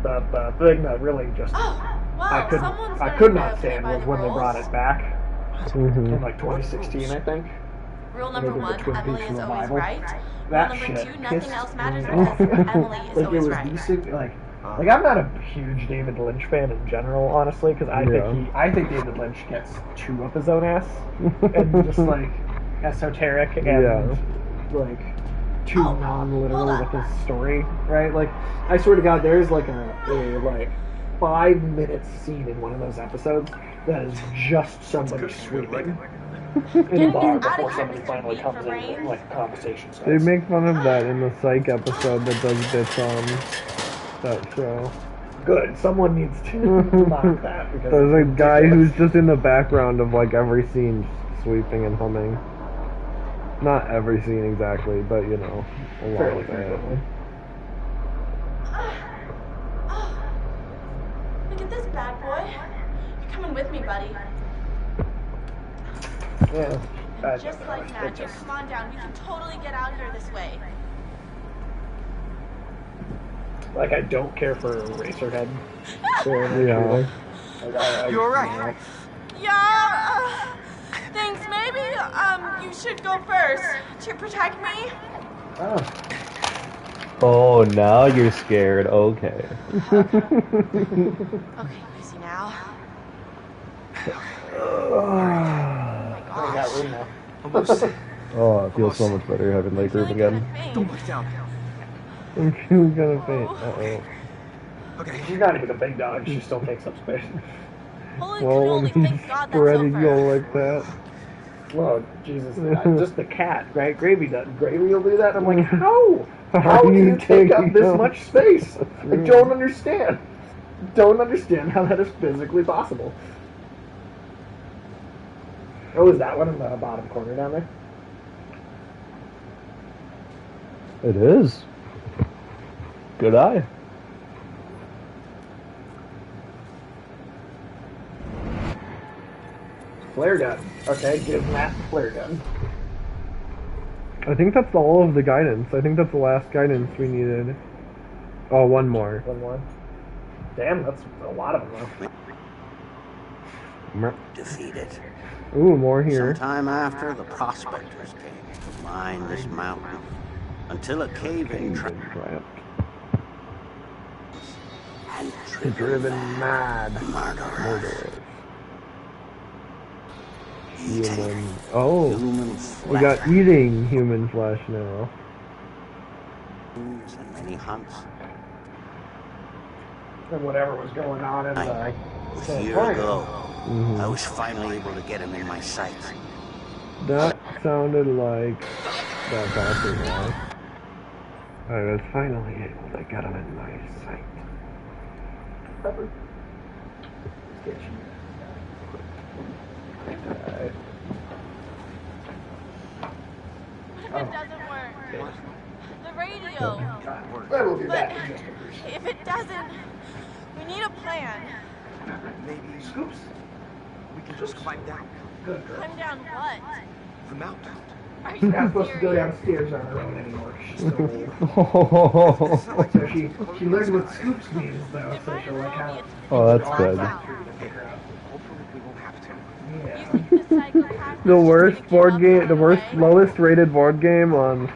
that really just I could not stand was when they brought it back in like 2016, I think. Rule number Maybe the 1, Twin Emily Peaks is always revival. right. That Rule number shit 2, nothing pissed else matters me because off. Emily is Like it always was right. decent, like I'm not a huge David Lynch fan in general, honestly, because I think David Lynch gets too up his own ass and just like esoteric and like too non-literal with his story, right? Like I swear to God, there's like a like 5-minute scene in one of those episodes that is just somebody sweeping in a bar before somebody finally comes in and like a conversation starts. They make fun of that in the Psych episode that does bits on that show. Good. Someone needs to mock that because There's a guy who's just in the background of like every scene, sweeping and humming. Not every scene exactly, but you know, a lot fairly of it. frequently. Look at this bad boy. You're coming with me, buddy. Yeah. Just like magic. Come on down. We can totally get out of here this way. Like I don't care for Eraserhead. Yeah. You alright? Yeah. Thanks. Maybe you should go first to protect me. Oh, now you're scared. Okay. Okay, easy now. I got room now. Oh, it feels so much better having leg room again. Don't look down. I'm feeling kind of faint. Uh-oh. Okay. She's not even a big dog. She still takes up space. Holy Well, cannoli, when he's thank God that's spreading over. go like that. Oh, Jesus. Just the cat, right? Gravy will do that. I'm like, how? How How are do you you take up taking this up much space? I room? don't understand. Don't understand how that is physically possible. Oh, is that one in the bottom corner down there? It is. Good eye. Flare gun. Okay, give Matt the flare gun. I think that's all of the guidance. I think that's the last guidance we needed. Oh, one more. One more. Damn, that's a lot of them, though. Defeated. Ooh, more here. Sometime after, the prospectors came to mine this mountain until a cave-in Trap. and Driven mad. murderers. Human. Oh, Human we got flesh. eating human flesh now. And many hunts. And whatever was going on in the A year sanatorium. ago, Mhm. I was finally able to get him in my sights. That sounded like that passing by. I was finally able to get him in my sight. Pepper. Get you. Alright. What if it doesn't work? The radio. That will be But back. if it doesn't, we need a plan. Maybe Scoops. we can just climb down Good girl. Climb down what? the mountain. Are She's you not supposed to go serious? downstairs on her own anymore. She's so old. It's not like So she learned what scoops means, though, so she'll like how. Oh, that's good. hopefully we won't have to. Yeah. The worst board game, the worst, lowest rated board game on Maybe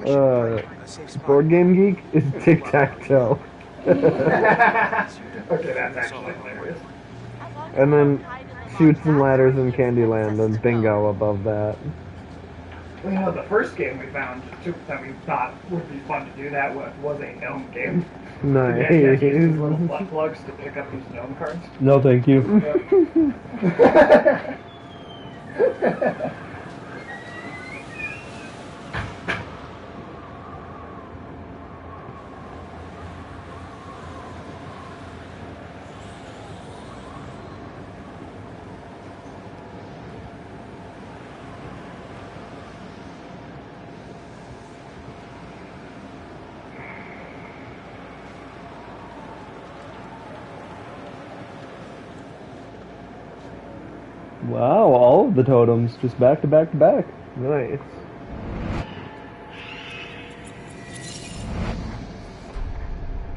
we should find a safe spot. Board Game Geek is Tic Tac Toe. Okay, that's actually hilarious. And then Shoots and Ladders in Candyland and Bingo above that. Well, you know, the first game we found that we thought would be fun to do that was a gnome game. Nice. Yeah, use these little butt plugs to pick up these gnome cards. No, thank you. Wow, all of the totems just back to back to back. Nice.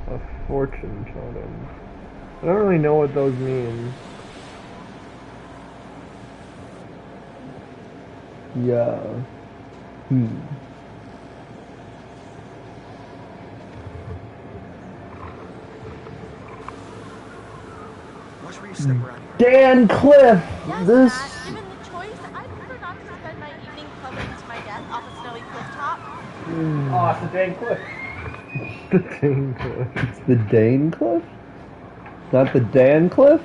A fortune totem. I don't really know what those mean. Yeah. Watch where you step around here. Dan Cliff! Yes, This. Matt, given the choice, I'd prefer not to spend my evening clubbing to my death off a snowy cliff top. Oh, it's the dang cliff. The Dane Cliff. It's the Dane Cliff? Not the Dan Cliff?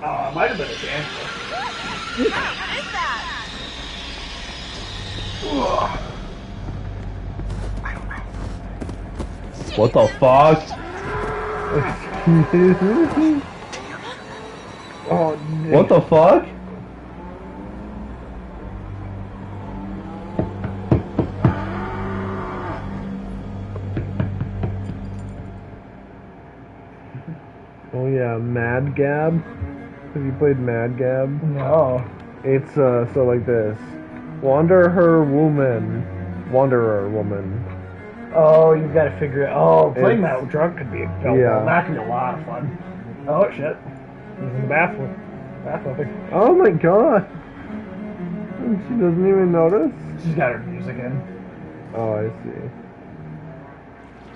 Oh, it might have been a dang cliff. Matt, what is that? I don't know. What the fuck? Oh, What the fuck? Oh yeah, Mad Gab. Have you played Mad Gab? No. It's so like this. Wanderer woman. Oh, you've got to figure it. Oh, playing It's- that drunk could be Yeah. that could be a lot of fun. Oh shit, he's in the bathroom. Oh my god. And she doesn't even notice? She's got her music in. Oh, I see.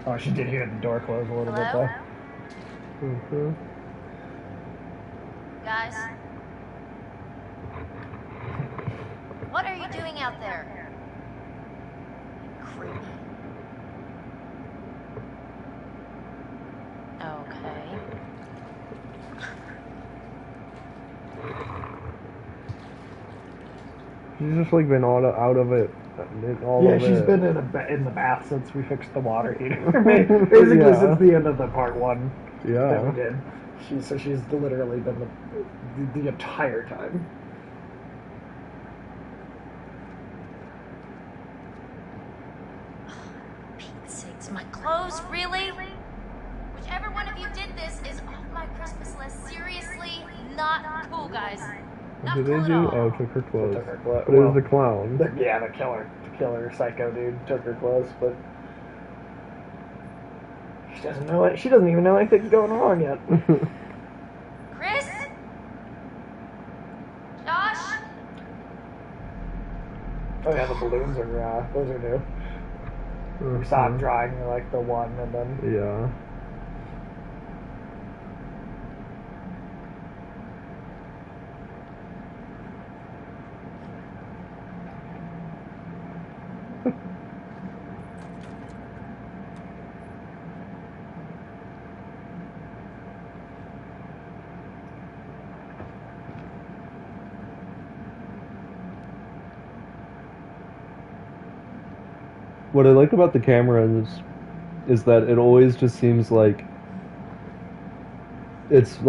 Oh, she did hear the door close a little bit Hello? though. Mhm. Guys? What are you doing out there? Creepy. Okay. She's just like been out of it. Yeah, she's been in the bath since we fixed the water heater. Basically, since the end of the part 1 that we did. She's literally been the entire time. Pete's sakes, my clothes, really? Whichever one of you did this is off my Christmas list. Seriously, not cool, guys. What did they do? Oh, took her clothes. Took her clothes. But it was the clown. The killer psycho dude took her clothes, but she doesn't know it. She doesn't even know anything's going wrong yet. Chris? Josh? Oh yeah, the balloons are those are new. We saw him drawing like the one, and then yeah. What I like about the camera is that it always just seems like it's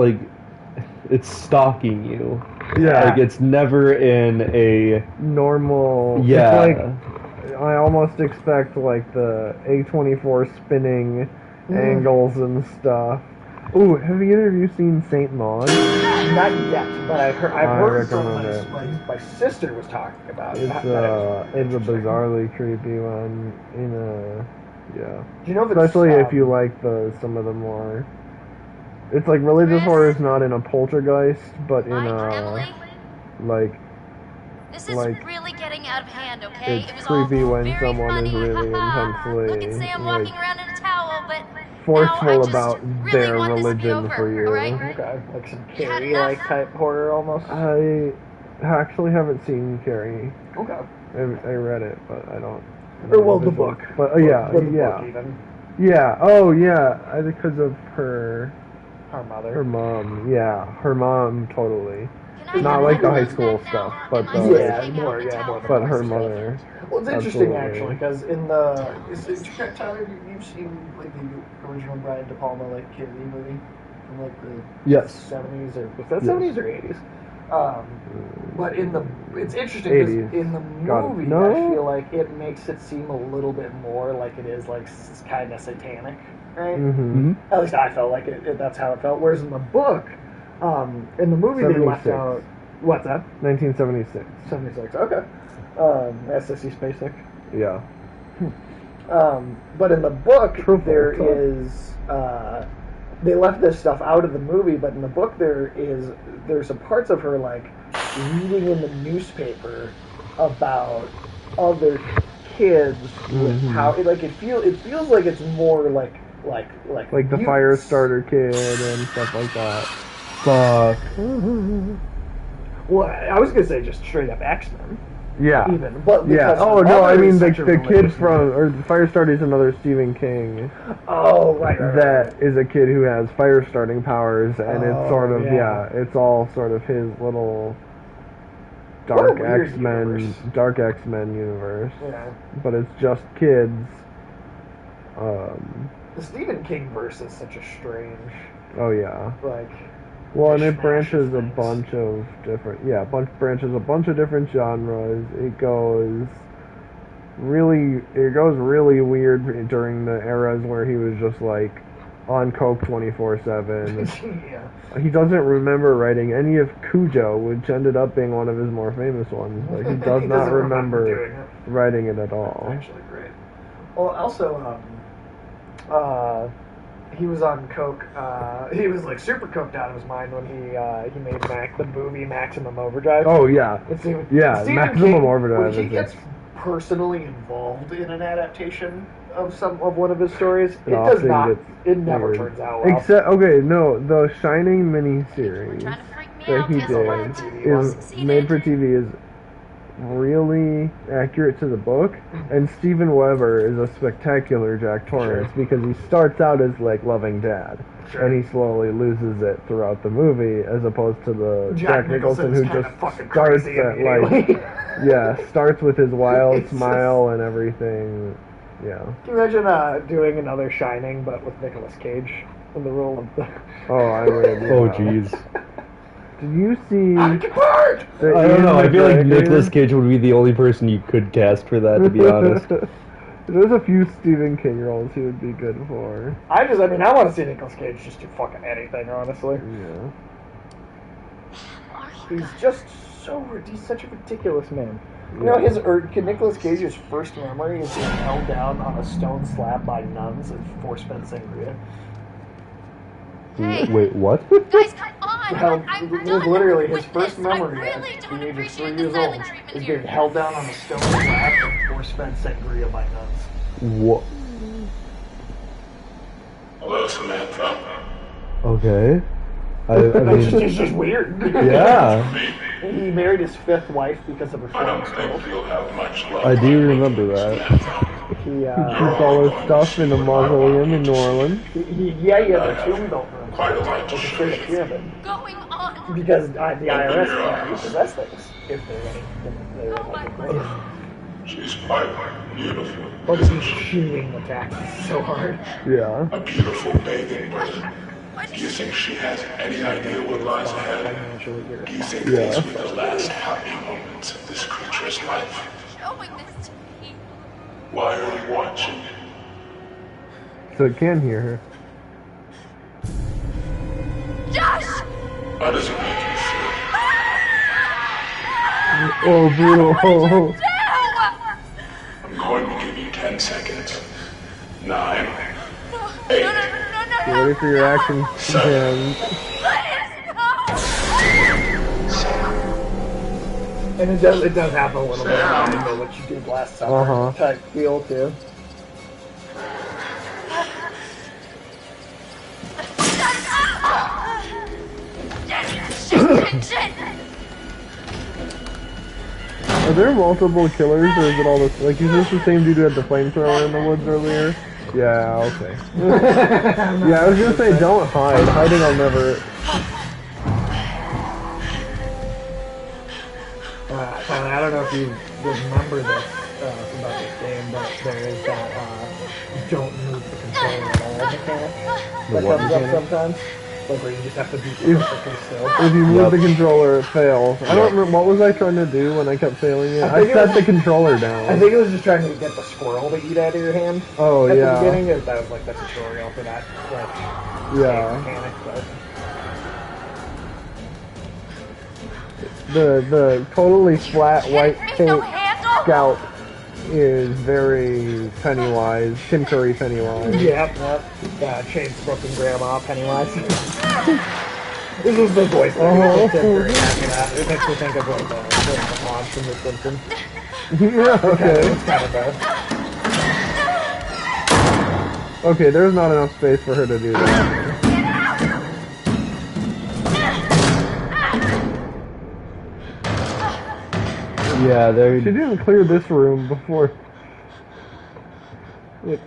stalking you. Yeah. Like it's never in a normal. Yeah. It's like I almost expect like the A24 spinning angles and stuff. Ooh, have either of you seen Saint Maud? Not yet, but I've heard recommend my sister was talking about it. It's a bizarrely creepy one. Yeah. Do you know if especially if you like some of the more. It's like religious horror is not in a poltergeist, but in a like. This is really getting out of hand, okay? It's it was creepy all when very someone funny. is really intensely Look at Sam walking around in a towel, but forceful about really their want this to be religion over, for you. right? Okay, like some Carrie-like type horror almost. I actually haven't seen Carrie. Okay. I read it, but I don't. Or well, the book. But yeah. Book even. Yeah. Oh yeah. Because of her. Her mother. Her mom. Yeah. Her mom totally. Not like the high school stuff, but more. But her mother. Well, it's interesting actually because in the Tyler, you've seen like the original Brian De Palma like Carrie movie from like the 70s or was that 70s or 80s? But it's interesting because in the movie I feel like it makes it seem a little bit more like it is like kind of satanic, right? Mm-hmm. At least I felt like that's how it felt. Whereas in the book, in the movie 76. they left out. What's that? 1976. 76. Okay. SSC Spacek. Yeah. But in the book, there's they left this stuff out of the movie, but in the book there's some parts of her like reading in the newspaper about other kids with how it feels like it's more like the fire starter kid and stuff like that. Fuck. Well, I was gonna say just straight up X-Men. Yeah. Even, but yeah. Oh no, I mean the kid from Firestarter is another Stephen King. Oh right. That is a kid who has fire starting powers, and it's sort of it's all sort of his little dark X-Men universe. Yeah. But it's just kids. The Stephen King verse is such a strange. Oh yeah. Like. Well, and it branches a bunch of different, a bunch of different genres. It goes really weird during the eras where he was just like on coke 24/7. Yeah. He doesn't remember writing any of Cujo, which ended up being one of his more famous ones. Like he does not remember writing it at all. Actually, great. Well, also, he was on coke. He was like super coked out of his mind when he made the movie Maximum Overdrive. Oh yeah, Maximum Overdrive. When he gets personally involved in an adaptation of one of his stories, it never turns out well. Except the Shining miniseries that he did is made for TV is really accurate to the book, and Steven Weber is a spectacular Jack Torrance because he starts out as like loving dad, and he slowly loses it throughout the movie, as opposed to the Jack Nicholson who just starts at like Yeah, starts with his wild smile and everything. Yeah. Can you imagine doing another Shining, but with Nicolas Cage in the role of the... Oh, I would. Oh, jeez. Did you see... I don't know. I feel like Nicolas Cage would be the only person you could cast for that, to be honest. There's a few Stephen King roles he would be good for. I want to see Nicolas Cage just do fucking anything, honestly. Yeah. He's just he's such a ridiculous man. You know, Nicolas Cage's first memory is being held down on a stone slab by nuns and force-fed sangria. Hey. Wait, what? Guys, come on! I'm done literally his with first this. memory I really at don't the age of 3 appreciate the years old silent treatment is here. being held down on a stone slab and force-fed sangria by nuns. What? Hello, Samantha. Okay. I mean... It's just weird. Yeah. He married his 5th wife because of her I don't flying think you'll have much luck. I do remember that. He keeps all his stuff in a mausoleum in New Orleans. he had a tomb built for him. Quite a lot to It's a show straight you. pyramid. Going on? Because the IRS can't possess things if they're like She's quite beautiful. But he's chewing the taxes so hard. Yeah. A beautiful bathing bird. Do you think she has any idea what lies ahead? Do you think these were the last happy moments of this creature's life? Showing this to me. Why are you watching? So it can hear her. Josh! How does it make you feel? Oh, bro. I'm going to give you 10 seconds. 9, No, 8, no. Get ready for your action. And And it does have a little bit of what you did last summer type feel too. Shit. are there multiple killers, or is it all this? Like, is this the same dude who had the flamethrower in the woods earlier? Yeah, okay. Yeah, I was gonna say, don't hide. Hiding will never... I don't know if you remember this about this game, but there is that don't move the controller at all mechanic that comes up sometimes. Like where you just have to be perfectly still. If you move the controller, it fails. I don't remember, what was I trying to do when I kept failing it? I set the controller down. I think it was just trying to get the squirrel to eat out of your hand. Oh, at yeah. the beginning, that was like the tutorial for that, Yeah. mechanic, but... The totally flat white paint scout is very Pennywise, Tim Curry Pennywise. Yep. Chain smoking grandma Pennywise. This is the voice that Tim Curry after that. It makes me think of like the Hans from The Simpsons. Yeah, okay. It's kind of bad. Okay, there's not enough space for her to do that. Yeah, there. She didn't clear this room before, like,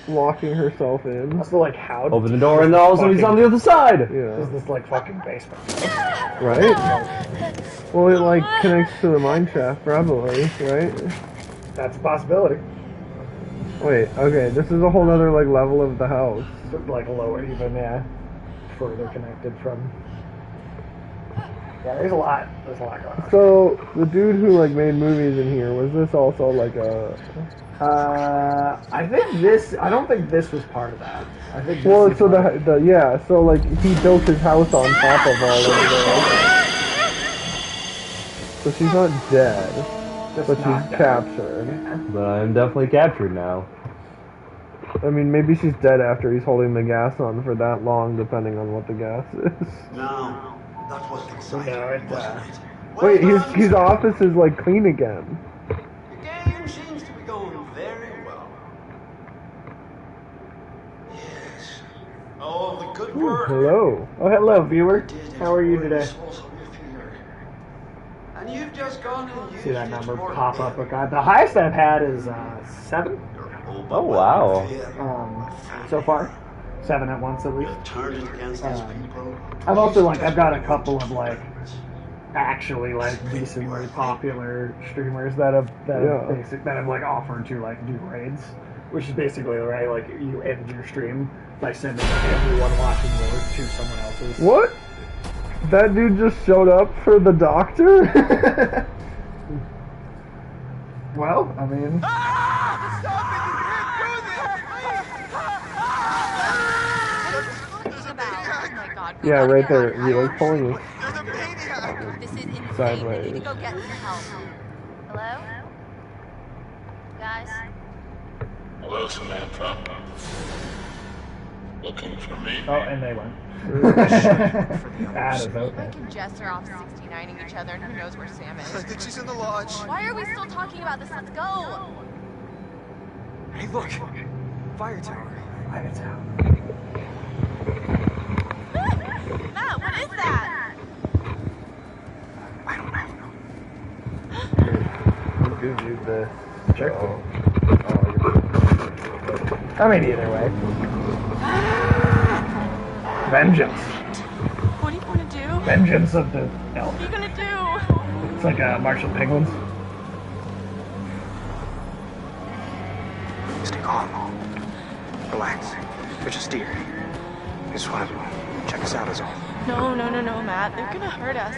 locking herself in. Also, like, how? Open the door and all of a sudden he's on the other side! Yeah. Is this like fucking basement? Right? Well, it, like, connects to the mine shaft, probably, right? That's a possibility. Wait, okay, this is a whole other, like, level of the house. Like, lower even, yeah. Further connected from... Yeah, there's a lot going on. So, the dude who, like, made movies in here, was this also, like, a... I don't think this was part of that. I think this Well, is so like, yeah, so, like, he built his house on top of all of this. So she's not dead, but she's captured. But I'm definitely captured now. I mean, maybe she's dead after he's holding the gas on for that long, depending on what the gas is. No, that was exciting, wasn't it? Wait, Well his done, office is, like, clean again. The game seems to be going very well. Yes. Oh, the good work. Hello. Oh, hello, viewer. How are you today? And you've just gone and used See that it number for pop up? Okay. The highest I've had is 7. Oh, wow. So far. 7 at once at least. Turn it against these people. I've also I've got a couple of actually like decently popular streamers that have like offered to like do raids, which is basically right like you end your stream by sending everyone watching yours to someone else's. What? That dude just showed up for the doctor? Well, I mean. Yeah, right there. He like pulling his This is insane. sideways. We need to go get some help. Hello? Guys? Hello, Samantha. Looking for me? Oh, and they went. That is okay. Mike and Jess are off 69ing each other, and who knows where Sam I is. think she's in the lodge. Why are we still talking about this? Let's go! Hey, look! Fire tower. Fire tower. Matt, what is that? I don't know. Who gives you this? Check. Oh, I mean, either way. Vengeance. What are you going to do? Vengeance of the elf. What are you going to do? It's like a March of the Penguins. Stay calm. Relax. They're just deer. They just want to check us out is all. No, Matt. They're going to hurt us.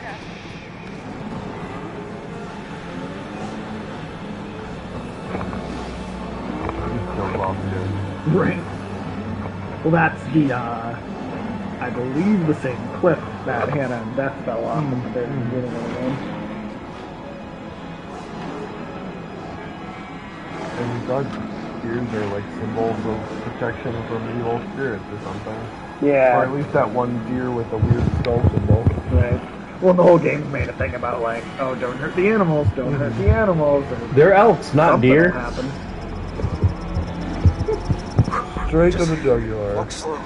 Right. Well, that's the, I believe the same cliff that Hannah and Beth fell off at the very beginning of the game. And these dog ears are like symbols of protection from evil spirits or something. Yeah. Or at least that one deer with the weird skull symbol. Right. Well, the whole game's made a thing about, like, oh, don't hurt the animals, don't hurt the animals. They're elks, not something deer. will happen. Straight to the jugular. Walk slow.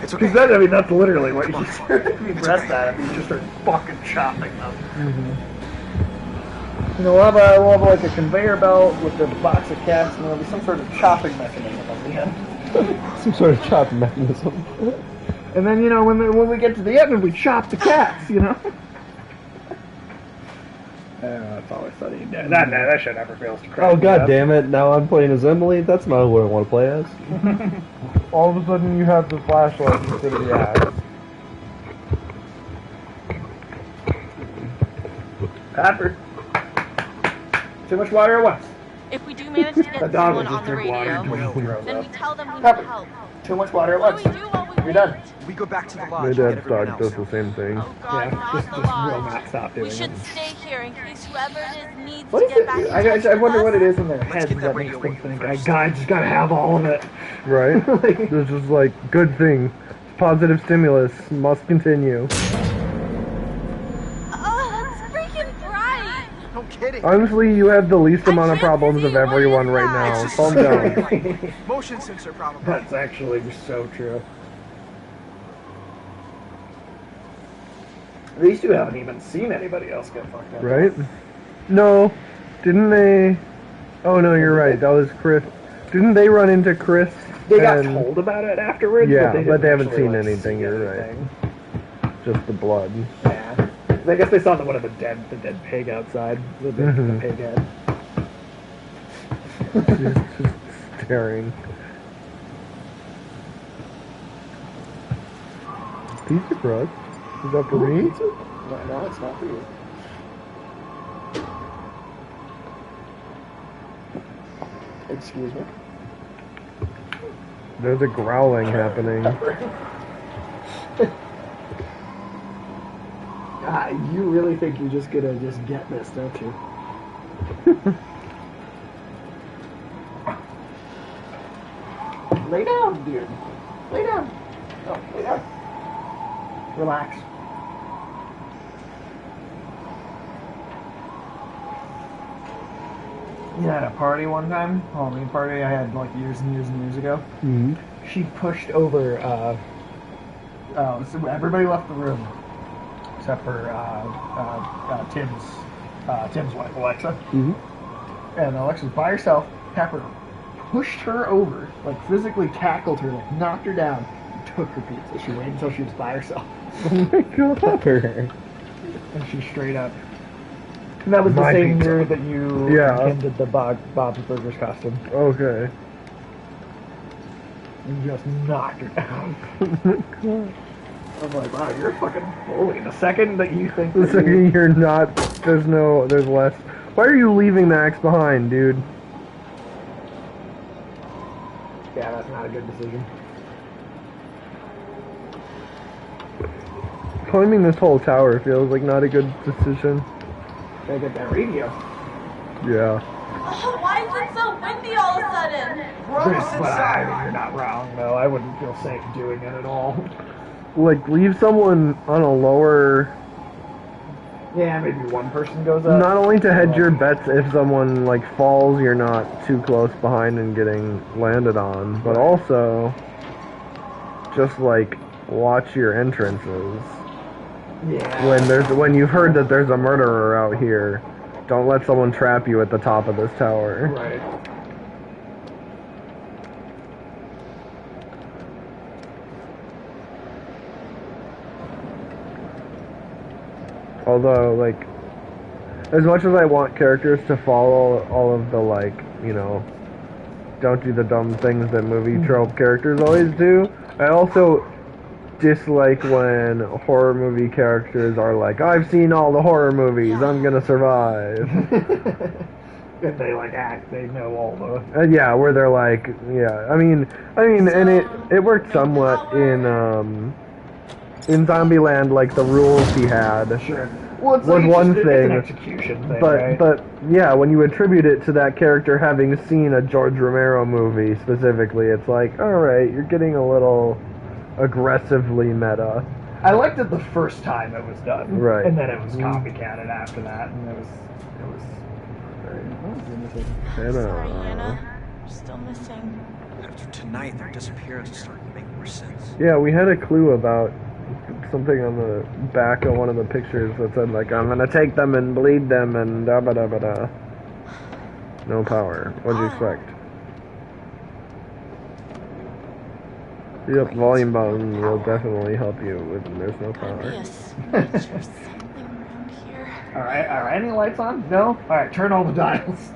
It's okay. Because I mean, that's literally what you start. If you press that, you just start fucking chopping them. You know, we'll have like a conveyor belt with a box of cats, and there'll be some sort of chopping mechanism at the end. Some sort of chopping mechanism. And then, you know, when we get to the end, we chop the cats, you know? That's always funny. That shit never fails to crack Oh, me god up. damn it. Now I'm playing as Emily. That's not who I want to play as. All of a sudden you have the flashlight instead of the axe. Pepper. Too much water at once. If we do manage to get The dog someone will just on the drink water radio, until he throws then up. we tell them we need Pepper. help. Too much water at What once. do we do while we You're wait? done. We go back to the My lodge and get dad's everyone dog else. does the same thing. Oh god, Yeah, not just the will lodge. not stop doing We should it. stay here in case whoever it is needs What to is get it? back in I touch with wonder us. what it is in their heads get that that makes radio them wave think, first. God, just gotta have all of it. Right? This is like, good thing. Positive stimulus must continue. Oh, that's freaking bright! No kidding. Honestly, you have the least amount of can't problems see of what everyone is right that? now. It's just Calm down. Motion sensor probably. That's actually so true. These two haven't even seen anybody else get fucked up. Right? No. Didn't they... Oh, no, you're right. That was Chris. Didn't they run into Chris? They got and- told about it afterwards, Yeah, but they haven't actually, seen like, anything, see you're right. anything. Just the blood. Yeah. I guess they saw one of the dead pig outside. The pig head. just staring. Pizza crust? Is that for me? No, it's not for you. Excuse me. There's a growling happening. You really think you're just gonna just get this, don't you? Lay down, dude. Lay down. Oh, lay down. Relax. Yeah, at a party one time, Halloween party I had like years and years and years ago. Mm-hmm. She pushed over. So everybody left the room except for Tim's wife, Alexa. Mm-hmm. And Alexa's by herself. Pepper pushed her over, like physically tackled her, like knocked her down, and took her pizza. She waited until she was by herself. Oh my god. Pepper. And she straight up. And that was the My same pizza. year that you did the Bob's Burgers costume. Okay. And just knocked her down. I'm like, wow, you're a fucking bully. The second that you think The second you're not, there's less. Why are you leaving the axe behind, dude? Yeah, that's not a good decision. Climbing this whole tower feels like not a good decision. Gotta get that radio. Yeah. Oh, why is it so windy all of a sudden? You're not wrong, though. I wouldn't feel safe doing it at all. Like, leave someone on a lower... Yeah, maybe one person goes up. Not only to hedge your bets if someone, like, falls, you're not too close behind and getting landed on, but also just, like, watch your entrances. Yeah. When you've heard that there's a murderer out here, don't let someone trap you at the top of this tower. Right. Although, like, as much as I want characters to follow all of the, like, you know, don't do the dumb things that movie trope characters always do, I also dislike when horror movie characters are like, I've seen all the horror movies, I'm gonna survive. And they, like, act, they know all the... Yeah, where they're like, yeah, I mean, and it worked somewhat in Zombieland, like, the rules he had. Sure. Well, it's was like one it's thing, an execution thing, but right? but yeah, when you attribute it to that character having seen a George Romero movie specifically, it's like, all right, you're getting a little aggressively meta. I liked it the first time it was done, Right? And then it was copycatted after that, and it was very. Sorry, Hannah. We're still missing. After tonight, their disappearance is starting to make more sense. Yeah, we had a clue about something on the back of one of the pictures that said, like, I'm gonna take them and bleed them and da ba da ba da. No power. What'd you expect? Yep, volume button will definitely help you when there's no power. Yes. There's something around here. Alright, any lights on? No? Alright, turn all the dials.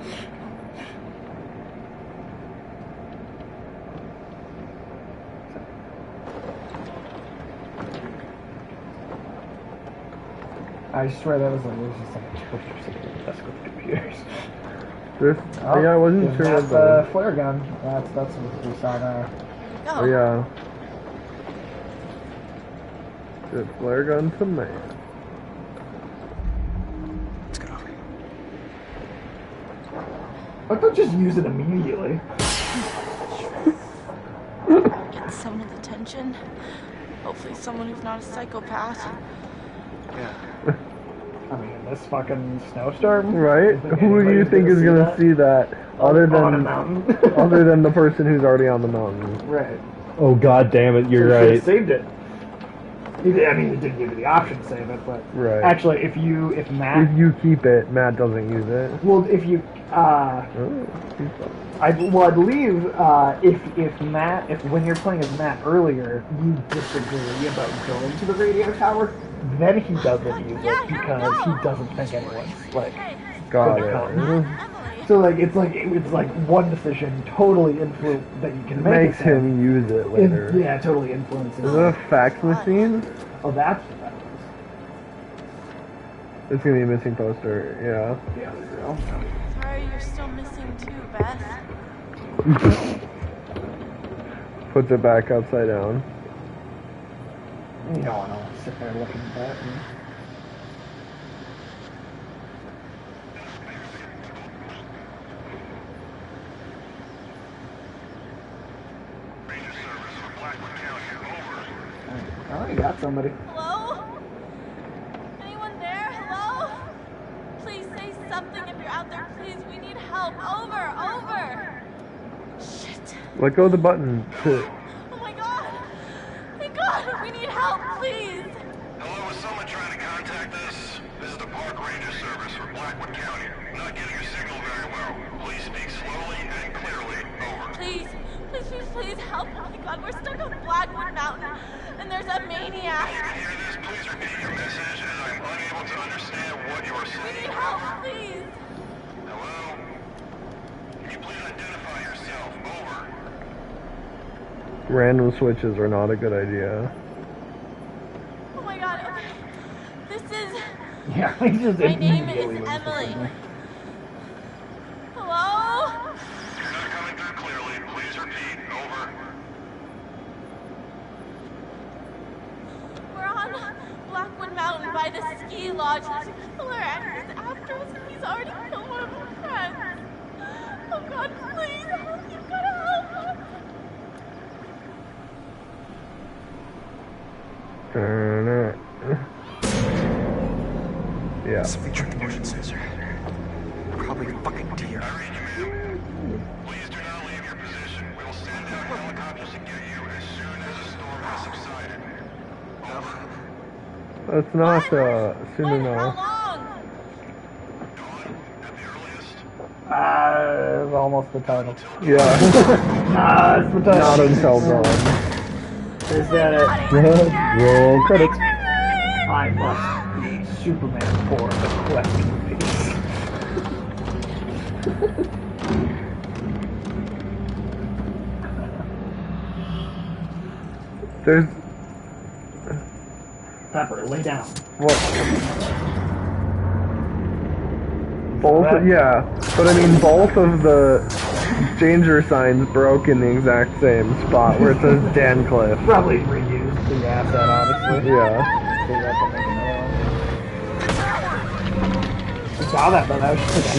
I swear that was just like a church or something. That's with computers. Yeah, I wasn't sure. That's the flare gun. That's what we saw there. Oh, yeah. Good flare gun to man. Let's go. Why don't just use it immediately? Get someone's attention. Hopefully someone who's not a psychopath. Yeah. I mean, this fucking snowstorm. Right? Who do you think is gonna see that? Other than other than the person who's already on the mountain. Right. Oh god damn it, you're So you right. saved it. He did, I mean, it didn't give you the option to save it, but Right. actually, if Matt, If you keep it, Matt doesn't use it. well, if you, I believe if when you're playing as Matt earlier, you disagree about going to the radio tower, then he doesn't use it because he doesn't think anyone's like Got gonna it. come. So it's like one decision totally influence that you can make. Makes him use it later. Yeah, totally influences. Is it a fax machine? Oh, that's what that was. It's gonna be a missing poster, yeah. Yeah, there you go. Sorry, you're still missing too, Beth. Puts it back upside down. You don't want to sit there looking at that. Oh, you got somebody. Hello? Anyone there? Hello? Please say something if you're out there, please. We need help. Over. Shit. Let go of the button. Oh my god. Thank God. We need help, please. Hello, is someone trying to contact us? This is the Park Ranger Service for Blackwood County. I'm not getting your signal very well. Please speak slowly and clearly. Over. Please please help. Oh my god, we're stuck on Blackwood Mountain, and there's a maniac. Please repeat your message, as I'm unable to understand what you are We saying. need help, please. Hello? Can you please identify yourself? Over. Random switches are not a good idea. Oh my god, okay. This is... Yeah, I just My name immediately is went to Emily. something. Hello? You're not coming through clearly. Please repeat. Over. We're on Blackwood Mountain by the ski lodge. There's a killer and he's after us and he's already killed one of our friends. Oh god, please help. You've gotta help us. Yeah. Something tripped the motion sensor. Probably a fucking deer. Please do not leave your position. We will send out helicopters to get you as soon as the storm has subsided. That's not soon When? enough. How long? At the earliest. It's almost the title. Yeah. It's the title. Not until dawn. Is that it? Roll credits. I must be Superman for the collecting piece. There's Pepper, lay down. what? Both, yeah, but I mean both of the danger signs broke in the exact same spot where it says Dan Cliff. Probably reused the asset, honestly. Yeah. So you have to make another one. I saw that, but I was just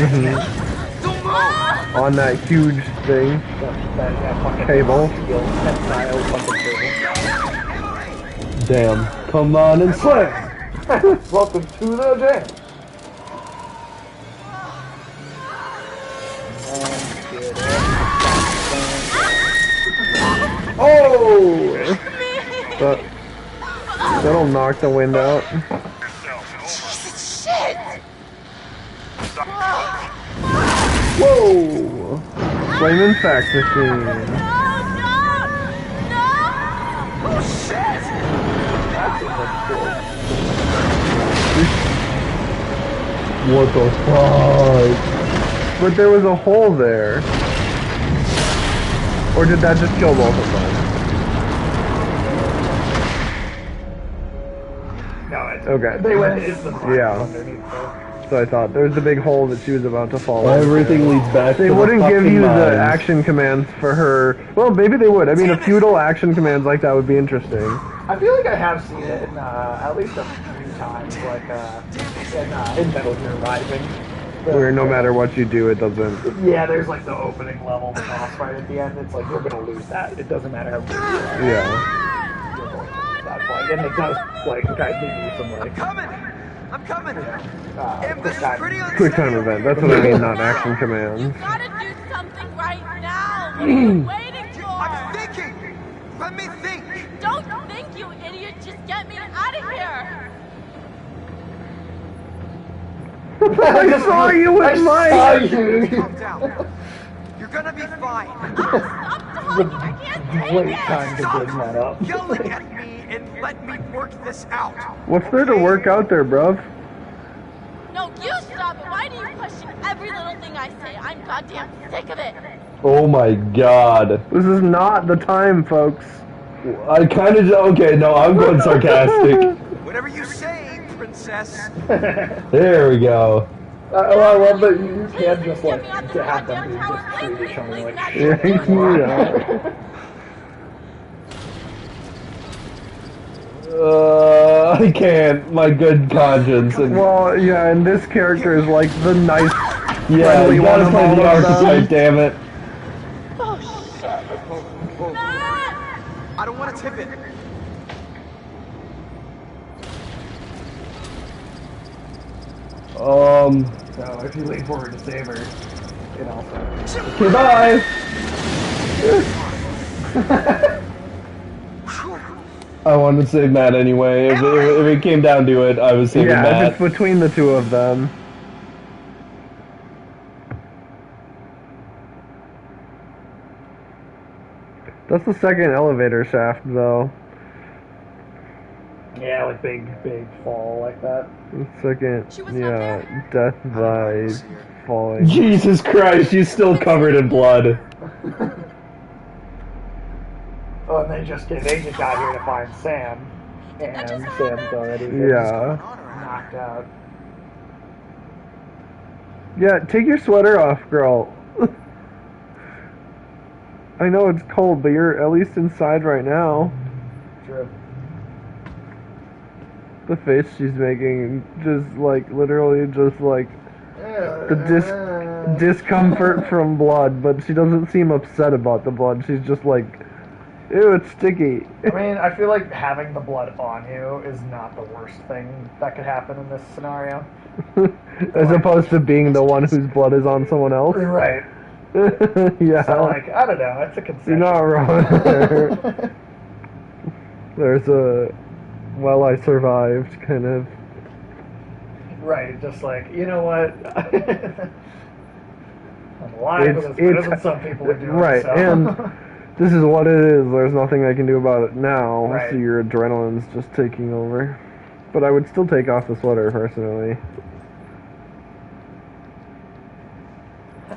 On that huge thing. that fucking Table. steel tensile fucking table. Damn. Come on and Slam! Welcome to the jam! Oh! That'll knock the wind out. Shit! Whoa! Flaming fax machine. No! Oh shit! what the fuck? But there was a hole there. Or did that just kill both of them? No, it's Okay. They went into the Yeah. underneath though. So I thought there's the big hole that she was about to fall into. Everything leads back They to wouldn't the give fucking you mines. the action commands for her. Well, maybe they would. I mean, a feudal action commands like that would be interesting. I feel like I have seen it in, at least a few times, like in Metal Gear Rising. Where no matter what you do, it doesn't. Yeah, there's like the opening level, the boss fight at the end. It's like you're gonna lose that. It doesn't matter how good you are. Yeah. You're going to lose that fight, and it does like try to give you some like I'm coming! quick time. Quick time event. That's what I mean, not action commands. You gotta do something right now! What are you waiting for? I'm thinking! Let me think! Don't think, you idiot! Just get me out of here! I saw you with Mike! Calm down. You're gonna be fine. Stop talking! I can't take Great it! time to bring that up. Yelling at me and let me work this out. What's there to work out there, bruv? No, you stop it! Why do you question every little thing I say? I'm goddamn sick of it! Oh my god. This is not the time, folks. I kind of... Okay, no, I'm going sarcastic. Whatever you say, princess. There we go. Well, I love that you can just like Get me off to the have them goddamn be tower, just please, freely showing please, like not shit. Yeah. I can't. My good conscience. And, Well, yeah, and this character is like the nice, yeah, friendly you one gotta of play all the of them. archetype, damn it. Oh, shit! I don't want to tip it. So if you lean forward to save her, it also. Okay, bye. I wanted to save Matt anyway. If it came down to it, I was saving Yeah, if Matt. it's between the two of them. That's the second elevator shaft, though. Yeah, like big fall like that. The second, yeah, death by falling. Jesus Christ, she's still covered in blood. Oh, and they just got here to find Sam, and Sam's already knocked out. Yeah, take your sweater off, girl. I know it's cold, but you're at least inside right now. True. The face she's making, just like, literally just like, the discomfort from blood, but she doesn't seem upset about the blood. She's just like, ew, it's sticky. I mean, I feel like having the blood on you is not the worst thing that could happen in this scenario. As opposed to being the one whose blood is on someone else. Right. Yeah. So, like, I don't know, it's a concession. You're not wrong there. There's a, well, I survived kind of. Right, just like, you know what? I'm alive, but as good as some people would do. Right, so. and this is what it is. There's nothing I can do about it now, right. So your adrenaline's just taking over. But I would still take off the sweater, personally.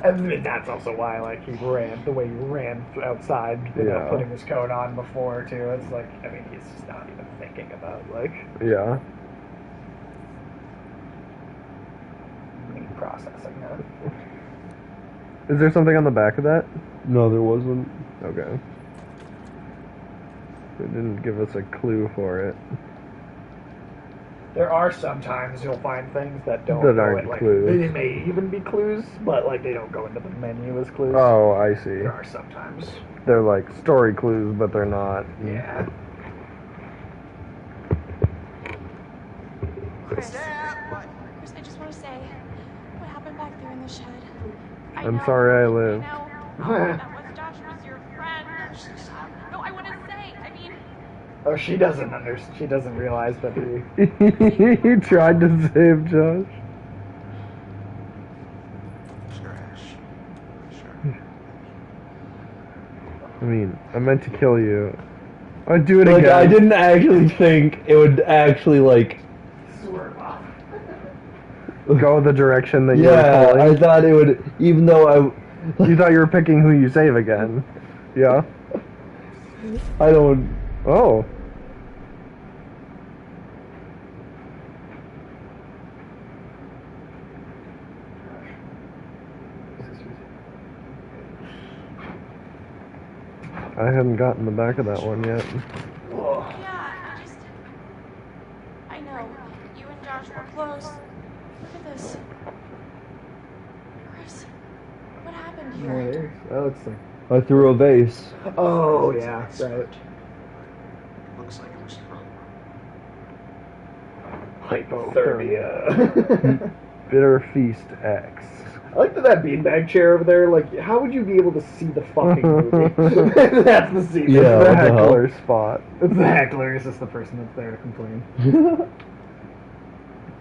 I mean, that's also why, like, he ran the way he ran outside without putting his coat on before, too. It's like, I mean, he's just not even thinking about, like... Yeah. Processing that. Is there something on the back of that? No, there wasn't. Okay. They didn't give us a clue for it. There are sometimes you'll find things that don't that go aren't in, like, clues. They may even be clues, but like they don't go into the menu as clues. Oh, I see. There are sometimes. They're like story clues, but they're not. Yeah. Chris, I just want to say, what happened back there in the shed? I'm sorry I live. That was Josh, was your friend. No, I want to say, I mean... Oh, she doesn't she doesn't realize that he... He tried to save Josh. Sure, Ash. Sure. I mean, I meant to kill you. I'd do it like, again. I didn't actually think it would actually, like... Swerve off. Go the direction that you were Yeah, pulling. I thought it would, even though I... You thought you were picking who you save again. Yeah? I don't... Oh. I haven't gotten the back of that one yet. Yeah, I know, you and Josh were close. Look at this. Chris, what happened here? That looks like... I threw a vase. Oh, yeah, right. Looks like it was from Hypothermia. Bitter Feast X. I like that beanbag chair over there, like, how would you be able to see the fucking movie? That's the scene. Yeah, The what the hell? heckler spot. It's the heckler, it's just the person that's there to complain.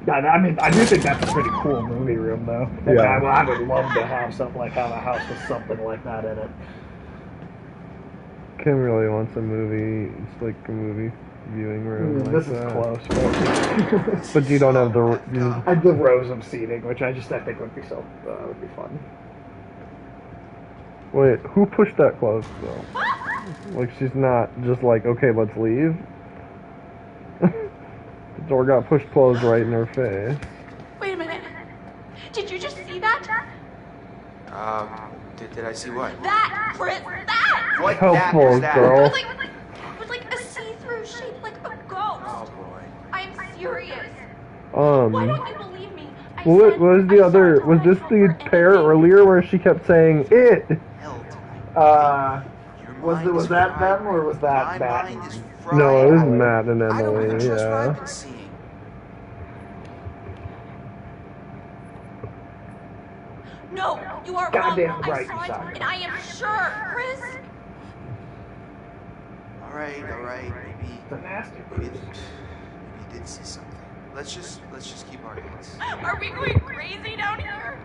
Yeah, I mean, I do think that's a pretty cool movie room, though. And Yeah. I would love to have something like, have a house with something like that in it. Kim really wants a movie. It's like a movie viewing room. Like This is that. close, But you don't have the. the rows of seating, which I think would be would be fun. Wait, who pushed that closed though? Like she's not just like, okay, let's leave. The door got pushed closed right in her face. Wait a minute. Did you just see that? Did I see what? That, Chris, that! What Helpful, was that? girl. It was like a see-through shape, like a ghost. Oh boy. I'm serious. Why don't you believe me? What was the other? Was this the pair earlier where she kept saying it? Was that them or was that Matt? No, it was Matt and I don't even Emily. trust what I've Yeah. been seeing. No, you are Goddamn wrong. right, I saw Sasha. it, and I am sure, Chris. All right. Maybe It's a nasty maybe you did see something. Let's just keep our heads. Are we going crazy down here?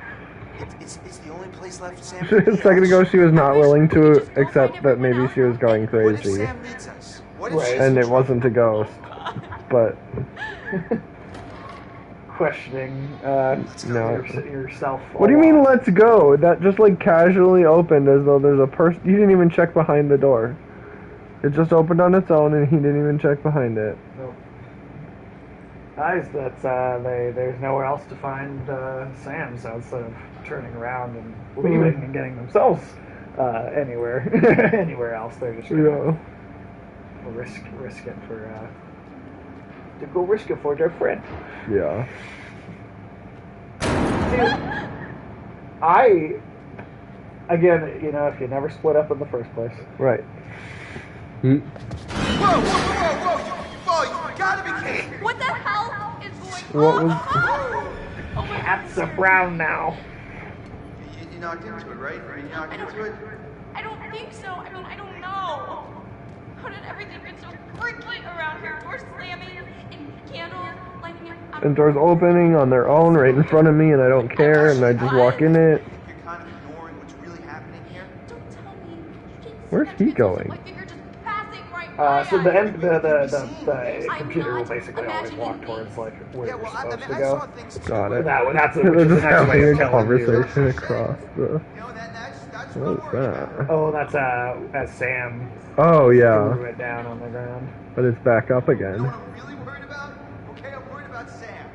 It's It's the only place left Sam A can be second at. ago, she was not willing to accept that maybe she was going What if crazy, Sam needs us? What if Right. she's and in it trouble? wasn't a ghost. But Questioning no. yourself. What do you mean, let's go? That just like casually opened as though there's a person. He didn't even check behind the door. It just opened on its own, and he didn't even check behind it. Nope. Guys, that's there's nowhere else to find Sam, so instead of turning around and leaving and getting themselves anywhere else, they're just gonna risk it for to go risk it for their friend. Yeah. Again, if you never split up in the first place. Right. Whoa! You gotta be kidding! What the hell is going What on? was? Oh my Cats are brown now. You knocked into it, right? I mean, you knocked into it? I don't think so. I mean, I don't know. How did everything get so freaky around here? Doors slamming and candles lighting up. And doors opening on their own right in front of me, and I don't care, and I just walk in it. You're kind of ignoring what's really happening here. Don't tell me. You can't see Where's that he candle, going? Like you're just passing right by So the us. end, the computer will basically always imagining walk towards like where Yeah, you're well, supposed to I go. saw things too. Got it. That's They're which is the just next way having of a telling you. conversation across the. You know, that's What is that? Oh, that's as Sam Oh threw yeah, it down on the ground. but it's back up You again. know what I'm really worried about? Okay, I'm worried about Sam.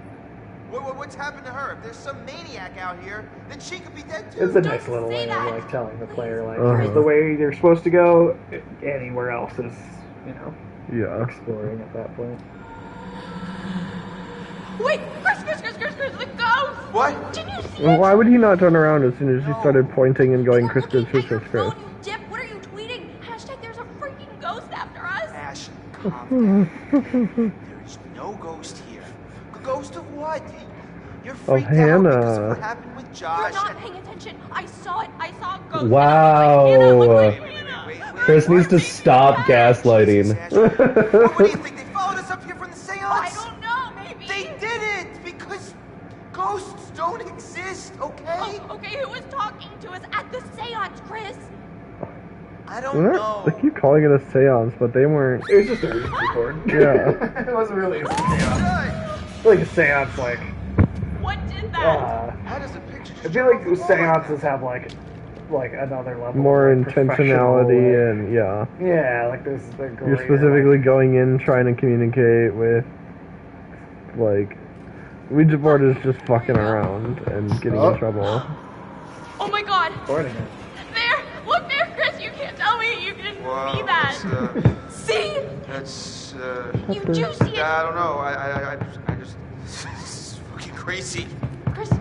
What's happened to her? If there's some maniac out here, then she could be dead too. It's a nice little say way of that. like telling the player like Uh-huh. here's the way you're supposed to go. Anywhere else is Yeah. exploring at that point. Wait, Chris, the ghost! What? Did you see Well, it? why would he not turn around as soon as he started pointing and going, Chris, Chris, Chris, Look Chris, at your Chris? phone, you dip. What are you tweeting? Hashtag there's a freaking ghost after us. Ash, calm down. There's no ghost here. Ghost of what? You're freaked out because Hannah. of what happened with You're Josh. not paying attention. I saw it. I saw a ghost. Wow. And it looked like Hannah. Chris needs to stop gaslighting. What do you think? They followed us up here from the seance? I don't know. Maybe. They didn't because ghosts don't exist, okay? Oh, okay, who was talking to us at the seance, Chris? I don't know. They keep calling it a seance, but they weren't. It was just a record. Yeah. It wasn't really a Oh, seance. good. Like a seance, like What did that? How does the picture just I feel like seances have like another level. More of, like, professional, intentionality like- and yeah. yeah, like there's the You're specifically going in trying to communicate with, like, Ouija board is just fucking around and getting in trouble. Oh my god. recording it. There. Look there, Chris. You can't tell me you didn't Wow, see that. See? That's, You do see it. I don't know. I just, this is fucking crazy. Chris,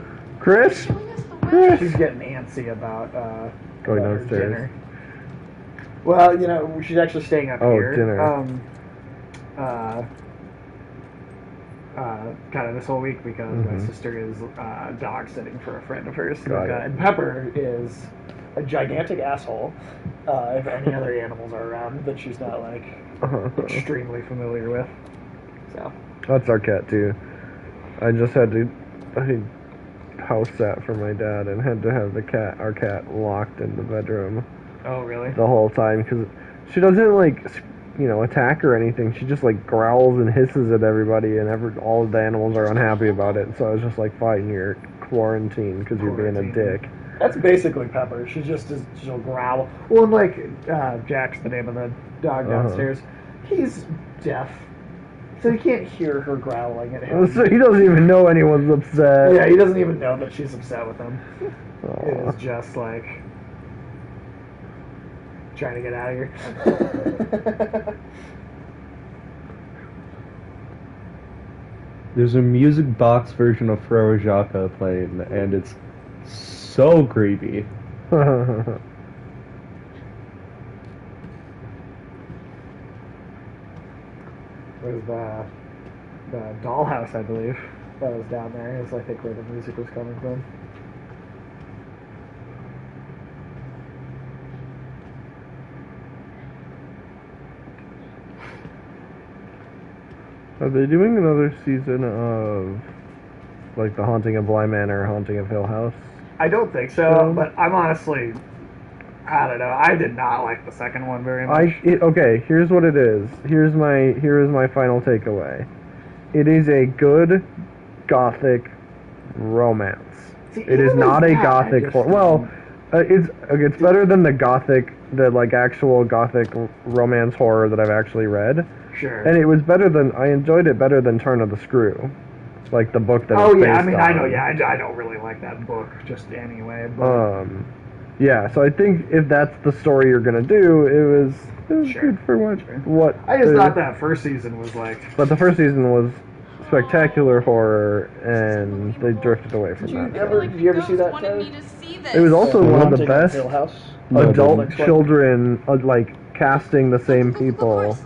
Chris? showing us the way. She's getting antsy about Going about her downstairs. dinner. Well, she's actually staying up Oh, here. dinner. Kind of this whole week because my Mhm. sister is dog sitting for a friend of hers. Got it. And Pepper is a gigantic asshole. If any other animals are around that she's not like extremely familiar with. So That's our cat too. I just had to house sat for my dad and had to have our cat locked in the bedroom oh really? the whole time because she doesn't like attack or anything. She just like growls and hisses at everybody, and all of the animals are unhappy about it. So I was just like, fine, you're quarantined because you're being a dick. That's basically Pepper. She'll growl. Well, and like Jack's the name of the dog downstairs. He's deaf, so he can't hear her growling at him. So he doesn't even know anyone's upset. Yeah, he doesn't even know that she's upset with him. It Aw. is just like trying to get out of here. There's a music box version of Frere Jacques playing, and it's so creepy. There's the dollhouse, I believe, that was down there. Is I think where the music was coming from. Are they doing another season of like The Haunting of Bly Manor, Haunting of Hill House? I don't think so, but I'm honestly, I don't know. I did not like the second one very much. Okay, here's what it is. Here is my final takeaway. It is a good gothic romance. See, It is even not a that, gothic horror. Well, it's better than the like actual gothic romance horror that I've actually read. Sure. And it was better than, I enjoyed it better than Turn of the Screw, like the book that. Oh it's yeah, I based mean on. I know. Yeah, I don't really like that book just anyway. But Yeah, so I think if that's the story you're gonna do, it was good for what. I just thought that first season was like. But the first season was spectacular horror, and they drifted away from that. Did you ever see that? It was also one of the best adult Netflix one? children like casting the same people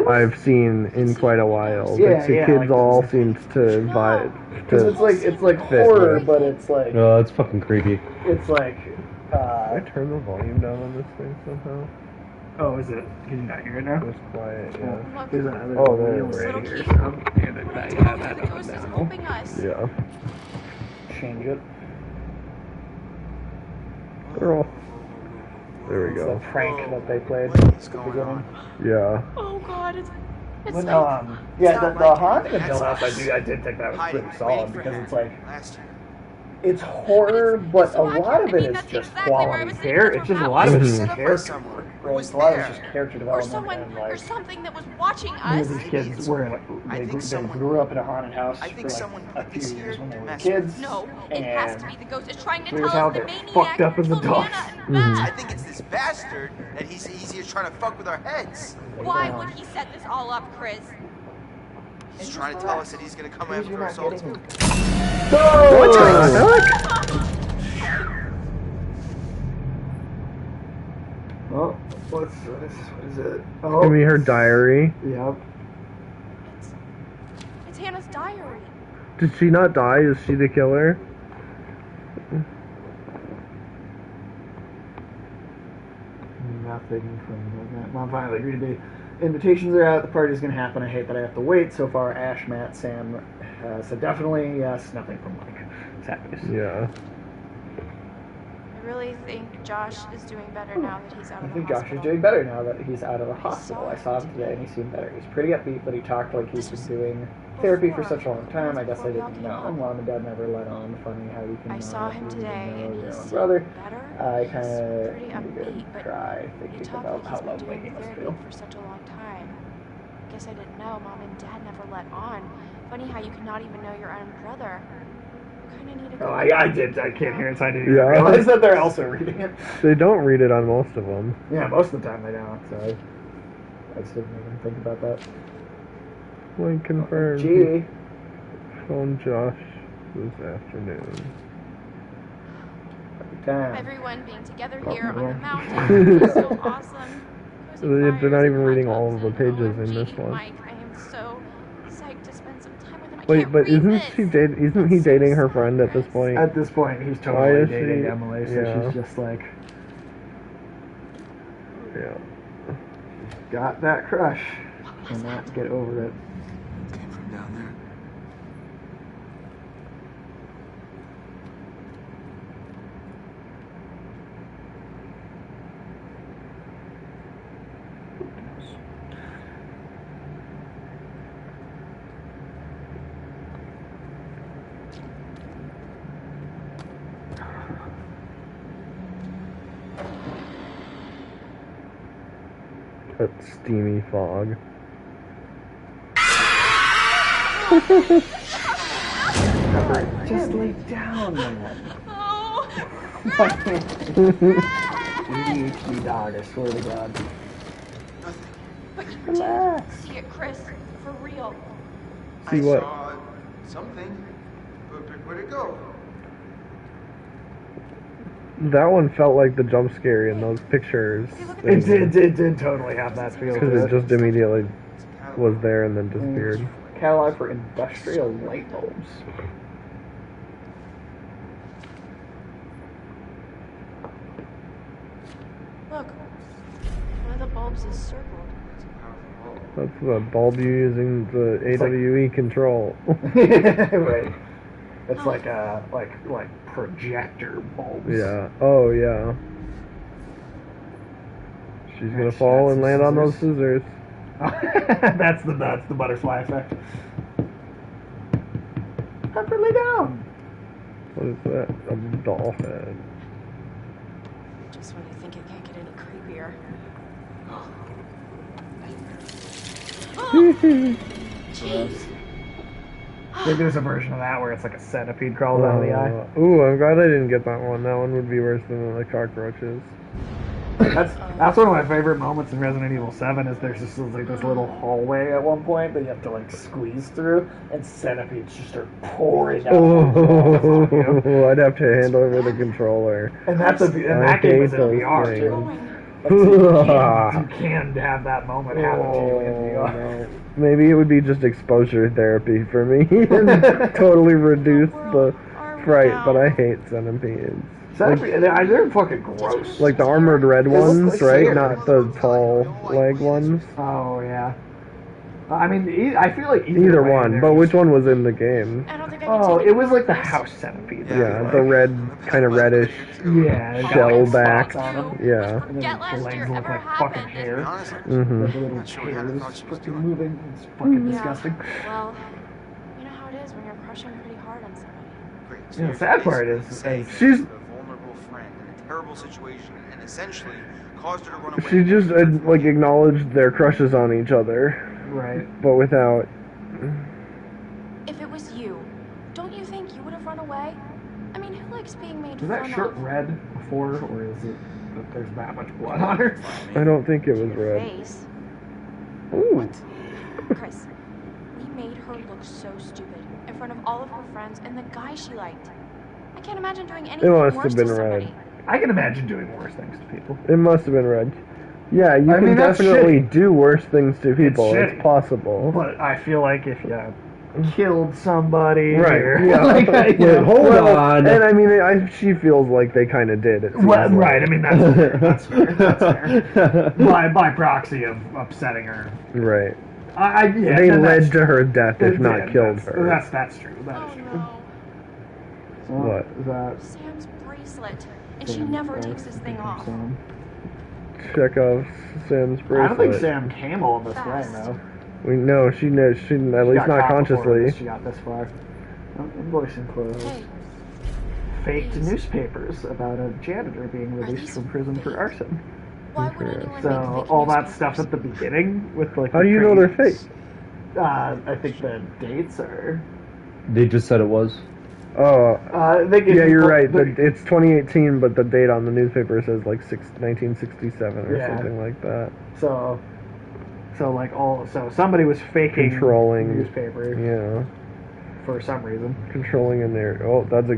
I've seen in quite a while. Yeah, the yeah, kids like all seemed to vibe. Because it's like fit, horror, yeah. but it's like Oh, that's fucking creepy. it's like. Can I turn the volume down on this thing somehow? Oh, is it? Can you not hear it now? It's quiet, yeah. There's another Oh, there wheel it is. right here. So I'm gonna that up and down. Yeah. Change it. Girl. There we It's go. the prank that they played at the beginning. Yeah. Oh god, it's But like... yeah, the haunting of Hill House, I did think that was pretty solid because it's like it's horror, but a lot of it is just quality character. It's just a lot of it is character work, right? It's a lot of it's just character Or development someone, and or like something that was watching you know, us. these kids were like they grew up in a haunted house for like a few years when they were kids. No, it has to be the ghost is trying to here's tell how us the they're maniac fucked up in the killed dark. Hannah and Matt. I think it's this bastard that he's just trying to fuck with our heads. Why would he set this all up, Chris? He's trying to tell us that he's gonna come after us all too. Oh, what is it? Oh, Give me her diary. Yep. It's Hannah's diary. Did she not die? Is she the killer? Nothing from that. Mom finally agreed to. Invitations are out. The party's gonna happen. I hate that I have to wait. So far, Ash, Matt, Sam said definitely yes. Nothing from Mike. Sadness. Yeah. I really think Josh is doing better now that he's out I of the think Josh hospital. is doing better now that he's out of the hospital. I saw him today and he seemed better. He's pretty upbeat, but he talked like he's been doing therapy for such a long time. I guess I didn't know. Mom and Dad never let on. Funny how you can. I saw him today and your he's own brother. better. I kind He's of pretty upbeat, but cry he thinking talked about like how he's been lonely he doing must therapy feel. for such a long time. Guess I didn't know. Mom and Dad never let on. Funny how you cannot even know your own brother. Kind of need to go. Oh, I did. I can't hear it, so I didn't Yeah. realize that they're also reading it. They don't read it on most of them. Yeah, most of the time they don't. So I just didn't even think about that. When confirmed. Gee. Phone Josh this afternoon. Time. Everyone being together Oh, here on the yeah. mountain is so awesome. They're not even reading all of the pages in this one. Mike, I am so psyched to spend some time with him. I Wait, can't but read this. isn't he dating her friend at this point? At this point, he's Why totally is dating she- Emily, so yeah. she's just like Yeah. got that crush, and not get over it. Came from down there. That steamy fog. Just lay down, man. Oh. ADHD dog, I swear to God. But you Relax. did see it, Chris. For real. See I what? saw something, but where'd it go? That one felt like the jump scare in those pictures. It did totally have that feel Because to it just immediately was there and then disappeared. Catalog for industrial light bulbs. Look. One of the bulbs is circled. That's the bulb you using the AWE control. Right. It's like projector bulbs. Yeah. Oh, yeah. She's gonna fall and land on those scissors. that's the butterfly effect. Pepperly down. What is that? A doll head. Just when you think it can't get any creepier. Maybe there's a version of that where it's like a centipede crawls out of the eye. Ooh, I'm glad I didn't get that one. That one would be worse than the cockroaches. That's one of my favorite moments in Resident Evil 7 is there's just like this little hallway at one point that you have to like squeeze through, and centipedes just start pouring out. Oh, I'd have to hand over the controller. And that game is in VR too. You can have that moment happen to you in VR. No. Maybe it would be just exposure therapy for me and totally reduce the fright, but I hate centipedes. They're fucking gross. Like the armored red ones, like right? scary. Not the tall leg ones. Oh, yeah. I mean, I feel like either one, but which one was in the game? It was like the house centipede. Yeah, the red, kind of reddish shell back. Yeah. And then the legs look like fucking hair. Mm-hmm. Like the little hairs fucking moving. It's fucking disgusting. Well, you know how it is when you're crushing pretty hard on somebody. Yeah, the sad part is, she's terrible situation and essentially caused her to run away. She just like acknowledged their crushes on each other, right? But without. If it was you, don't you think you would have run away? I mean, who likes being made Was fun that shirt of? red before, or is it that there's that much blood on her? I don't think it was red. Face. Ooh. Chris, we made her look so stupid in front of all of her friends and the guy she liked. I can't imagine doing anything must worse have been to red. somebody. I can imagine doing worse things to people. It must have been red. Yeah, you can that's definitely shitty. do worse things to people. It's It's possible. But I feel like if you killed somebody, Right. or, Yeah. like, Hold on. And I mean, she feels like they kind of did it. Well, right. I mean, that's fair. That's fair. That's fair. by proxy of upsetting her. Right. Yeah, they then led to her death, if not yeah, killed that's, her. That's true. That is true. What? Sam's bracelet, and she never takes this thing off. Chekhov's Sam's bracelet. I don't think Sam came all this way, though. We know she knows. She at least not consciously. She got this far. Invoice enclosed. Faked newspapers about a janitor being released from prison for arson. Why would anyone So make all that stuff at the beginning with like. How do you know they're fake? I think the dates are. They just said it was. Oh, yeah, you're right. It's 2018, but the date on the newspaper says like 1967 or something like that. So somebody was faking controlling newspaper. Yeah. For some reason. Controlling in there. Oh, that's a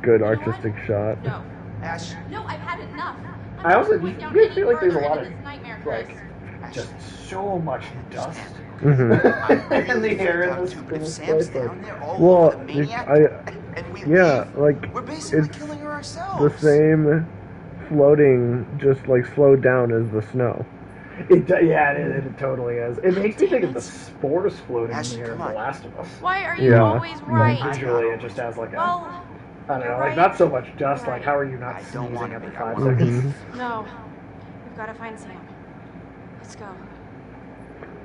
good artistic shot. No. Ash. No, I've had enough. I also do you feel like there's a lot of like just so much dust. Mm-hmm. in the air in this place. Well, it's killing her ourselves. the same floating, just like slowed down as the snow. It totally is. It makes me think of the spores floating in the air in The Last of Us. Why are you always right? Visually, it just has like a. Well, I don't know, like not so much dust. Like, how are you not sneezing every 5 seconds? No, we've got to find Sam. Let's go.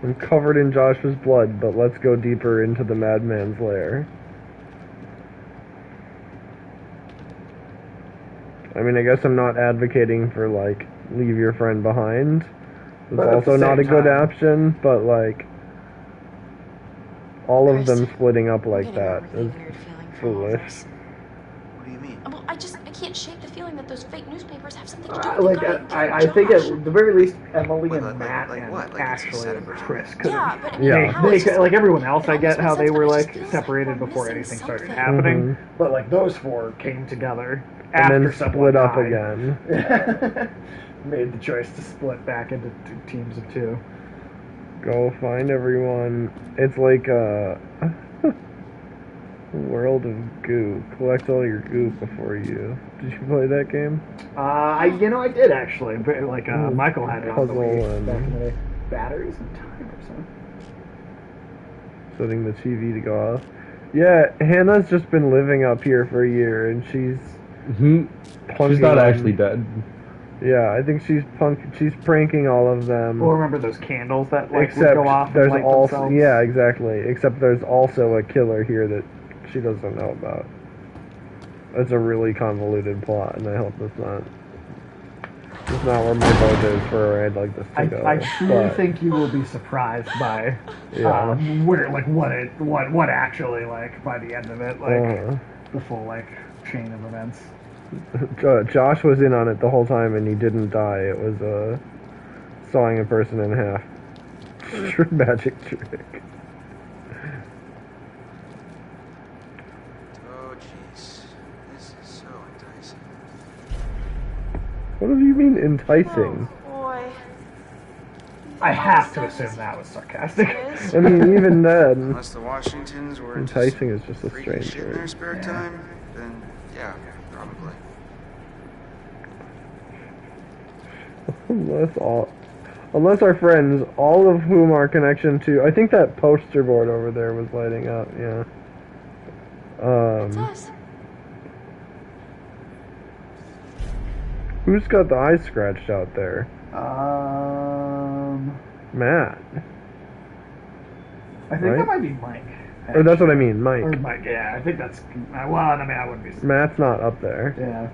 I'm covered in Josh's blood, but let's go deeper into the madman's lair. I mean, I guess I'm not advocating for, like, leave your friend behind. It's also not a good option, but, like, all of them splitting up like that is foolish. What do you mean? Well, I can't shake the feeling that those fake newspapers have something to do with the guy I think at the very least, Emily and Matt and Ashley and Chris could have. They, like everyone else, I get how they were like separated before anything started happening, but like those four came together after and then someone split up died. again. Made the choice to split back into teams of 2. Go find everyone. It's like a world of goo. Collect all your goo before you. Did you play that game? I did actually. Like Michael had it on the Wii and back in the day. Batteries and time or something. Setting the TV to go off. Yeah, Hannah's just been living up here for a year, and she's She's not actually dead. Yeah, I think she's pranking all of them. Well, remember those candles that like would Except go off there's and light also themselves? yeah, exactly. Except there's also a killer here that she doesn't know about. It's a really convoluted plot, and I hope it's not where my boat is for where I'd like this to go. I truly think you will be surprised by where like what actually like by the end of it, like the full like chain of events. Josh was in on it the whole time, and he didn't die. It was sawing a person in half. Magic trick. Oh, jeez. This is so enticing. What do you mean enticing? Oh, boy. I have to assume that was sarcastic. I mean, even then, Unless the Washingtons were enticing is just a freaking strange shit in their word. spare time, then yeah, probably. Unless our friends, all of whom are connection to, I think that poster board over there was lighting up. Yeah. It's us. Who's got the eyes scratched out there? Matt. I think Right? that might be Mike. Or that's what I mean, Mike. Or Mike, yeah. I think that's well. I mean, I wouldn't be. Matt's not up there. Yeah.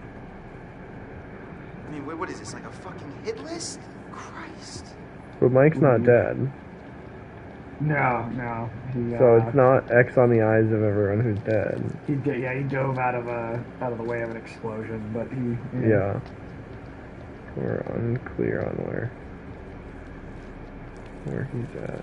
I mean, what is this, like a fucking hit list? Christ. But Mike's not dead. No. He, So it's not X on the eyes of everyone who's dead. He dove out of the way of an explosion, but he. Yeah. We're unclear on where he's at.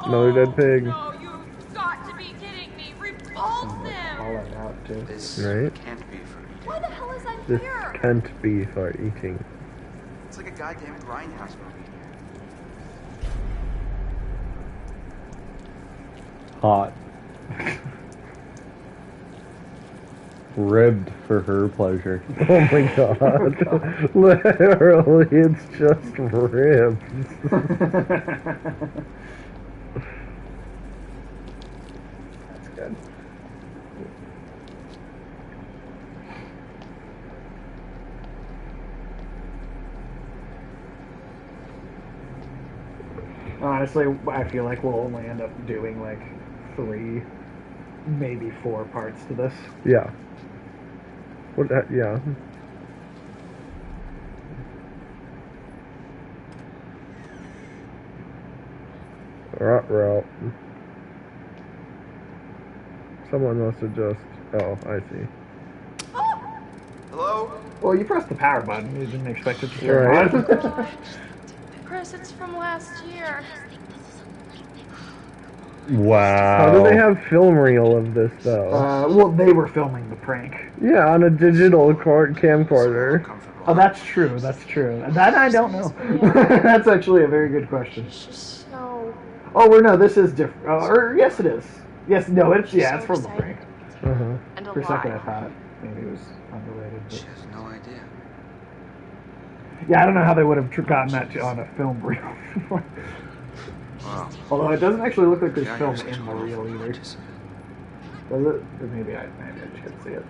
Another dead pig. No, you've got to be kidding me. Repulse him. Call it out too. This Right? can't be for eating. Why the hell is that This here? can't be for eating. It's like a goddamn grindhouse movie. Hot. Ribbed for her pleasure. Oh my god. Literally, it's just ribs. That's good. Honestly, I feel like we'll only end up doing like 3, maybe 4 parts to this. Yeah. What? Yeah. Ruh-roh. Someone must have just. Oh, I see. Hello? Well, you pressed the power button. You didn't expect it to turn Right. on. Chris, it's from last year. Wow. How do they have film reel of this though? Well, they were filming the prank. Yeah, on a digital camcorder. Oh, that's true. That's true. That I don't know. That's actually a very good question. So. Oh, no, this is different. Or yes, it is. Yes, no, it's it's from the prank. Uh-huh. And For a second, I thought maybe it was unrelated. She But... has no idea. Yeah, I don't know how they would have gotten that on a film reel. Wow. Although it doesn't actually look like there's Yeah, film you're such in a the reel wonderful either. participant. Does it? Or maybe I just couldn't see it.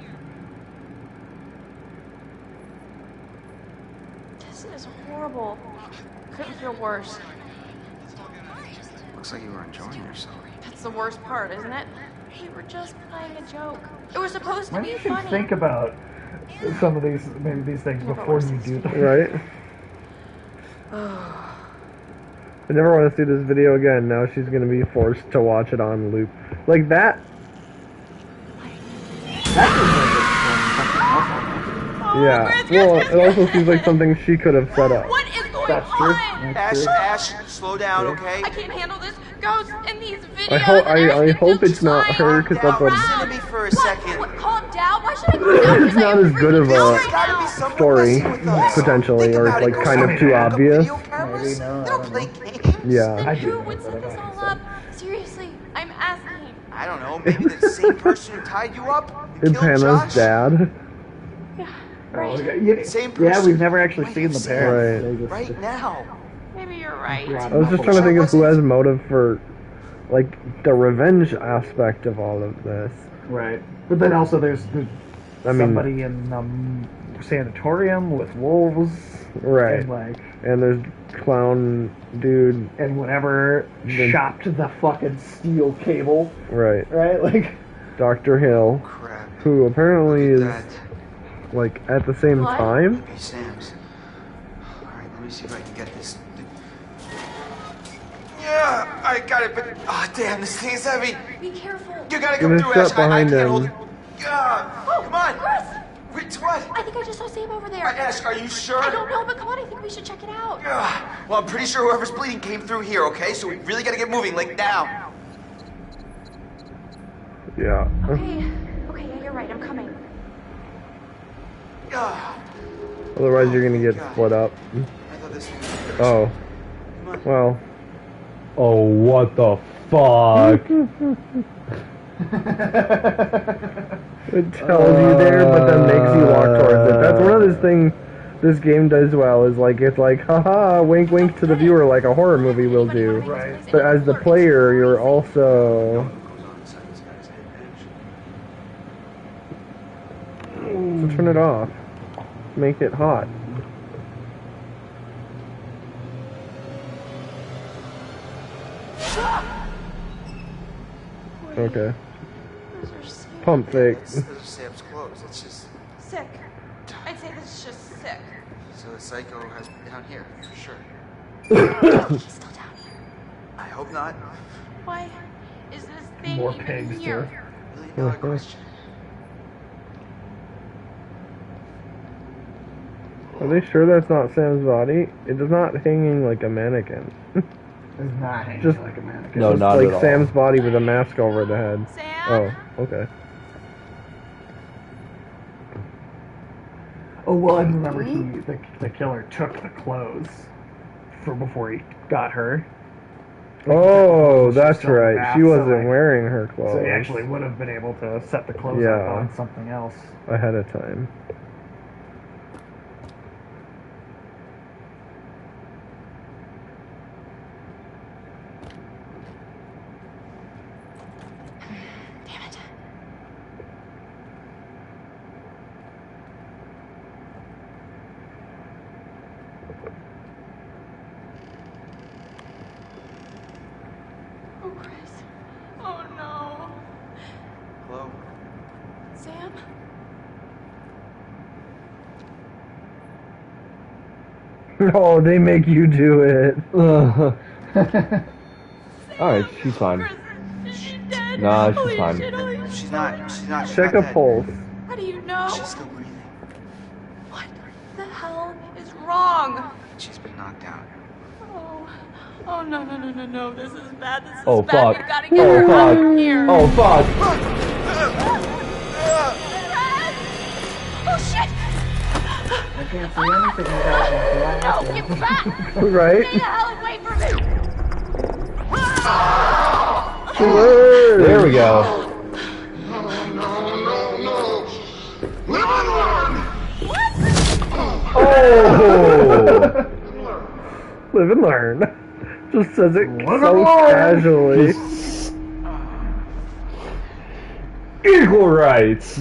This is horrible. Couldn't feel worse. Looks like you were enjoying yourself. That's the worst part, isn't it? We were just playing a joke. It was supposed to Maybe be you should funny. think about some of these, maybe these things before you do them. Right? I never want to see this video again. Now she's going to be forced to watch it on loop. Like that. Yeah. Well, it also seems like something she could have set up. What is going That's true. on? That's Ash, true. Ash, slow down, okay? I can't handle this. Ghosts in these videos. I hope it's not her, because that's Listen a. to me for a second. What? Calm down. Why should I calm down? It's not as good of There's a gotta be someone story, messing with us. potentially, Think or about it. like Go kind of somewhere. too Hook up obvious. video cameras. Maybe, no, They I don't don't play know. games. Yeah. Then I who do, would but set I'm this not all gonna up? Seriously, I'm asking. I don't know. Maybe the same person who tied you up and It's killed Hannah's Josh. dad. Yeah, Oh, right. okay. Same Yeah, person. we've never actually Might seen have the seen parents. Right. They just- Right now. Maybe you're right. I was just trying to think of who has motive for like the revenge aspect of all of this. Right. But then also there's I mean, somebody in sanatorium with wolves. right. And like, and there's clown dude. And whatever chopped the fucking steel cable. Right. Right? Like Dr. Hill, Crap. who apparently is That. like at the same What? time. Maybe Sam's. Alright, let me see if I can get this. Yeah, I got it, but damn, this thing is heavy. Be careful. You gotta Give come it a through, step Ash. I behind can't him. hold it. Come on. Chris! Wait, what? I think I just saw Sam over there. Ash, are you sure? I don't know, but come on, I think we should check it out. Well, I'm pretty sure whoever's bleeding came through here, okay? So we really gotta get moving, like now. Yeah. Okay, yeah, you're right, I'm coming. Otherwise, you're gonna get split up. I thought this thing was Oh. Well. Oh, what the fuck? It tells you there, but then makes you walk towards it. That's one of those things this game does well, is like, it's like, haha, wink wink to the viewer like a horror movie will do. Right. But as the player, you're also... So turn it off. Make it hot. Okay. Those are sick. Pump fake. Those are Sam's clothes. It's just. Sick. I'd say this is just sick. So the psycho has been down here, for sure. He's still down here. I hope not. Why is this thing More even pigs, here? $1 million question. Are they sure that's not Sam's body? It is not hanging like a mannequin. It's not hanging Just- like a mannequin. No, Just not like at all. Sam's body with a mask over the head. Sam? Oh, okay. Oh well, I remember the killer took the clothes from before he got her. Oh, that's still in the right. bath, She so, wasn't like- wearing her clothes. So he actually would have been able to set the clothes Yeah. up on something else. ahead of time. Damn it. Oh, Chris. Oh, no. Hello? Sam? Oh, they make you do it. Alright, she's fine. Chris, is she dead? Nah, she's Holy fine. shit, holy She's shit. not. She's Check not a dead. pulse. How do you know? She's still breathing. What the hell is wrong? She's been knocked out. Oh, oh no, no, no, no, no. This is bad. This is Oh, bad. fuck. We've got to get Oh, her out fuck. of here. Oh, fuck. Oh, shit. I can't see anything without No, my get glasses. back. Right? Stay the hell away from me. There we go. Oh! Live and learn. Just says it Live so and learn. casually. Equal rights.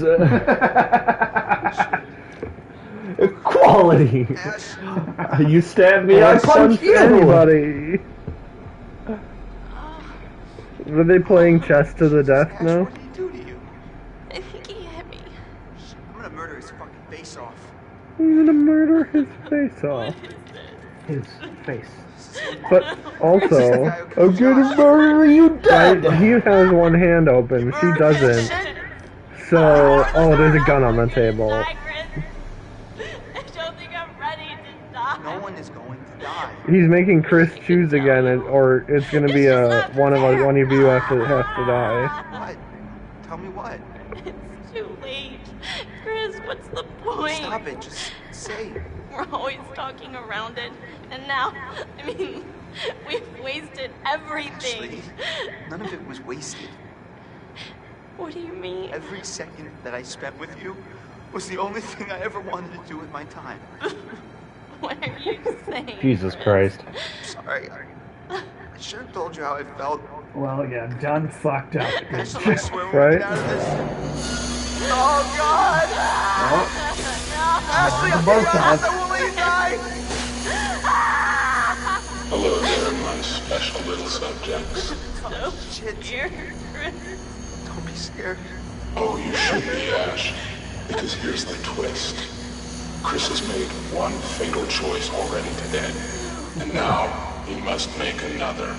Equality. Ash, You stab me, I punch you. Anybody. Were they playing chess to the death Ash, now? what did he do to you? I think he hit me. I'm gonna murder his fucking face off. I'm gonna murder his face off. His face. But also, I'm gonna murder you right, dead. he has one hand open, she doesn't. So, oh, there's a gun on the table. Die, Chris. I don't think I'm ready to die. No one is going to die. He's making Chris choose again, or it's gonna be one of you has to die. What? Tell me what? It's too late. Chris, what's the point? Stop it. Just say. We're always talking around it. And now, I mean, we've wasted everything. Ashley, none of it was wasted. What do you mean? Every second that I spent with you was the only thing I ever wanted to do with my time. What are you saying? Jesus Christ. Sorry. I should have told you how I felt Well, yeah, done fucked up. Axel, I swear we'll Right? get out of this. Oh, God! Ashley, I'll both get you out of sides. this. I won't let you die. Hello there, my special little subjects. Oh, shit. Don't be scared. Oh, you should be, Ash. Because here's the twist. Chris has made one fatal choice already today. And now he must make another.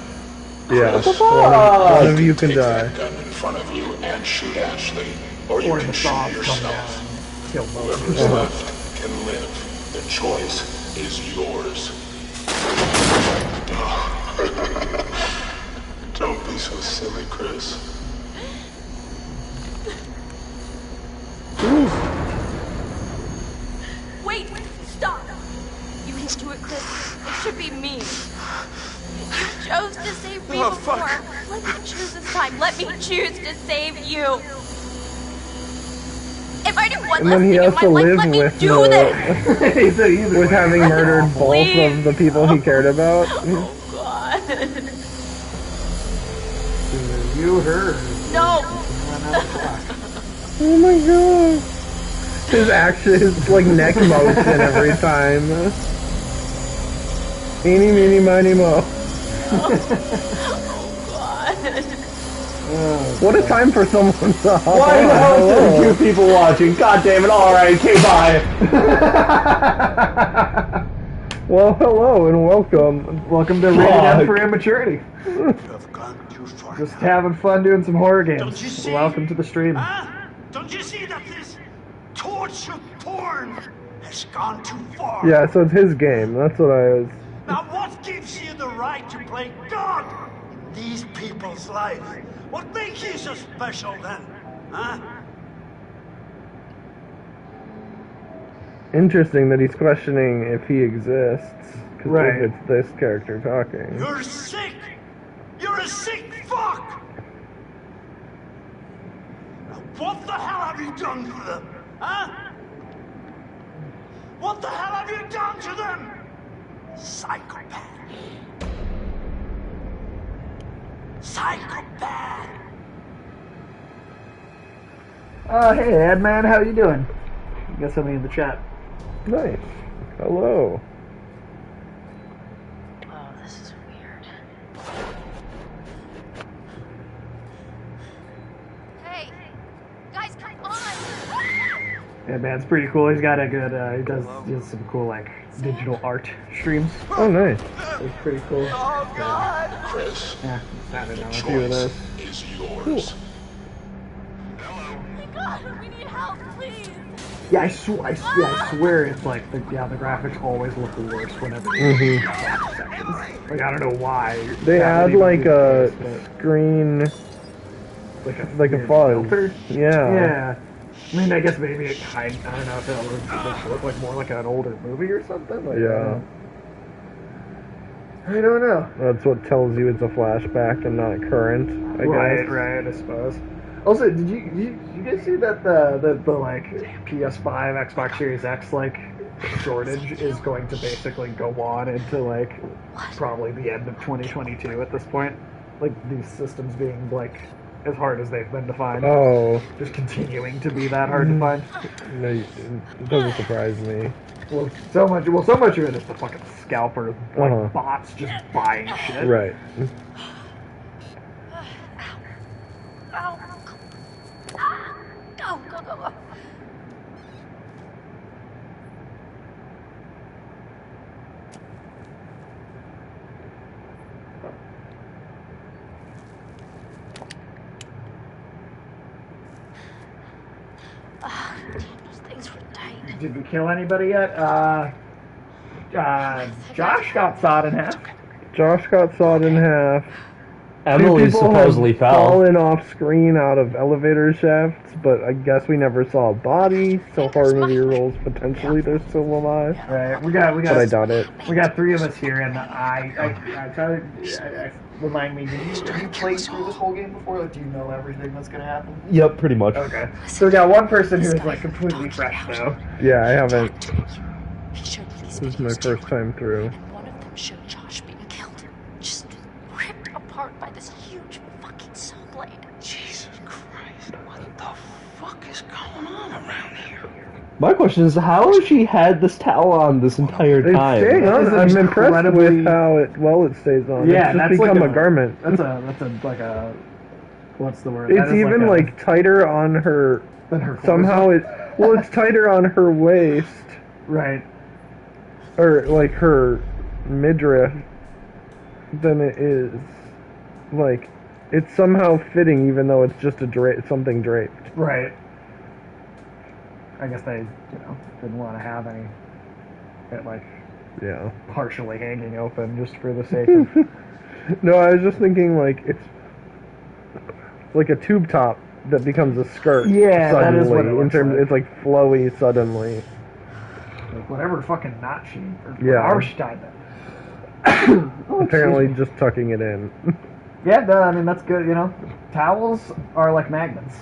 Yeah. Chris, One of you can take die. that gun in front of you and shoot Ashley. Or you Or can the shoot saws come down yourself. and kill both. Whoever's left can live. The choice is yours. Don't be so silly, Chris. Wait, stop. You can do it, Chris. It should be me. You chose to save me Oh, before. fuck. Let me choose this time. Let me choose to save you. If I do one And less then he thing in has my to life, live let me with do this. with having murdered both of the people he cared about. Oh, God. You heard. No. Oh my god. His action, his like neck motion every time. Eeny, meeny, miny, mo. What a time for someone to Why the hell is there 2 people watching? God damn it, alright, okay, bye. Well, hello and welcome. Welcome to Rated M for Immaturity. You have gone too far. Just having fun doing some horror games. Don't you see? Welcome to the stream. Huh? Don't you see that this torture porn has gone too far? Yeah, so it's his game. That's what I was. Now what gives you the right to play God in these people's lives? What makes you so special then? Huh? Interesting that he's questioning if he exists. Because Right. if it's this character talking. You're sick! You're a sick fuck! Now what the hell have you done to them? Huh? What the hell have you done to them? Psychopath. Psychopath! Hey, Adman, how you doing? You got somebody in the chat. Nice. Hello. Oh, this is weird. Hey, guys, come on. Adman's pretty cool. He's got a good, he does some cool, like, digital art streams. Oh, nice. It's pretty cool. Oh, God. Chris, Yeah, I don't know. A few of those. is yours. God, we need help, please. Yeah, I swear it's like, the graphics always look the worst whenever Mhm. Like, I don't know why. They that add would even like be the a case, but- screen, like a like a fuzz. filter? Yeah. Yeah. I mean, I guess maybe it I don't know if it look like more like an older movie or something. Like, Yeah. I don't know. That's what tells you it's a flashback and not current, I guess. Right, I suppose. Also, did you guys see that the like PS5, Xbox Series X like shortage is going to basically go on into like probably the end of 2022 at this point? Like these systems being like as hard as they've been to find. Oh. Just continuing to be that hard to find. No, it doesn't surprise me. Well, so much of it is the fucking scalper, like bots just buying shit. Right. Ow. Go, go, go, go. Those things were tight. Did we kill anybody yet? Josh got sawed in half. Josh got sawed in half. Emily Two people supposedly have fell. fallen off screen out of elevator shafts, but I guess we never saw a body. So horror movie rules potentially they're still alive. Right, we got. But I doubt it. We got 3 of us here, and I remind me. Did you play through this whole game before? Like, do you know everything that's gonna happen? Yep, pretty much. Okay. So we got one person who is like completely fresh though. Yeah, I haven't. He showed police This is my videos first time through. and one of them showed Josh being killed, just ripped apart by this huge My question is, how has she had this towel on this entire It's time? staying on. It's I'm impressed incredibly- with how it stays on. Yeah, it's just that's become like a garment. That's like a what's the word? That It's is even like tighter on her. than her Somehow clothes. it's tighter on her waist, Right. or like her midriff, than it is. Like, it's somehow fitting, even though it's just something draped. Right. I guess they, didn't want to have any, like, Yeah. partially hanging open just for the sake of. No, I was just thinking like it's like a tube top that becomes a skirt. Yeah, that suddenly. is what it looks like. It's like flowy suddenly. Like whatever fucking knot she, or Yeah. however she tied that. Apparently, just tucking it in. Yeah, I mean that's good. Towels are like magnets.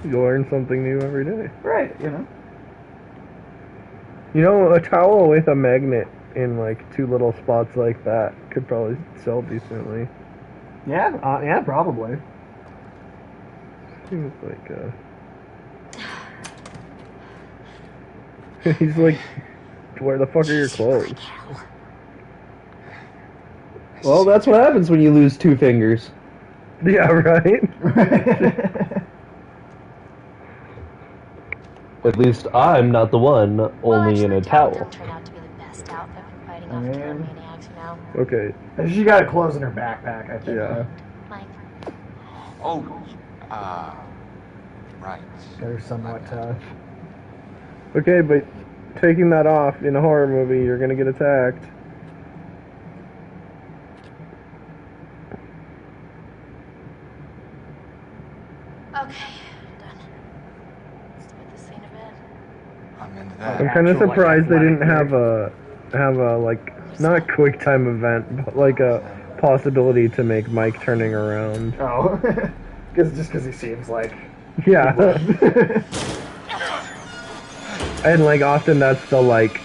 You learn something new every day. Right. A towel with a magnet in like 2 little spots like that could probably sell decently. Yeah, probably. Seems like he's like, where the fuck are your clothes? Well, that's what happens when you lose 2 fingers. Yeah, right? At least I'm not the one, only in a towel. Turn out to be the best outfit for fighting I off mean- killer maniacs, Okay. She got clothes in her backpack, I think. Yeah. Mike. Oh, right. They're somewhat. Okay, but taking that off in a horror movie, you're gonna get attacked. Okay, done. Let's put the scene of it. I'm into I'm that. kind of Actual, like, surprised they didn't athletic have a like, not quick time event, but like a possibility to make Mike turning around. Oh, because he seems like. Yeah. And like often that's the like,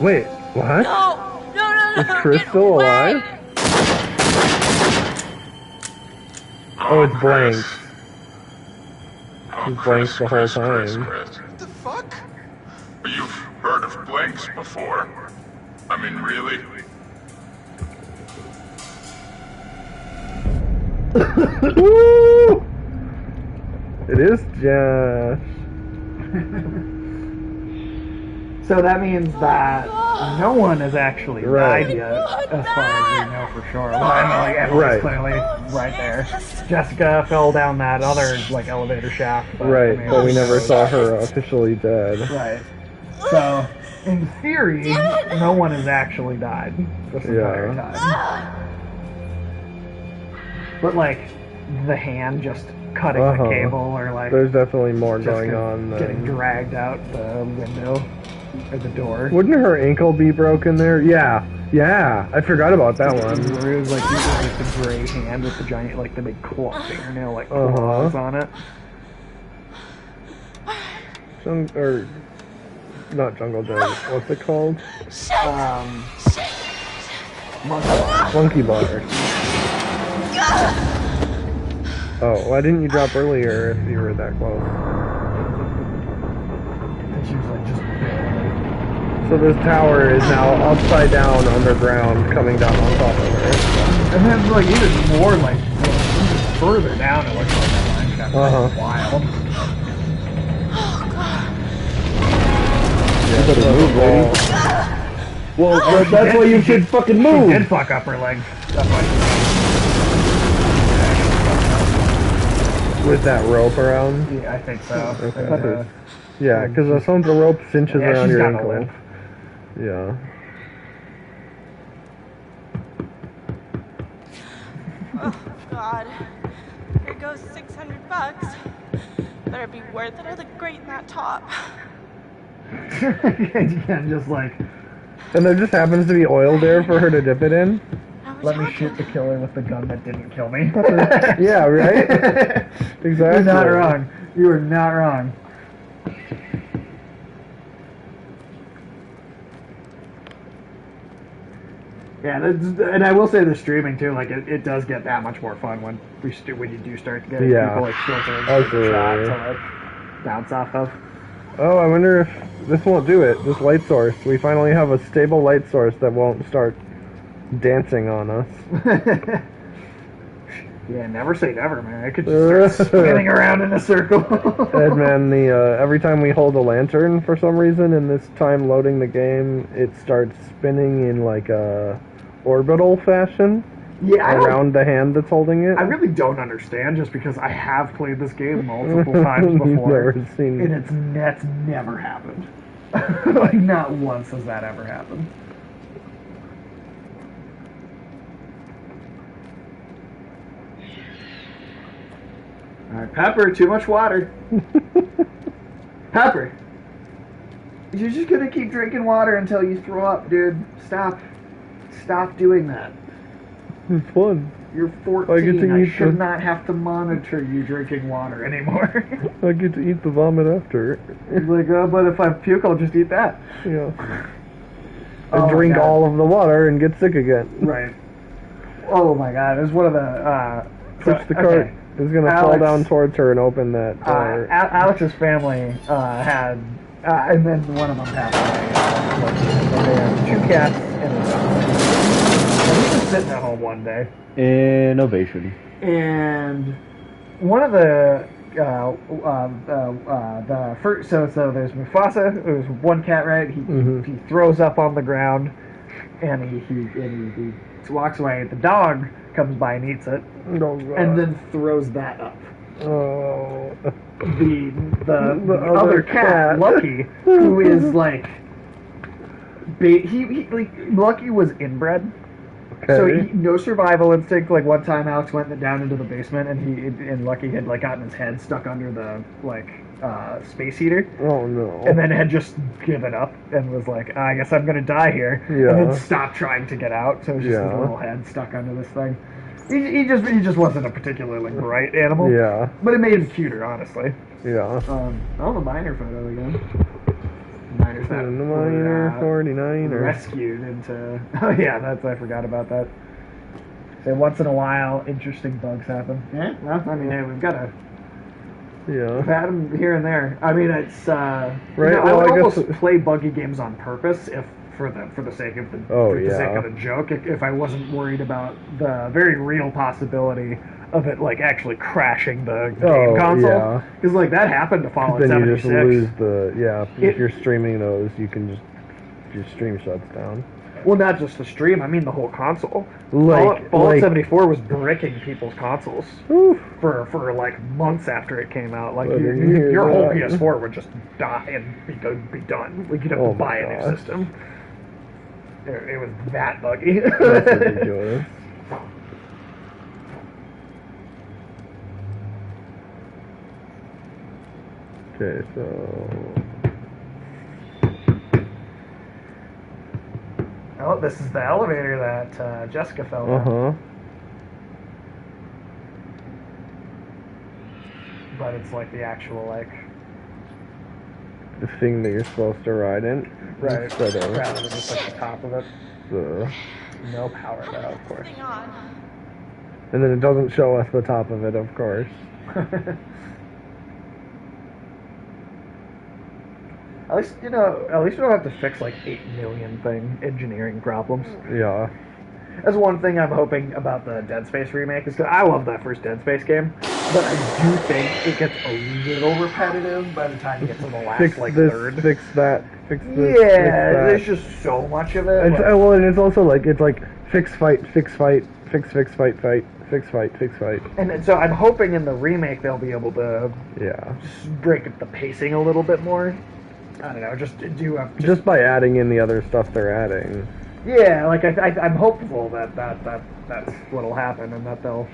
wait, what? No, Is Chris get still away! alive? Oh, it's blank. It's blanks the whole time. Chris. What the fuck? You've heard of blanks before. I mean, really? Woo! It is Josh. So that means that no one has actually Right. died yet, as far as we know for sure. Well, I know, like, Emily's Right. clearly right there. Jessica fell down that other, like, elevator shaft. Right, I mean, but we never who saw knows? her officially dead. Right. So, in theory, no one has actually died this entire Yeah. time. But, like, the hand just cutting Uh-huh. the cable, or, like, There's definitely more Jessica going on getting than... dragged out the window, or the door. Wouldn't her ankle be broken there? Yeah, I forgot about that one. Where it was like the gray hand with the giant, like the big claw fingernail, like Uh-huh. claws on it. Or not jungle gym. What's it called? Monkey bar. Oh, why didn't you drop earlier if you were that close? And she was like just So this tower is now upside down underground, coming down on top of her. and then like even more like even further down it looks like that line got Uh-huh. wild. Yeah, better so move, wall. Well, that's why you should fucking She move! did fuck up her leg. That's why With that rope around. I think so. Okay. Yeah, because sometimes the rope cinches Yeah, around she's your got a ankle. limp. Yeah. Oh, God. Here goes $600. Better be worth it. I look great in that top. and just like, And there just happens to be oil there for her to dip it in. Now we're let me talking. shoot the killer with the gun that didn't kill me. Yeah, right? Exactly. You're not wrong. You are not wrong. Yeah, and I will say the streaming too, like it does get that much more fun when when you do start getting Yeah. people like filtering Oh, the shot sure. to like bounce off of. Oh, I wonder if this won't do it. This light source. We finally have a stable light source that won't start dancing on us. Yeah, never say never, man. I could just start spinning around in a circle. And man, every time we hold a lantern for some reason in this time loading the game, it starts spinning in like a orbital fashion. Yeah, around the hand that's holding it. I really don't understand, just because I have played this game multiple times before, Never seen and that's never happened. Like, not once has that ever happened. Alright, Pepper, too much water. Pepper, you're just gonna keep drinking water until you throw up, dude. Stop doing that. It's fun. You're 14. I should not have to monitor you drinking water anymore. I get to eat the vomit after. He's like, oh, but if I puke, I'll just eat that. Yeah. And drink all of the water and get sick again. Right. Oh my god, it was one of the... Push the cart. It's going to fall down towards her and open that door. Alex's family had... and then one of them passed away. They had 2 cats and a dog. And he was sitting at home one day. Innovation. And one of the first, so there's Mufasa. There's one cat, right? He throws up on the ground, and he walks away. The dog comes by and eats it, and then throws that up. Oh. The other cat, Lucky, who is like, Lucky was inbred. Okay. So no survival instinct. Like, one time Alex went down into the basement, and Lucky had like gotten his head stuck under the space heater. Oh no! And then had just given up and was like, I guess I'm gonna die here. Yeah. And then stopped trying to get out. So it was just his little head stuck under this thing. He just wasn't a particularly bright animal. Yeah. But it made him cuter, honestly. Yeah. The miner photo again. Miner's that Miner 49 rescued into. Oh yeah, I forgot about that. So once in a while, interesting bugs happen. Yeah, well, I mean, hey, we've got to. Yeah. We've had them here and there. I mean, it's right. Well, I would I almost guess play buggy games on purpose if for the sake of the sake of the joke. If I wasn't worried about the very real possibility of it like actually crashing the game console, because like that happened to Fallout 76. Then you just lose the if you're streaming those, you can your stream shuts down. Well, not just the stream. I mean the whole console. Fallout 74 was bricking people's consoles for like months after it came out. Like your whole PS4 would just die and be done. Like you'd have to buy a new system. It was that buggy. That's ridiculous. Okay, so. Oh, this is the elevator that Jessica fell in. But it's like the actual the thing that you're supposed to ride in. Right. Rather than just like the top of it. So. No power though, of course. And then it doesn't show us the top of it, of course. At least we don't have to fix like 8 million engineering problems. Yeah. That's one thing I'm hoping about the Dead Space remake, is because I love that first Dead Space game, but I do think it gets a little repetitive by the time you get to the last third. Fix that. Fix this. Yeah, fix that. there's just so much of it. And it's also it's like fix fight, fix fight, fix fight, fight, fix fight, fix fight. And so I'm hoping in the remake they'll be able to just break up the pacing a little bit more. I don't know, just by adding in the other stuff they're adding. Yeah, like I'm hopeful that's what'll happen, and that they'll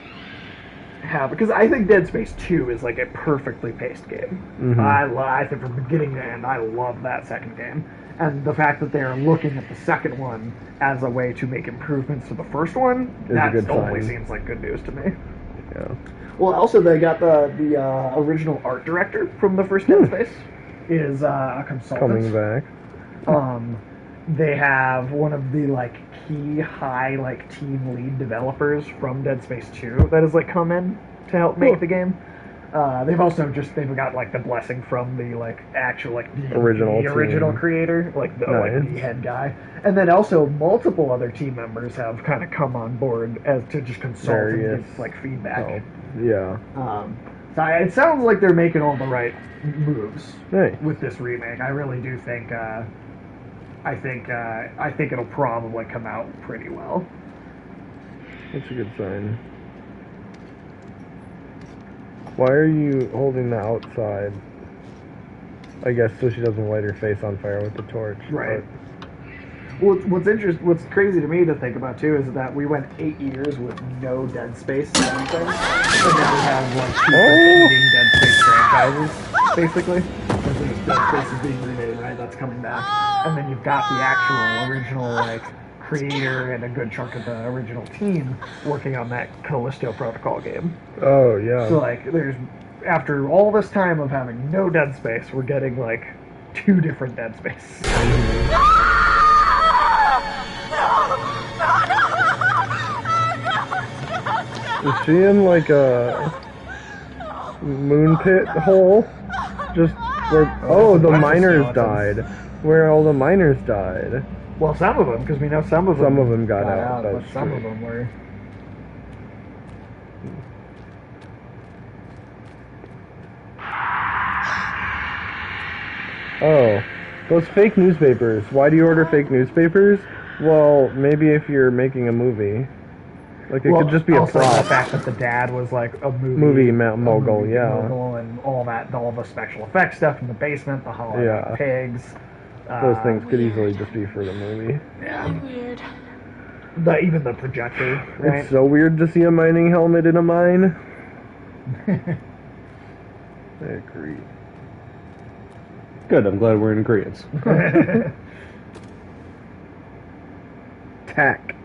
have, because I think Dead Space 2 is like a perfectly paced game. Mm-hmm. I think from beginning to end, I love that second game, and the fact that they're looking at the second one as a way to make improvements to the first one, that only seems like good news to me. Yeah. Well, also they got the original art director from the first Dead Space is a consultant. Coming back. they have one of the like key high like team lead developers from Dead Space 2 that has like come in to help make the game. They've also they've got like the blessing from the like actual like the original creator, like the like the head guy, and then also multiple other team members have kind of come on board as to just consult and give like feedback. Yeah. So it sounds like they're making all the right moves with this remake. I really do think. I think it'll probably come out pretty well. That's a good sign. Why are you holding the outside? I guess so she doesn't light her face on fire with the torch. Right. Well, what's crazy to me to think about too is that we went 8 years with no Dead Space anything, and now we have like two competing Dead Space franchises, basically. Because Dead Space is being remade, right? That's coming back, and then you've got the actual original like creator and a good chunk of the original team working on that Callisto Protocol game. Oh yeah. So like, after all this time of having no Dead Space, we're getting like 2 different Dead Space. Is she in like a moon pit hole? Just where? Oh, the miners died. Where all the miners died. Well, some of them, because we know some of them got out, but some of them were. Oh, those fake newspapers. Why do you order fake newspapers? Well, maybe if you're making a movie. Like, it could just be a also prop. the fact that the dad was like a movie mogul, mogul, and all the special effects stuff in the basement, the hollow pigs. Those things could easily just be for the movie. Yeah. Weird. Even the projector, right? It's so weird to see a mining helmet in a mine. I agree. Good, I'm glad we're in agreement. Tack.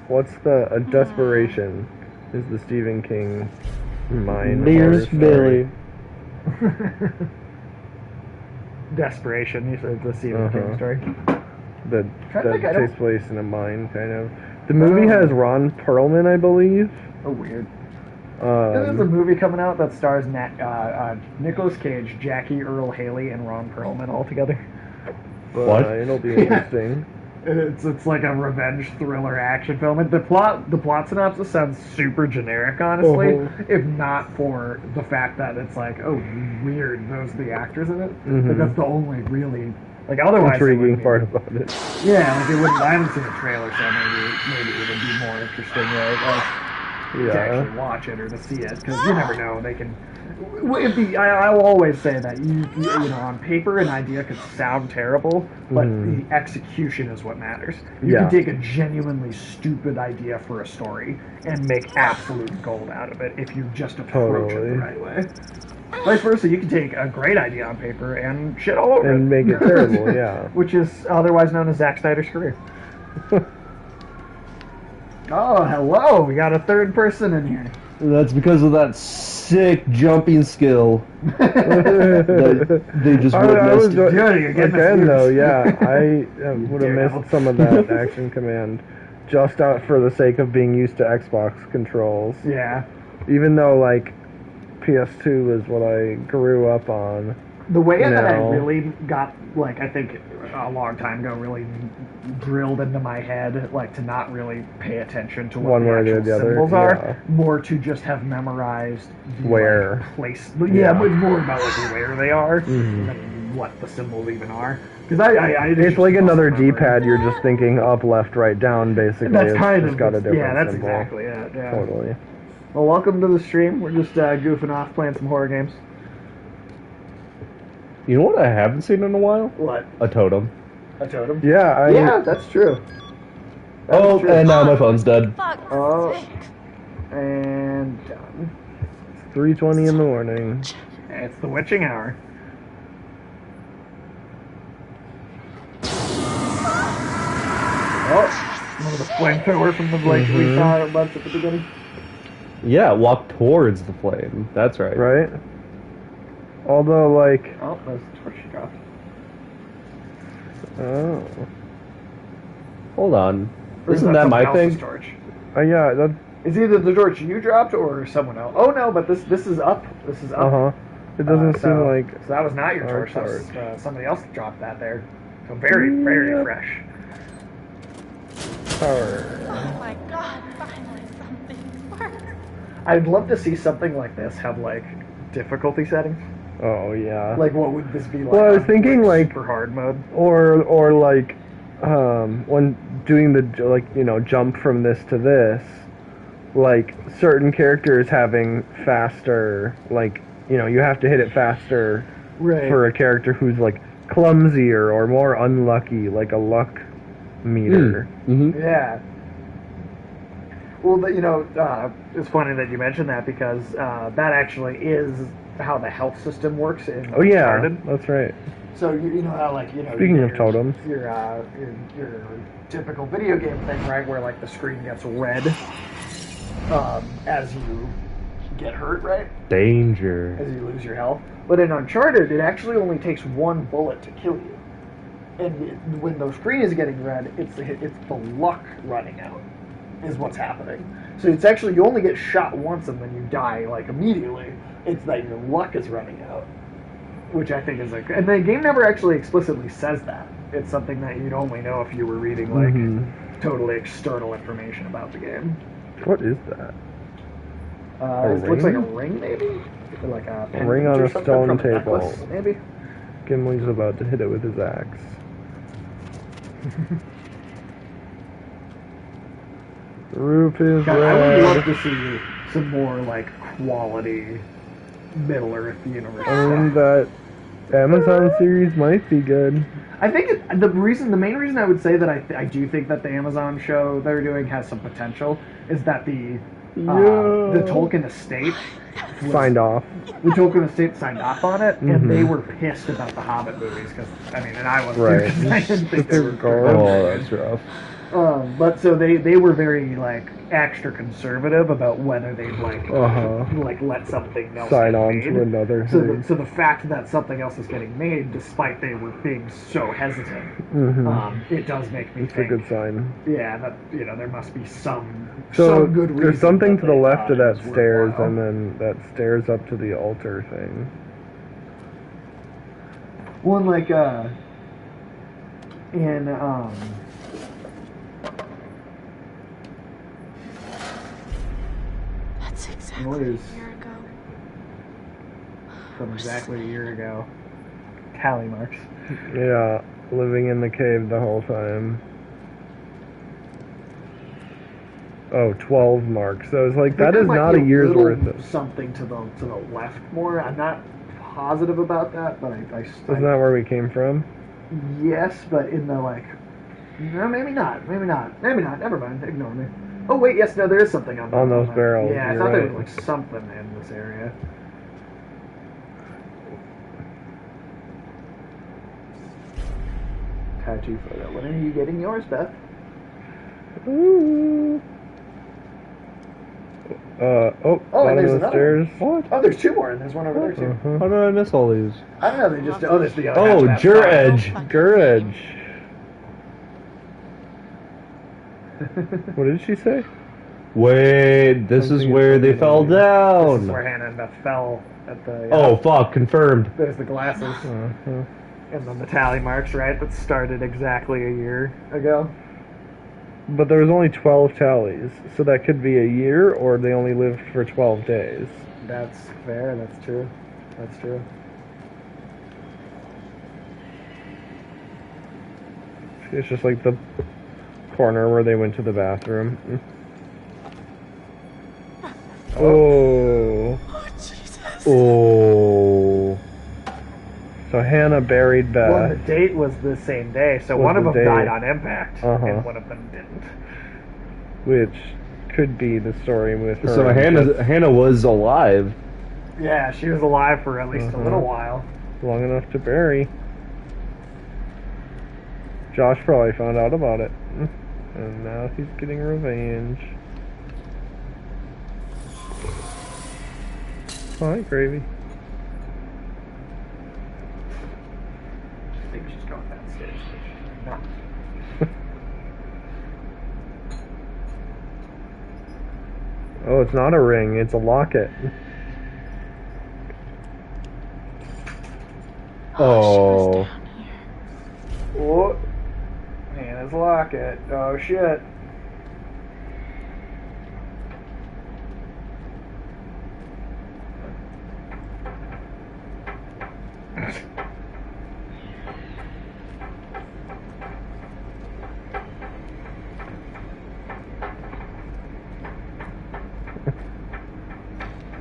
What's a desperation? Is the Stephen King mine? There's Billy. Desperation, you said the Stephen King story. That takes place in a mine, kind of. The movie has Ron Perlman, I believe. Oh, weird. There's a movie coming out that stars Nicolas Cage, Jackie Earle Haley, and Ron Perlman all together. What? It'll be interesting. It's like a revenge thriller action film. And the plot synopsis sounds super generic, honestly, if not for the fact that it's like, oh, weird, those are the actors in it. Like, that's the only really otherwise intriguing part about it. Yeah, like it wouldn't. I haven't seen the trailer, so maybe it would be more interesting, right? To actually watch it or to see it, because you never know. They can. I will always say that you know on paper an idea could sound terrible, but the execution is what matters. You can take a genuinely stupid idea for a story and make absolute gold out of it if you just approach it the right way. Vice versa, you can take a great idea on paper and shit all over it. And make it terrible, yeah. Which is otherwise known as Zack Snyder's career. Oh, hello! We got a third person in here. That's because of that sick jumping skill. They just witnessed. Again, though, yeah, I would have missed some of that action command just out for the sake of being used to Xbox controls. Yeah. Even though, like, PS2 was what I grew up on. The way that I really got, like, I think a long time ago, really drilled into my head, like, to not really pay attention to what the actual symbols are, more to just have memorized where place. Yeah, but more about like where they are than what the symbols even are. Because it's like another D-pad. You're just thinking up, left, right, down. Basically, that's kind of got a different that's symbol. exactly it. Yeah. Totally. Well, welcome to the stream. We're just goofing off, playing some horror games. You know what I haven't seen in a while? What? A totem. A totem? Yeah, yeah, that's true. And now my phone's dead. Oh, and done. It's 3:20 in the morning. It's the witching hour. Oh, remember the flamethrower from the we saw a bunch at the beginning? Yeah, walk towards the flame. That's right. Right? Although, like... Oh, there's the torch she dropped. Oh. Hold on. Or is Isn't that someone my else's thing? torch? Yeah, that. It's either the torch you dropped or someone else. Oh no, but this is up. This is up. It doesn't seem like. So that was not your our torch. That was, torch. somebody else dropped that there. So very Yep. fresh. Power. Oh my god, finally something works. I'd love to see something like this have like difficulty settings. Oh yeah. Like what would this be like? Well, I was on, thinking like super hard mode. or like when doing the jump from this to this, like certain characters having faster, like you have to hit it faster Right. for a character who's like clumsier or more unlucky, like a luck meter. Mm-hmm. Yeah. Well, but, it's funny that you mentioned that because that actually is how the health system works in Oh yeah, Uncharted. that's right. So you know how Speaking you of get totems. your typical video game thing, right, where like the screen gets red as you get hurt, right? Danger. As you lose your health. But in Uncharted, it actually only takes one bullet to kill you. And when the screen is getting red, it's the luck running out is what's happening. So it's actually, you only get shot once and then you die like immediately. It's that your luck is running out, which I think is like, and the game never actually explicitly says that. It's something that you'd only know if you were reading like totally external information about the game. What is that? It looks like a ring, maybe, or like a ring on or a something stone from a table. necklace, maybe. Gimli's about to hit it with his axe. The roof is God, red. I would love to see some more like quality Middle Earth universe And stuff. that Amazon series might be good. I think the main reason I would say that I do think that the Amazon show they're doing has some potential is that the Tolkien estate Signed off. The Tolkien estate signed off on it, and they were pissed about the Hobbit movies because and I was Right. too, 'cause I didn't think they were. Oh, that's rough. But so they were very like extra conservative about whether they'd like let something else Sign get on made. to another So thing. so the fact that something else is getting made, despite they were being so hesitant, it does make me It's a think. good sign. Yeah, that there must be some So good reason. there's something that to the they left of thought it that was stairs, worthwhile. and then that stairs up to the altar thing. One like in That's exactly What is- a year ago. from exactly a year ago. Tally marks. Yeah, living in the cave the whole time. Oh, 12 marks. So it's like, that is not a year's worth of... Something to the left more. I'm not positive about that, but I Isn't that where we came from? yes, but in the like, no, maybe not, maybe not. Never mind. Ignore me. Oh wait, yes, no, there is something on On those that. barrels, Yeah, I you're thought there right. was like something in this area. Tattoo photo. When are you getting yours, Beth? Ooh. Oh, and bottom there's of the another stairs. one. Oh, there's two more, and there's one over there too. How did I miss all these? I don't know. They just there's the other. Oh, half of that Jur file. Edge. Gurridge. What did she say? Wait, this is Something where is they something fell is- This is down. where Hannah and Beth fell at the. Oh, fuck, confirmed. There's the glasses, Uh-huh. and then the tally marks, right? That started exactly a year ago. But there was only 12 tallies, so that could be a year, or they only lived for 12 days. That's fair. That's true. That's true. It's just like the corner where they went to the bathroom. Oh. Oh, Jesus. Oh. So Hannah buried Beth. Well, the date was the same day, so Was one of the them day. died on impact, Uh-huh. and one of them didn't. Which could be the story with her. So Hannah was alive. Yeah, she was alive for at least a Uh-huh. little while. Long enough to bury. Josh probably found out about it. And now he's getting revenge. Hi, Gravy. I think she's going downstairs. Oh, it's not a ring, it's a locket. Oh. Oh, man, his locket. Oh shit.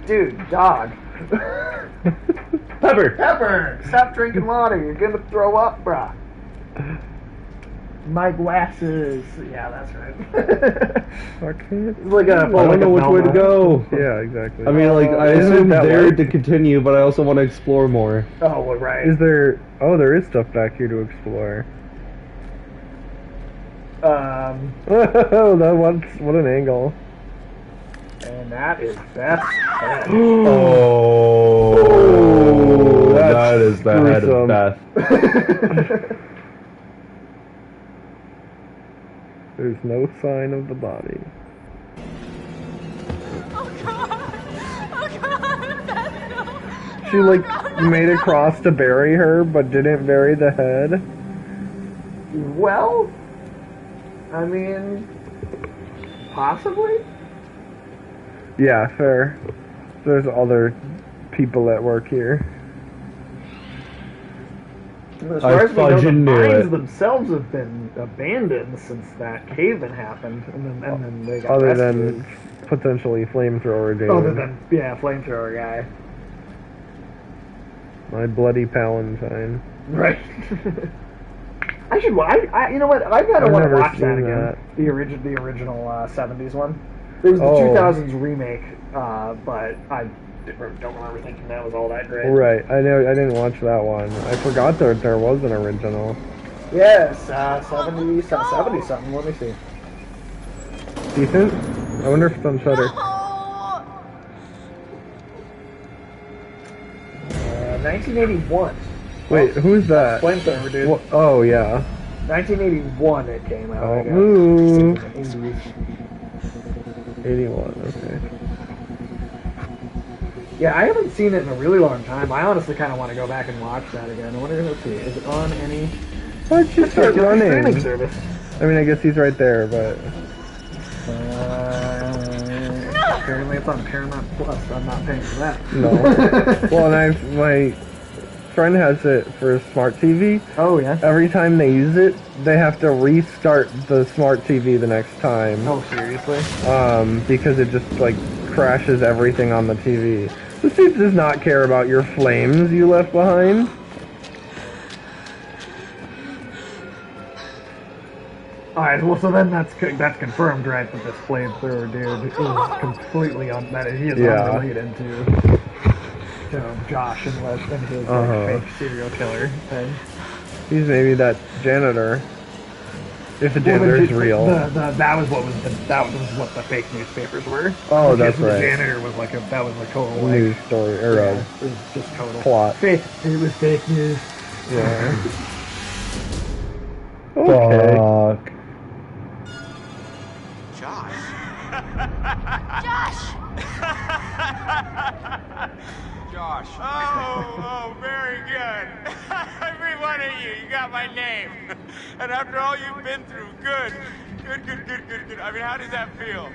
Dude, dog. Pepper! Pepper! Stop drinking water. You're gonna throw up, bruh. My glasses. Yeah, that's right. I can't. It's like a, I don't know which way to go. Yeah, exactly. I mean, like, I Isn't assume that there light? to continue, but I also want to explore more. Oh, well, right. Is there... Oh, there is stuff back here to explore. Oh, what an angle. And that is Beth. Oh, that is the head of Beth. There's no sign of the body. Oh God! Oh God! Beth, no! She, like, made a cross to bury her, but didn't bury the head. Well, I mean, possibly? Yeah, fair. There's other people at work here. As far as we know, the fudging knew mines it. themselves have been abandoned since that cave-in happened, and then they got Other rescued. than potentially flamethrower David. Other than, yeah, flamethrower guy. My bloody Palantine. Right. I should. You know what? I kind of I've want to never watch that seen again. that. The original '70s one. There was the 2000s remake, but I don't remember thinking that was all that great. Right, I didn't watch that one. I forgot that there was an original. Yes, 70 something. Let me see. Decent? I wonder if it's on Shudder. 1981. Wait, who's that? Flamethrower, dude. Wha- Oh, yeah. 1981 it came out. Oh, I guess. ooh. 80s. 81, okay. Yeah, I haven't seen it in a really long time. I honestly kind of want to go back and watch that again. I wonder, let's see, is it on any... Why'd you start streaming running? service? I mean, I guess he's right there, but... Apparently it's on Paramount Plus. I'm not paying for that. No. Well, and my friend has it for a smart TV. Oh, yeah? Every time they use it, they have to restart the smart TV the next time. Oh, seriously? Because it just, like, crashes everything on the TV. This dude does not care about your flames you left behind. Alright, well, so then that's confirmed, right, that this flamethrower dude is completely he is unrelated to Josh and his like, fake serial killer thing. He's maybe that janitor. If the janitor's real. That was what the fake newspapers were. Oh, that's The right. janitor was like that was a total like, News story, or yeah, it was just total plot. Fake. It was fake news. Yeah. Okay. Fuck. Josh! Josh. Oh, very good. Every one of you got my name. And after all you've been through, good. I mean, how does that feel?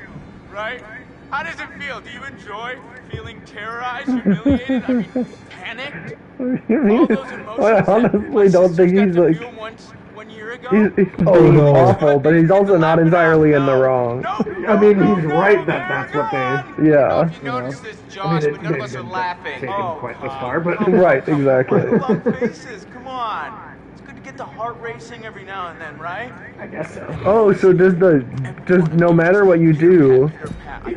Right? How does it feel? Do you enjoy feeling terrorized, humiliated, I mean, panicked? All those emotions I honestly don't think he's like... One year ago? He's being awful, but he's also not entirely in the wrong. I mean, he's right that that's what they... Yeah. You notice this, Josh, but none of us are laughing. Take him quite this far, but... Right, exactly. Long faces, come on. It's good to get the heart racing every now and then, right? I guess so. Oh, so does no matter what you do,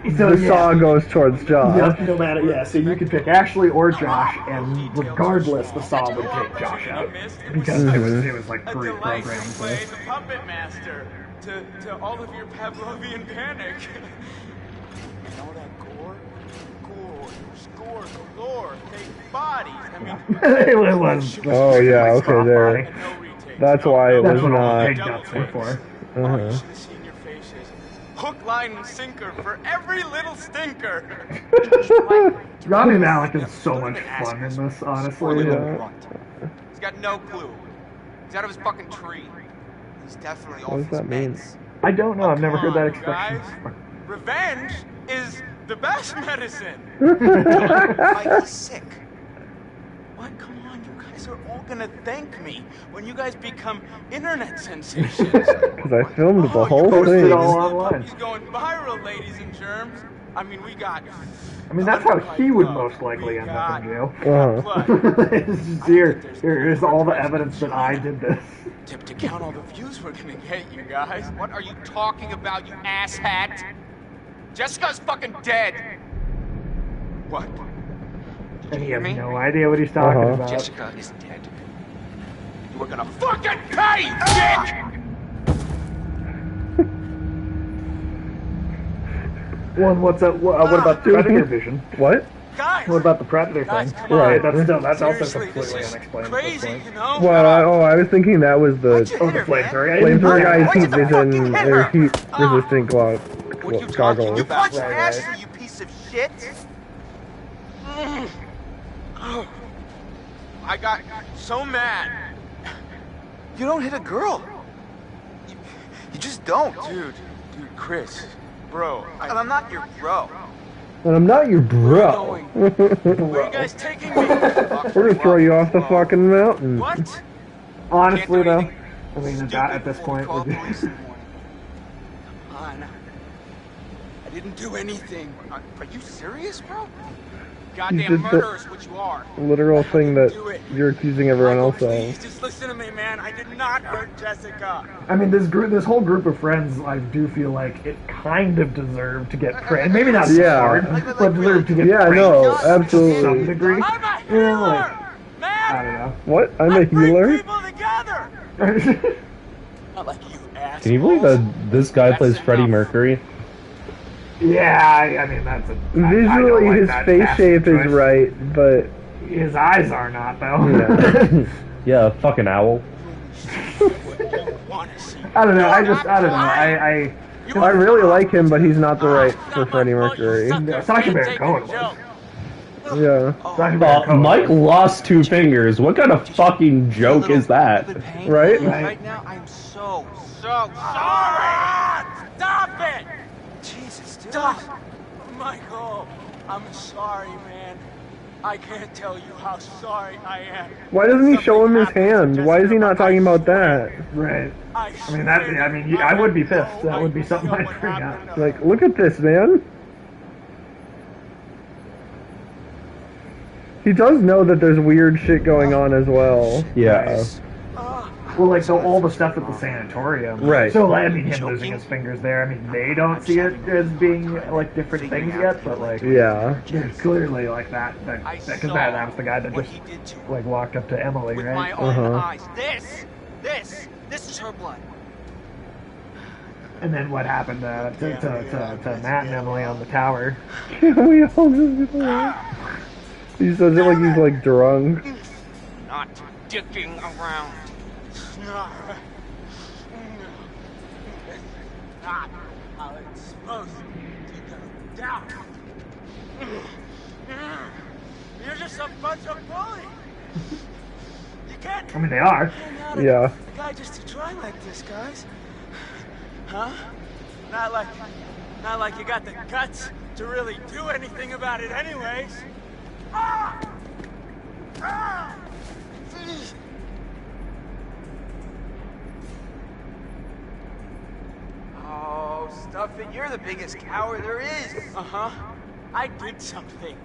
the saw goes towards Josh. No matter, yeah, so you could pick Ashley or Josh, and regardless, the saw would take Josh out. Because it was like pre-programmed. Play the puppet master to all of your Pavlovian panic. You know that gore? Score galore, fake bodies. I mean, It was. Oh yeah, like, okay, there. body. That's why it That's was what all the not. pig guts were for. you should have seen your faces. hook, line, and sinker for every little stinker. Rami Malek is so much fun in this, honestly. He's got no clue. He's out of his fucking tree. He's definitely What does that mean? I don't know. I've never heard that Guys, expression before. revenge is the best medicine. Mike, he's sick. What? Come on, you guys are all gonna thank me when you guys become internet sensations. Because I filmed the whole posted thing. all online. He's going viral, ladies and germs. I mean, we got. I mean, that's how he would most likely end up in jail. Uh-huh. It's just here's all the evidence that I did this. To count all the views we're gonna get, you guys. What are you talking about, you asshat? Jessica's fucking dead. What? And he has no idea what he's talking about. Jessica is dead. You were gonna fucking pay, dick! Well, what's up? What about Predator Vision? What? Guys! What about the Predator Guys, thing? come on. Right, that's also Seriously, completely this is unexplained crazy, at this point. you know? Well, I was thinking that was the flamethrower guy's heat vision or heat resistant goggles. You punched Ashley, you piece of shit. I got so mad. You don't hit a girl. You just don't. Dude, Chris, bro. And I'm not your bro. And I'm not your bro. Where are you guys taking me? We're gonna throw you off the fucking mountain. What? Honestly, though, I mean, at this point, Call police in the morning. Come on. I didn't do anything. Are you serious, bro? Goddamn did the murderer is what you are. literal thing that you're accusing everyone else Please, of. just listen to me, man. I did not hurt Jessica. I mean, this whole group of friends, I do feel like it kind of deserved to get praised. Maybe not hard, but deserved to get praised. No, To absolutely. some degree. I'm a You know, healer, like, man. I don't know. What? I'm a healer? People together. Not like you assholes. Can you believe that this guy plays Freddie Mercury? Yeah, I mean, that's a... Visually, his face shape is right, but... His eyes are not, though. Yeah, Yeah, fucking owl. I don't know, I don't know, I really like him, but he's not the right for Freddie Mercury. Sacha Baron Cohen was. Yeah. Sacha Baron Cohen Mike was. lost 2 fingers. What kind of fucking joke is that? Right? Right now, I'm so sorry. Stop it. Jesus, dude. Stop. Michael, I'm sorry, man. I can't tell you how sorry I am. Why doesn't he show him his hand? Why is he not talking about that? Right. I mean, I would be pissed. That would be something I'd freak out. Like, look at this, man. He does know that there's weird shit going on as well. Yeah. Well, like, so all the stuff at the sanatorium. Right. So, like, I mean, him losing his fingers there, I mean, they don't see it as being, like, different things yet, but, like... Yeah. There's clearly, like, that because that was the guy that just, like, walked up to Emily, With right? my own eyes. This is her blood. And then what happened to Matt and Emily on the tower. We all just... He says it like he's, like, drunk. Not dicking around. Not how it's supposed to go down. You're just a bunch of bullies. You can't. I mean, they are. Yeah. The guy just to try like this, guys. Huh? Not like you got the guts to really do anything about it, anyways. Oh, stuff it. You're the biggest coward there is. Uh-huh. I did something.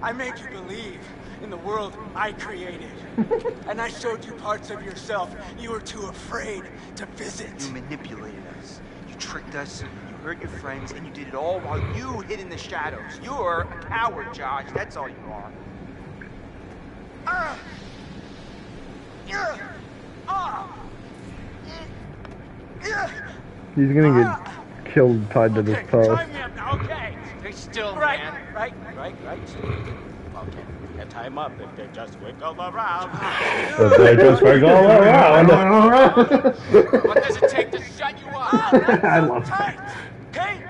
I made you believe in the world I created. And I showed you parts of yourself you were too afraid to visit. You manipulated us. You tricked us. You hurt your friends, and you did it all while you hid in the shadows. You're a coward, Josh. That's all you are. He's gonna get killed tied to this post. Join me up now, okay? Stay still, Right, man. right. Okay, you tie him up if they just wiggle around. If they just wiggle around. What does it take to shut you up? I love tight. Okay?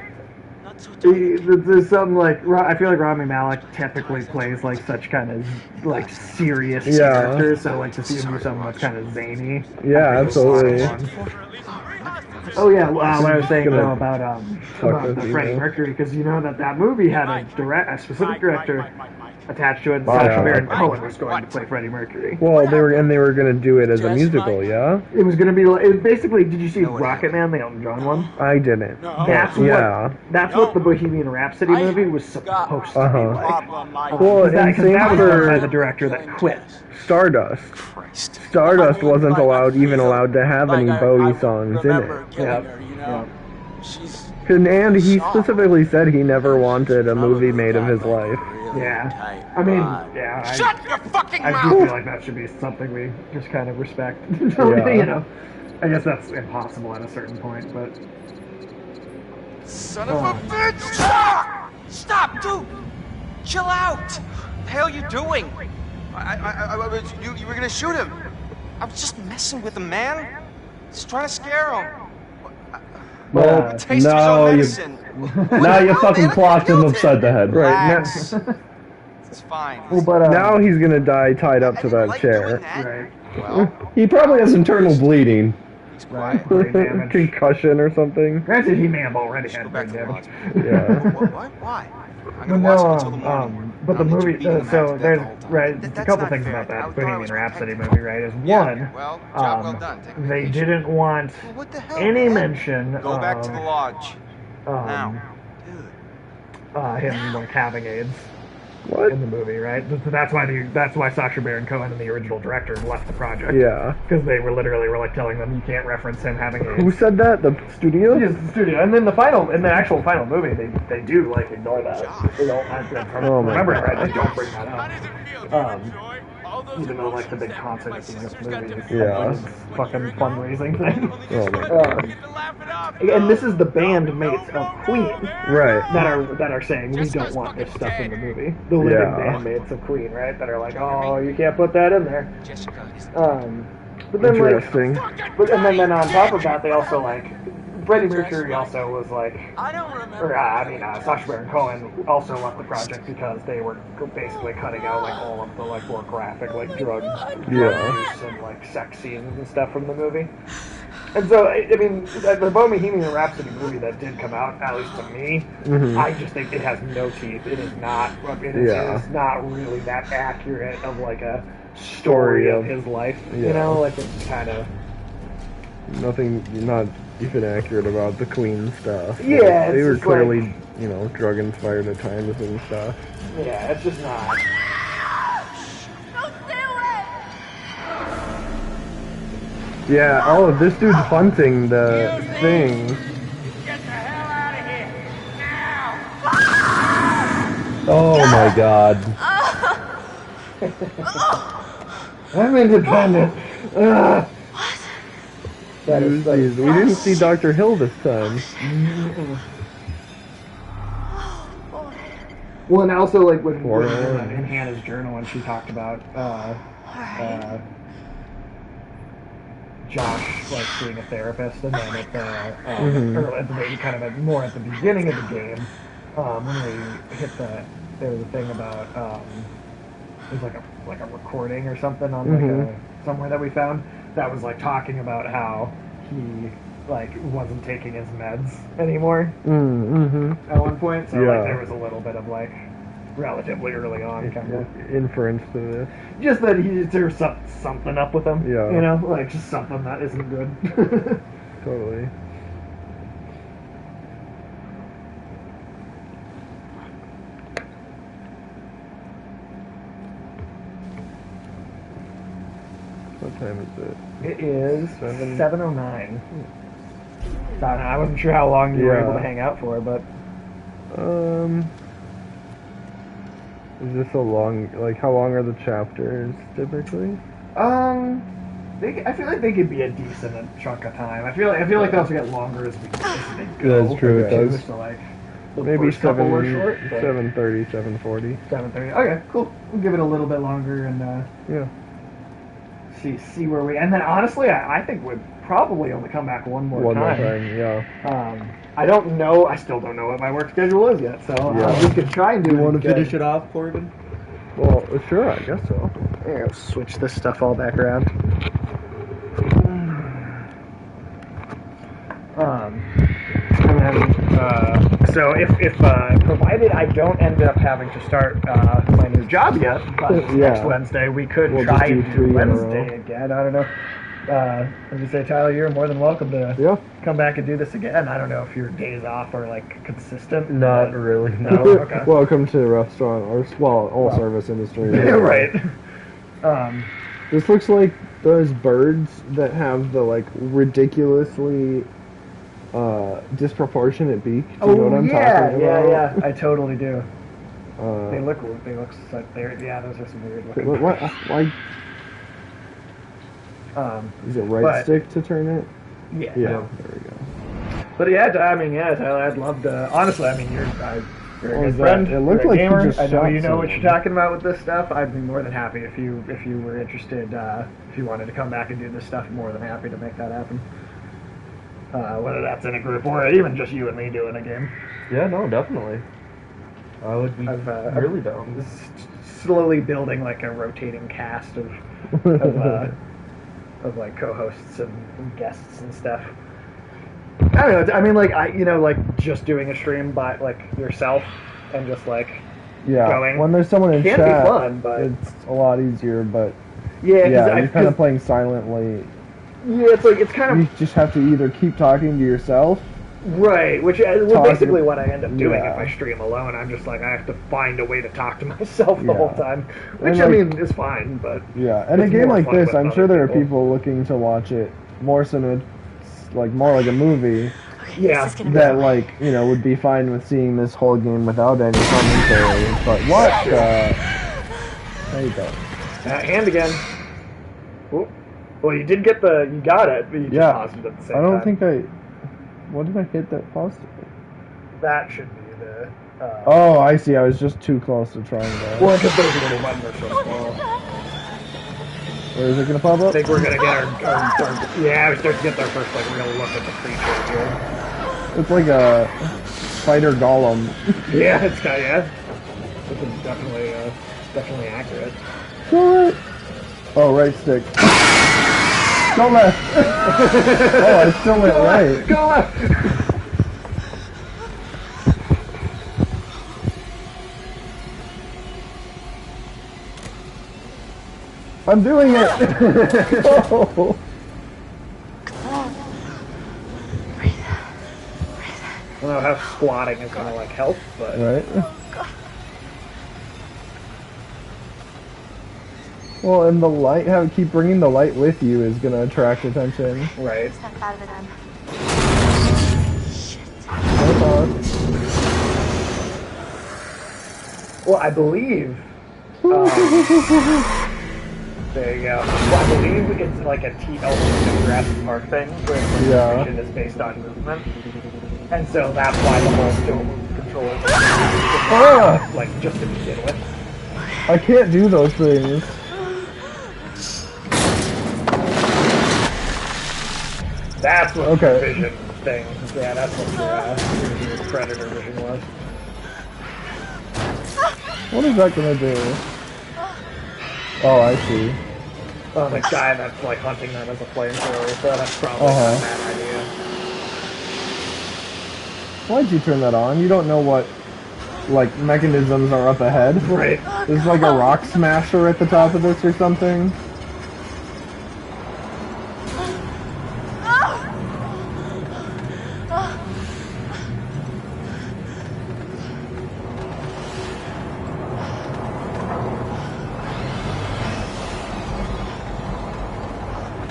Not so tight. There's something like I feel like Rami Malek typically plays like such kind of like serious characters, so like to see him do something that's kind of zany. Yeah, absolutely. Oh yeah, what I was saying though about the Freddie Mercury, because you know that movie had a specific director attached to it. Sacha Baron Cohen was going to play Freddie Mercury. Well, they were going to do it as a musical, yeah. It was going to be like, it was basically. Did you see Rocket Man, the Elton John one? I didn't. That's what the Bohemian Rhapsody movie was supposed to be like. Well, that was done by the director that quit. Stardust. Stardust wasn't even allowed to have any Bowie songs in it. And he specifically said he never wanted a movie made of his life. Yeah. I mean, Shut your fucking mouth! I do feel like that should be something we just kind of respect. You know? I guess that's impossible at a certain point, but... Son of a bitch! Stop! Stop, dude! Chill out! What the hell are you doing? You were gonna shoot him. I was just messing with him, man. Just trying to scare him. Well, now you fucking clocked him upside the head. Right. It's fine. Well, but, now he's gonna die tied up to that chair. Right. Well, he probably has internal bleeding. Right. Concussion or something. Granted, he may have already had brain damage. Yeah. Why? I'm But gonna watch it until the morning. but the movie, so there's a couple things about that Bohemian Rhapsody movie, right? Is one, they didn't want any mention Go back to the lodge. Now. him like having AIDS. What? In the movie, right? That's why Sacha Baron Cohen and the original director left the project. Yeah. Because they were literally like telling them you can't reference him having AIDS. Who said that? The studio? Yes, the studio. And then the actual final movie, they do like ignore that. They don't remember it, right? They don't bring that up. Even though like the big concert at the end of the movie is fucking fundraising thing. Oh my God. And this is the bandmates of Queen, right? That are saying we don't want this stuff in the movie. The living bandmates of Queen, right? That are like, oh, you can't put that in there. But then interesting. and then on top of that, they also like. Freddie Mercury also was like, Sacha Baron Cohen also left the project because they were basically cutting out like all of the like more graphic like drug use and like sex scenes and stuff from the movie. And so I mean, the Bohemian Rhapsody movie that did come out, at least to me, I just think it has no teeth. It is not. It is not really that accurate of like a story of his life. You know, like it's kind of nothing. Not even accurate about the Queen stuff. Yeah, they were clearly, drug inspired at times and stuff. Yeah, it's just not. Don't do it! Yeah, this dude's hunting the thing. Get the hell out of here! Now! Oh my God. I'm independent. That is like, we didn't see Dr. Hill this time. Well, and also like when in Hannah's journal, when she talked about Josh like being a therapist, and then at the more at the beginning of the game, when we hit there was a thing about it was like a recording or something on somewhere that we found. That was like talking about how he like wasn't taking his meds anymore at one point. So like there was a little bit of like relatively early on kind of inference to this. Just that there's something up with him. Yeah. You know, like just something that isn't good. Totally. What time is it? It is 7:09. I wasn't sure how long you were able to hang out for, but is this a long? Like, how long are the chapters typically? I feel like they could be a decent chunk of time. I feel like they also get longer as they go. That's true. It does. So like, Maybe first couple were 7, short. but- 7:30, 7:40. 7:30. Okay, cool. We'll give it a little bit longer and Yeah. see where we. And then honestly, I think we'd probably only come back one more time. Yeah. I don't know. I still don't know what my work schedule is yet. So Yeah. we could try and do. Do you want to good. finish it off, Corbin? Well, sure, I guess so. Yeah, I'll switch this stuff all back around. And then, so if provided I don't end up having to start my new job yet, but next Wednesday, we could We'll try just do and 3 do in a Wednesday row. again. I don't know. As you say, Tyler, you're more than welcome to come back and do this again. I don't know if your days off are like consistent. Not really. No. Okay. Welcome to the restaurant, or all service industry. Yeah, right. This looks like those birds that have the like ridiculously disproportionate beak. Do you know what I'm talking about? Yeah. I totally do. Uh, They look like they're those are some weird looking. Why? Is it right but- stick to turn it? Yeah. Yeah. There we go. But Tyler, I'd love to. Honestly, you're a very What was good friend. that? It looked you're a like you gamer. just I know shot you know what someone. you're talking about with this stuff. I'd be more than happy if you were interested. If you wanted to come back and do this stuff, more than happy to make that happen. Whether that's in a group or even just you and me doing a game. Yeah, no, definitely. I would be really down. Slowly building like a rotating cast of like co-hosts and guests and stuff. I don't know. Like just doing a stream by like yourself and just like going. When there's someone in Can chat, be fun, but it's a lot easier. But yeah, you're kind of playing silently. Yeah, it's kind of you just have to either keep talking to yourself. Right, which is basically what I end up doing Yeah. if I stream alone. I'm just like, I have to find a way to talk to myself the Yeah. whole time, which And, is fine, but Yeah, and a it's game more like fun this, with I'm other sure there are people. people looking to watch it more more like a movie. Yeah, That would be fine with seeing this whole game without any commentary. But what? There you go. Hand again. Ooh. Well, you did get you got it, but you just Yeah, paused it at the same I time. don't think what did I hit that paused? That should be the... Oh, I see. I was just too close to triangle. Well, because those little buttons are so small. Where is it going to pop I up? think we're going to get we start to get our first real look at the creature here. It's like a fighter golem. Yeah, it's kind of, This is definitely accurate. What? Oh, right stick. Go left. Oh, I still went right. Go left. I'm doing it. Oh. I don't know how squatting is going to help, but Right. Well, and the light, keep bringing the light with you is going to attract attention. right. Step out of it, then. Well, I believe. There you go. Well, I believe it's like a Jurassic Park thing, where the vision is based on movement, and so that's why the whole dome controller is like just to begin with. I can't do those things. That's what Okay. the vision thing. Yeah, that's what your predator vision was. What is that gonna do? Oh, I see. Oh, the guy that's like hunting them as a flamethrower, so that's probably not a bad idea. Why'd you turn that on? You don't know what, mechanisms are up ahead. Right. There's like a rock smasher at the top of this or something.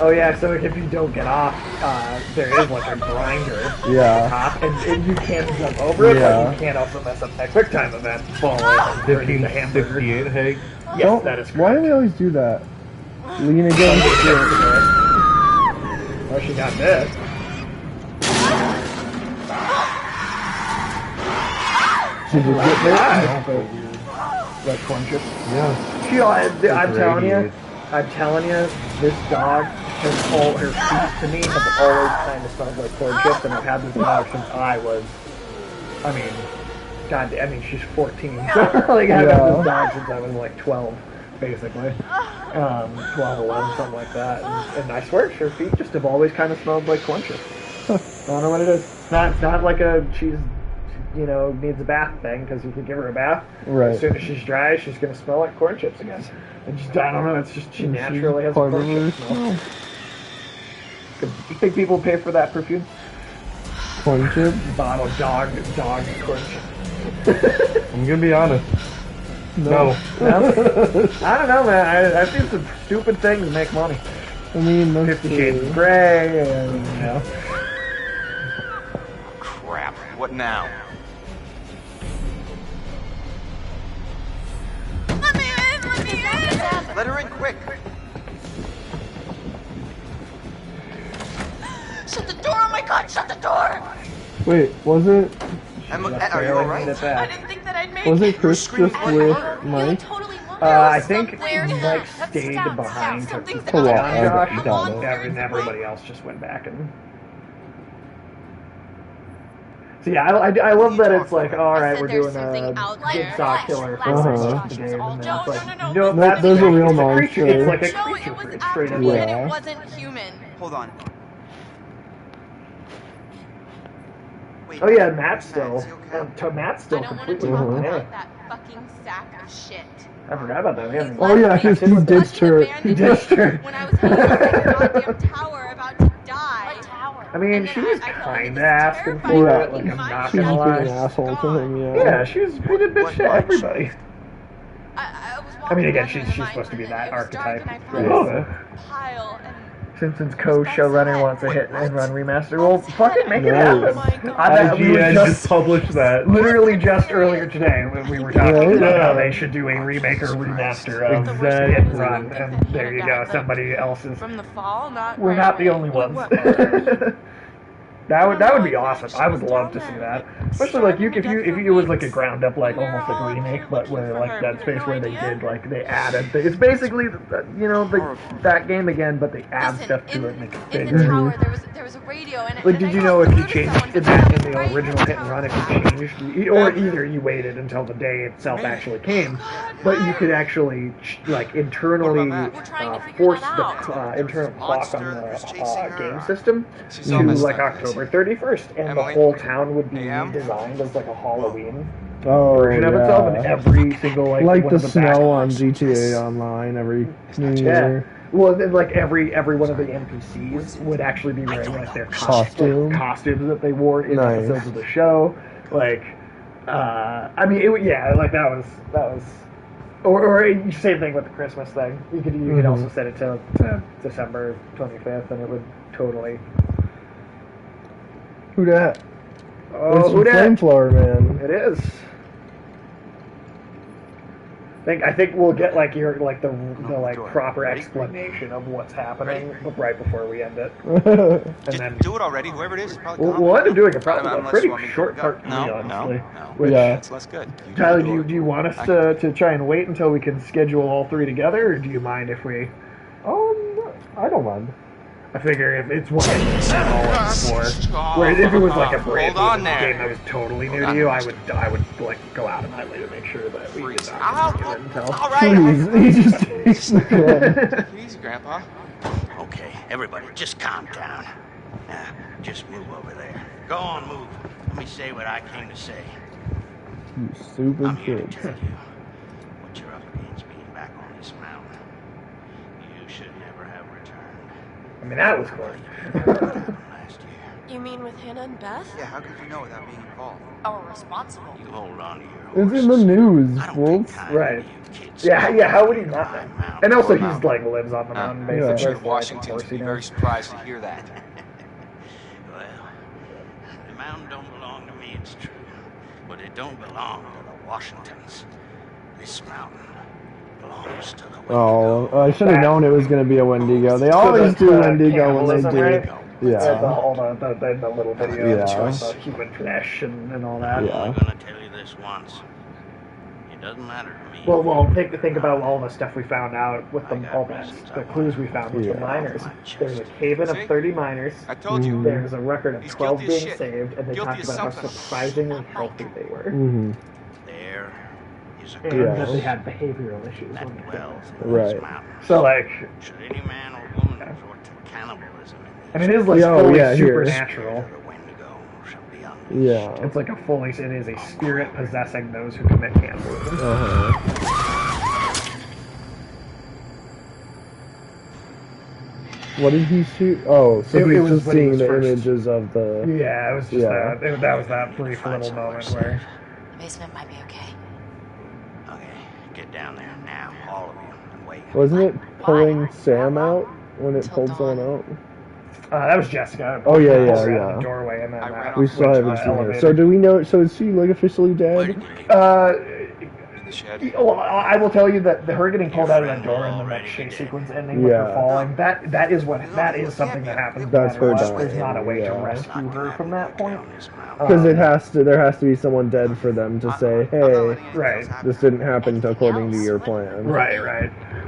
Oh yeah, so if you don't get off, there is like a grinder at the Yeah. top, and you can jump over it, Yeah. but you can't also mess up that quick time event. Fall in or eat the hamburger. 1568 Hague. Yes, Don't- that is correct. Why do we always do that? Lean against it. Oh, she got this. Did you get Yeah. there? Like corn chips. Yeah. She, I'm telling you, this dog has all her feet to me have always kind of smelled like corn chips, and I've had this dog since I was, I mean, God, I mean she's 14, so like I've had this dog since I was like 12, basically, 12, 11, something like that, and I swear her feet just have always kind of smelled like corn chips. I don't know what it is. It's not like she's, you know, needs a bath thing, because you can give her a bath. Right. As soon as she's dry, she's going to smell like corn chips again. I don't know, it's just, she naturally has a corn chip smell. You think people pay for that perfume? Corn chip? Bottle dog corn chip. I'm gonna be honest. No. I don't know, man. I've seen some stupid things make money. I mean, 50 Shades of Grey, and, you know. Crap. What now? Let me in! Let her in quick. Shut the door! Oh my god, shut the door! Wait, was it? Are you alright? I didn't think that I'd make Was it Chris just with Mike? Totally I think Mike stayed behind to Something's on out Josh, got it. and everybody else just went back and. So yeah, I love that it's like, alright, we're doing a jigsaw killer for the game, and then it's like, no, There's a real it's monster. It's like a No, creature, it was it's straight up. actually, Yeah. and it wasn't human. Hold on. Wait, Oh yeah, Matt's still, is he okay? Matt's I still don't want to completely talk on about that fucking sack of shit. I forgot about that. We haven't. Oh yeah, because he ditched her. He ditched her. When I was hanging on the goddamn tower about to die. What tower? I mean, she was kind of asking for it, like, I'm not She was gonna being an lie. asshole to him, yeah. Yeah, she was being a bitch to everybody. I mean, again, she's supposed to be that archetype. Right. Pile and Simpsons co-showrunner wants a hit and run remaster. Well, fucking make it Right. happen. Oh my God. I bet we were IGN just published that. literally just earlier today when we were talking Right. about how Yeah. they should do a remake or remaster of Exactly. Hit and Run, and there you go, somebody else's. from the fall, not We're right not the away. only ones. What? That would be awesome. I would love to see that. Especially like if it was like a ground up, like almost like a remake, but where like Dead Space where they did like they added it's basically that game again, but they add stuff to it and make it In the bigger. tower, there was a radio, and Like, did you know if you changed in the original Hit and Run, if you changed, or either you waited until the day itself actually came, but you could actually like internally force the internal clock on the game system to like October 31st, and the whole town would be redesigned as like a Halloween version of itself, and every single like Like one the of the snow on GTA Online every New Year. Well, then, like every one of the NPCs would actually be wearing like their costumes that they wore in episodes of the show. Like, I mean, like that was, or same thing with the Christmas thing. You could also set it to December 25th, and it would totally. Who dat? Oh, it's who dat? Flameflower Man. It is. I think we'll get like the proper explanation of what's happening right before we end it. And then do it already. Whoever it is probably. We'll end up doing a pretty short part, honestly. No. Yeah. That's good. Tyler, do you want us to try and wait until we can schedule all three together, or do you mind if we? I don't mind. I figure if it's one all in four, whereas if it was like a brand new game that was totally new to you, I would like go out of my way to make sure that we did not get intel. Please, he just takes the gun. Easy, Grandpa. Okay, everybody, just calm down. Now, just move over there. Go on, move. Let me say what I came to say. You stupid I'm here to kid. tell you what you're up against being back on this mountain. You should never have returned. I mean, that was cool. You mean with Hannah and Beth? Yeah, how could you know without being involved? Or responsible? You hold on to your It's in the news, Wolf. Right. Yeah, how would he not know? And also, he's like lives on the mountain, basically. Sure, Washington's be very surprised to hear that. Well, the mountain don't belong to me, it's true. But it don't belong to the Washingtons. This mountain belongs to the Oh, I should have known it was going to be a Wendigo. They always do Wendigo when they do. Right? Yeah. The little video Yeah. of the human flesh and all that. Yeah. I'm gonna tell you this once. It doesn't matter to me. Well, think about all the stuff we found out with the clues we found with the miners. There's a cave-in of 30 miners. I told you. There's a record of 12 guilty as being shit. saved, and they Guilty talked as about how something. surprisingly healthy they were. Mm-hmm. There is a And that they had behavioral issues when they dwells did in Right. these mountains. So, like, Should any man or woman resort to cannibalism in and it is like Yeah, fully yeah, here. supernatural. the Wendigo shall be unleashed. Yeah. It's like it is a spirit possessing those who commit cannibalism. What did he shoot? Oh, so It he's was just when he seeing was the first. images of the... Yeah, it was just Yeah. that was that brief little moment where The basement might be okay. Okay, get down there now, all of you, and wait. Wasn't it pulling Sam out when it Till pulled dawn. someone out? that was Jessica. Oh, yeah, yeah, Pulled her out yeah. the doorway and then We still haven't seen her. elevator. So do we know... So is she, like, officially dead? Where did you leave? In the shed. Well, I will tell you that her getting pulled out of that door and then that chase sequence ending with her Yeah. falling, that is something that happens. That's no matter her what. There's dying, not a way to yeah. rescue her from that point. Because there has to be someone dead for them to say, hey, Right. this didn't happen according to your plan. Right.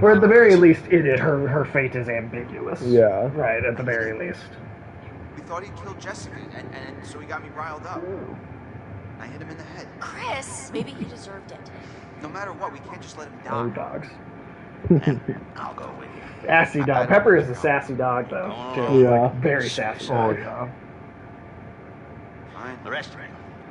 Or at the very least, her fate is ambiguous. Yeah. Right, at the very least. We thought he killed Jessica, and so he got me riled up. I hit him in the head. Chris, maybe he deserved it. No matter what, we can't just let him Oh, die. dogs. I'll go with you. Sassy dog. Pepper is a sassy dog, though. Too. Yeah. Like, very sassy dog. Fine. The rest of you,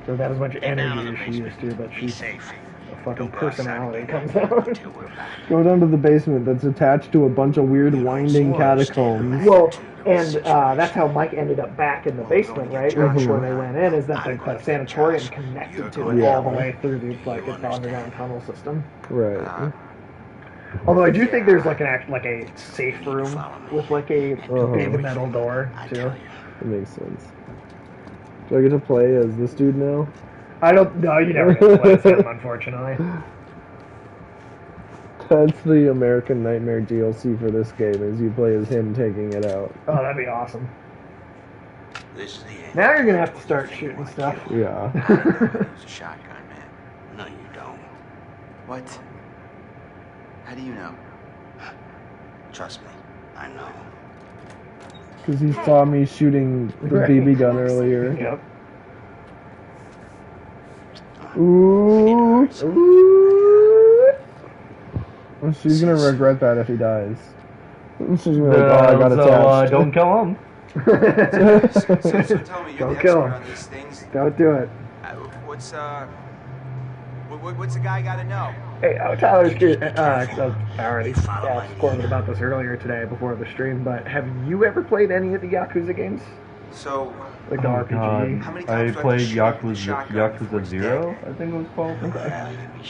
So that as much get down to energy the as she used basement. to, but Be she's safe. a fucking Don't go outside personality again comes out. until we're back. Go down to the basement that's attached to a bunch of weird winding catacombs. Well, and that's how Mike ended up back in the basement, right? Right before they went in, is that the sanatorium connected to it all the way through the the underground tunnel system. Right. Although I do think there's like a safe room with like a big metal door too. That makes sense. Do I get to play as this dude now? I don't. No, you never get to play as him, unfortunately. That's the American Nightmare DLC for this game, is you play as him taking it out. Oh, that'd be awesome. This is the end. Now you're gonna have to start shooting stuff. Yeah. It's a shotgun, man. No, you don't. What? How do you know? Trust me, I know. Because he saw me shooting the Right. BB gun earlier. Yep. Ooh. Ooh. Well, she's gonna regret that if he dies. She's gonna be like, oh, I got attached. Don't kill him. So tell me, you're Don't the kill expert him. on these things. Don't do it. What's the guy got to know? Hey, Tyler's curious. I already asked Corbin about this earlier today before the stream, but have you ever played any of the Yakuza games? So, Like the RPG? how many I times do I played have to shoot with the Yakuza shotgun before it's Zero, dead? I think it was called.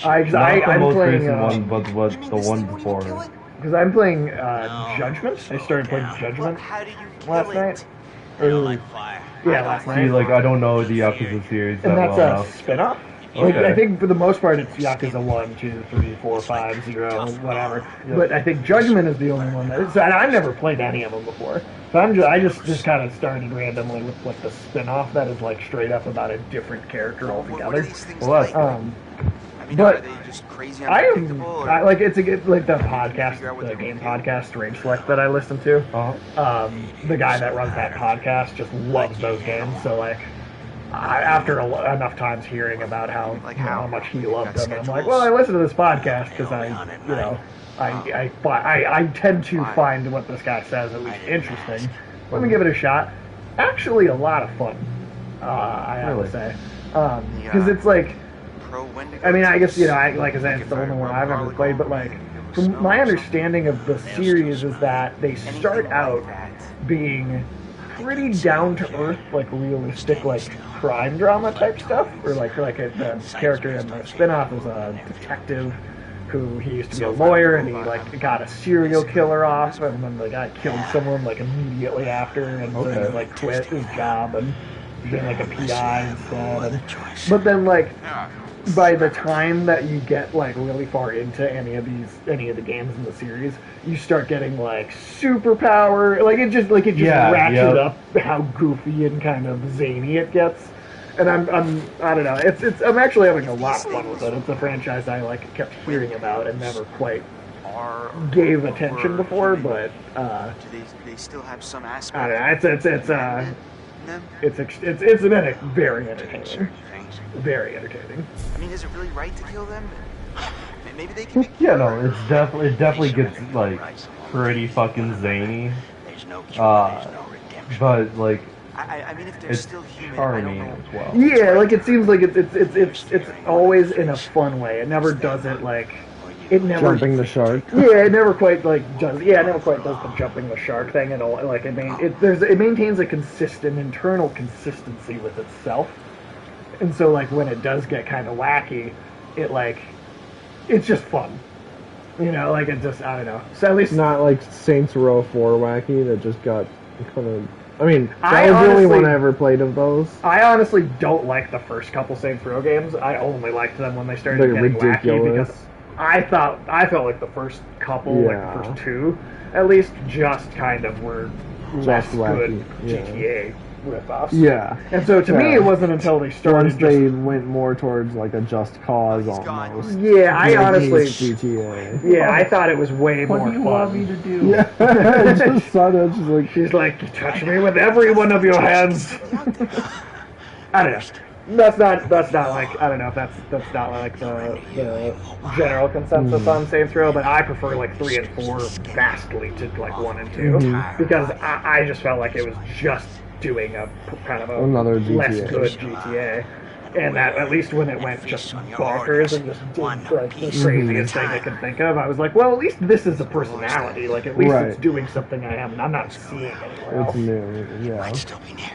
I'm Not the most playing recent one, but the one before. because I'm playing Judgment. I started playing Judgment How do you kill last it? night. I don't like fire. Yeah, last See, night. like, I don't know the Yakuza series that And that's well a enough. spin-off. Like, Okay. I think for the most part it's Yakuza 1, 2, 3, 4, 5, 0, whatever. But I think Judgment is the only one that is, and I've never played any of them before. So I just kind of started randomly with like the spin-off that is like straight up about a different character What are altogether. these things Well, like? that's- I mean, but are they just crazy I unpredictable? Or like it's a good like the podcast, figure out what the they game do? podcast Rage Select that I listen to. The guy that runs that podcast just loves those games. So like, after enough times hearing about how how much he loved them, I'm like, well, I listen to this podcast because I tend to find what this guy says at least interesting. Let me give it a shot. Actually, a lot of fun. I have to say, because it's like. Pro Wendigo? I mean, I guess, like I said, it's the only one I've ever played, but like, from my understanding of the series is that they start out being pretty down to earth, like realistic, like crime drama type stuff, or like the character in the spin-off is a detective who he used to be a lawyer, and he like got a serial killer off, and then the guy killed someone like immediately after, and so he like quit his job and became like a PI instead. But then like, by the time that you get like really far into any of the games in the series, you start getting like superpower. Like it just ratchets up how goofy and kind of zany it gets. And I don't know. I'm actually having a lot of fun with it. It's a franchise I like kept hearing about and never quite gave attention before, but Do they still have some aspect? I don't know. It's been very entertaining. Very entertaining. I mean, is it really right to kill them? Maybe they can. Yeah, no, it definitely gets like pretty fucking zany. But like. I mean, if they're it's still human, charming I don't know. as well. Yeah, like it seems like it's always in a fun way. It never does it like it never Jumping the shark. Yeah, it never quite like does. Yeah, it never quite does the jumping the shark thing at all. Like it maintains a consistent internal consistency with itself, and so like when it does get kind of wacky, it's just fun. You know, like it just I don't know. So at least Not like Saints Row 4 wacky that just got kind of. I mean, that was the only one I ever played of those. I honestly don't like the first couple Saints Row games. I only liked them when they started They're getting ridiculous. wacky because I felt like the first couple, like the first two, at least just kind of were less good GTA ripoffs. Yeah. And so to me, it wasn't until they started. Once they went more towards like a Just Cause almost. Yeah, I honestly. GTA. Yeah, I thought it was way more fun. What do you want me to do? Yeah, I just saw that. She's like, touch me with every one of your hands. I don't know. That's not like I don't know if that's not like the general consensus on Saints Row, but I prefer like 3 and 4 vastly to like 1 and 2 because I just felt like it was just doing a kind of a Another less GTA. good GTA. And that at least when it went just bonkers and just did like the craziest thing I could think of, I was like, well, at least this is a personality. Like at least it's doing something I'm not seeing anywhere else. It's new, yeah. Might still be near.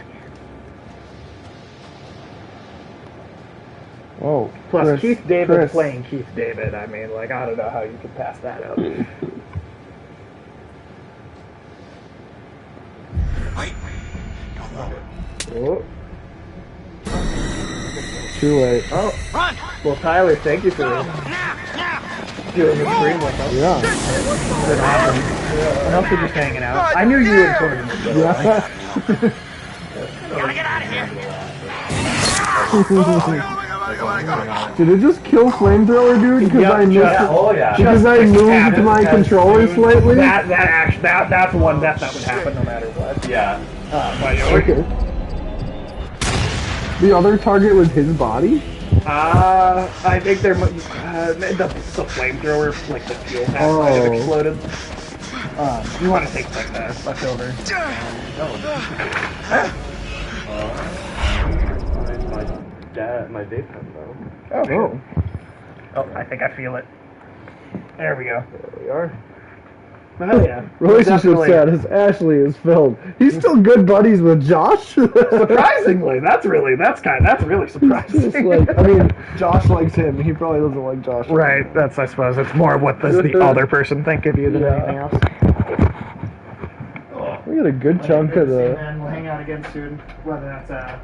Oh, Plus, Chris, Keith David Chris. playing Keith David. I mean, like, I don't know how you could pass that up. Wait. Don't move. Oh. Too late. Oh, Run! well, Tyler, thank you for Now! doing the stream with us. Yeah. Been awesome. And also just hanging out. I knew you and Corbin would go. Yeah. Gotta get out of here! Did it just kill Flamethrower, dude? Because I missed it. Oh yeah. Because I moved my controller slightly? That's one death that would happen no matter what. Yeah. Okay. The other target was his body? I think the flamethrower, like the fuel pack might have exploded. You want to take like the leftover. My vape pen though. Oh, I think I feel it. There we go. There we are. Oh yeah. Relationship status, Ashley is filled. He's still good buddies with Josh? Surprisingly, that's really surprising. Just like, I mean, Josh likes him. He probably doesn't like Josh. Right, I suppose it's more what does the other person think of you than anything else. We got a good chunk of the... And we'll hang out again soon, whether that's a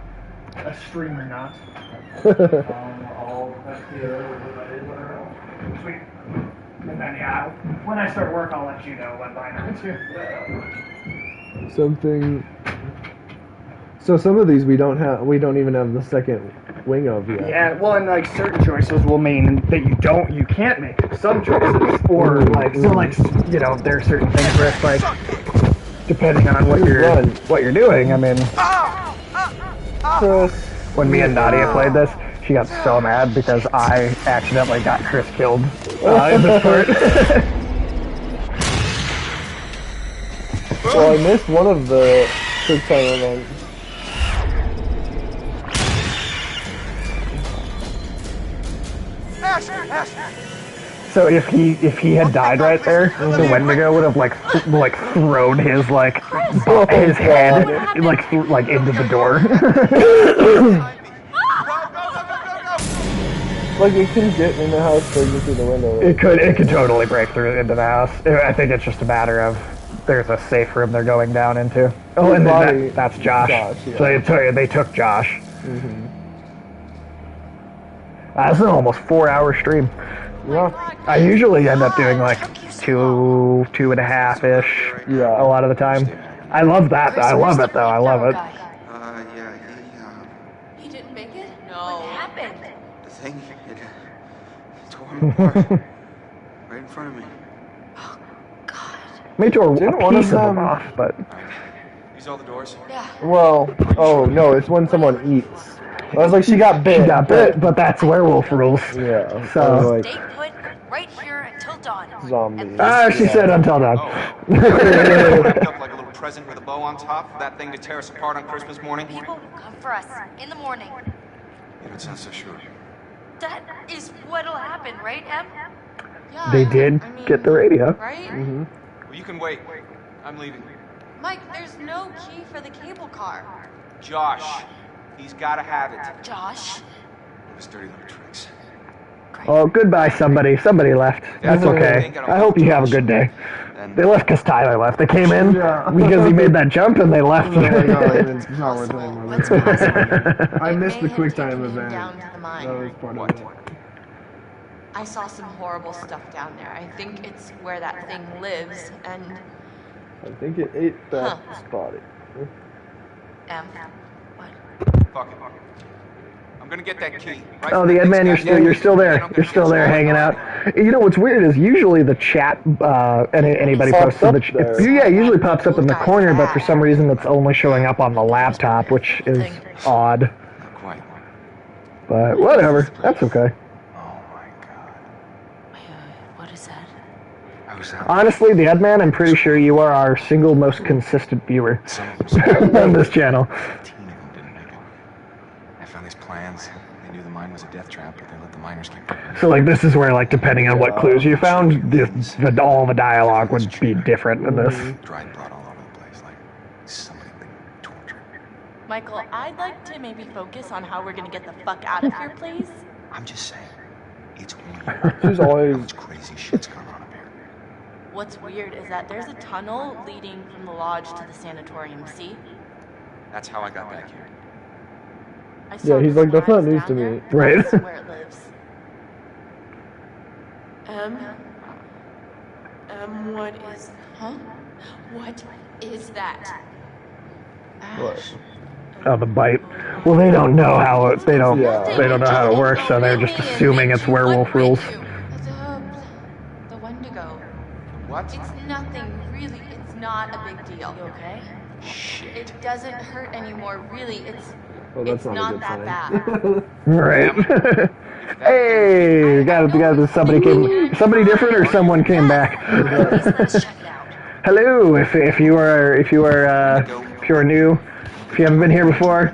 stream or not. Sweet. And then, yeah, when I start work, I'll let you know when mine are too. Something... So some of these we don't even have the second wing of yet. Yeah, well, and like certain choices will mean that you can't make some choices, or like you know, there are certain things where it's like depending on what you're doing. I mean, when me and Nadia played this, she got so mad because I accidentally got Chris killed in this part. Well, I missed one of the quick time events. So if he had died right there, the Wendigo would have like thrown his his head like into the door. Like it can get in the house breaking through the window. It could totally break through into the house. I think it's just a matter of there's a safe room they're going down into. Oh, and then that's Josh. Yeah. So they took Josh. Mm-hmm. This is an almost 4-hour stream. Yeah. I usually end up doing like 2.5-ish. Yeah. A lot of the time. I love that. I love it though. I love it. He didn't make Right in front of me. Made sure a Didn't piece one of of them them- off, but Use all the doors? Yeah. Well, oh no, it's when someone eats. I was like, she got bit. she got bit, but that's werewolf rules. Yeah. So- I was like, Stay put right here until dawn. zombies. She said until dawn. Wrapped up like a little present with a bow on top for that thing to tear us apart on Christmas morning. People will come for us in the morning. You don't sound so sure. That is what'll happen, right, Em? Yeah, They did I mean, get the radio. Right? Mm-hmm. Well, you can wait. I'm leaving. Mike, there's no key for the cable car. Josh, he's got to have it. Josh? Those dirty little tricks. Oh, goodbye, somebody. Somebody left. That's okay. I hope you have a good day. They left because Tyler left. They came in because he made that jump and they left. Oh my god, it's not worth it. I missed the quick time event. Down to the mine. That was part of it. I saw some horrible stuff down there. I think it's where that thing lives, and I think it ate that spotty. Fuck it. I'm gonna get that key. Right? Oh, the Ed Man, you're still there. You're still there, hanging out. You know what's weird is usually the chat, anybody Pops posts in the up there. yeah, it usually pops up in the corner, but for some reason it's only showing up on the laptop, which is odd. Not quite. But whatever, that's okay. Oh my god. What is that? I was out. Honestly, the Ed Man, I'm pretty sure you are our single most consistent viewer Some of them on this channel. 18 of them didn't make it. I found these plans. They knew the mine was a death trap, but they let the miners keep going. So, like, this is where, like, depending on what clues you found, all the dialogue would be different in this. Dried blood all over the place, like somebody been tortured. Michael, I'd like to maybe focus on how we're gonna get the fuck out of here, please. I'm just saying, it's weird. She's always. How much crazy shit's going on up here. What's weird is that there's a tunnel leading from the lodge to the sanatorium, see? That's how I got back here. I saw Yeah, he's this like, that's when I not was news down to there. me. Right. That's where it lives. What is... Huh? What is that? What? Oh, the bite. Well, they don't know how it. They don't know how it works, so they're just assuming it's werewolf rules. The Wendigo. What? It's nothing, really. It's not a big deal. You okay? It doesn't hurt anymore, really. It's Well, that's not a not good that sign. bad. Right. Hey, got somebody came. Somebody different, or someone came back. Let's check it out. Hello, if you are new, if you haven't been here before,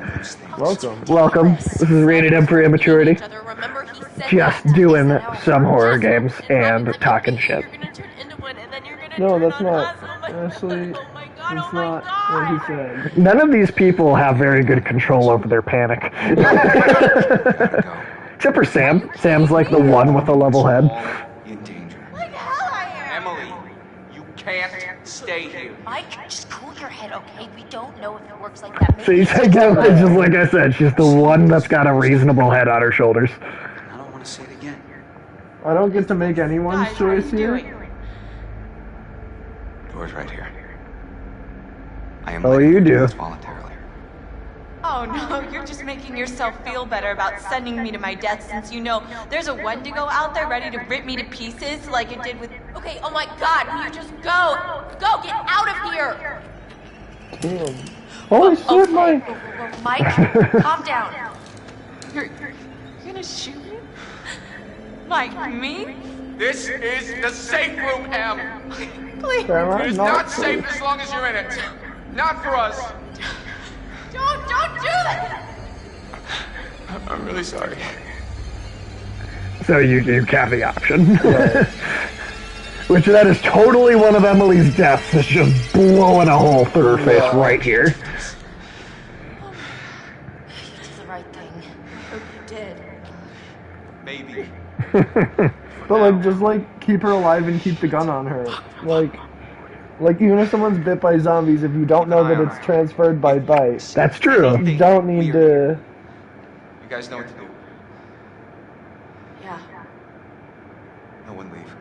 welcome. This is Rated M for Immaturity. Remember, he said Just doing some horror games and talking shit. you're gonna turn into one, and then you're gonna No, turn that's on not. us. Oh my Actually, God, oh my God, it's oh my not God. what he said. None of these people have very good control over their panic. Except for Sam. Sam's like the one with a level head. In danger. Like hell I am. Emily, you can't stay here. Mike, just cool your head, okay? We don't know if it works like that. So you take out, just like I said, she's the one that's got a reasonable head on her shoulders. I don't want to say it again. I don't get to make anyone's Guys, what are choice you here. doing? Door's right here. I am Oh, letting you do. this voluntarily. Oh no, you're just making yourself feel better about sending me to my death since you know there's a Wendigo out there ready to rip me to pieces like it did with... Okay, oh my God, will you just go? Go, get out of here! Damn. Holy shit, Mike! Mike, calm down. You're gonna shoot me? Mike, me? This is the safe room, Em. Please. Sarah, It's not not safe as long as you're in it. Not for us. Don't do that! I'm really sorry. So you have the option. Which that is totally one of Emily's deaths. It's just blowing a hole through her face right here. You did the right thing. Oh, you did. Maybe. But like, just like keep her alive and keep the gun on her. Like even if someone's bit by zombies, if you don't know that it's transferred by bite, That's true. you don't need to. You guys know what to do. Yeah. No one leave.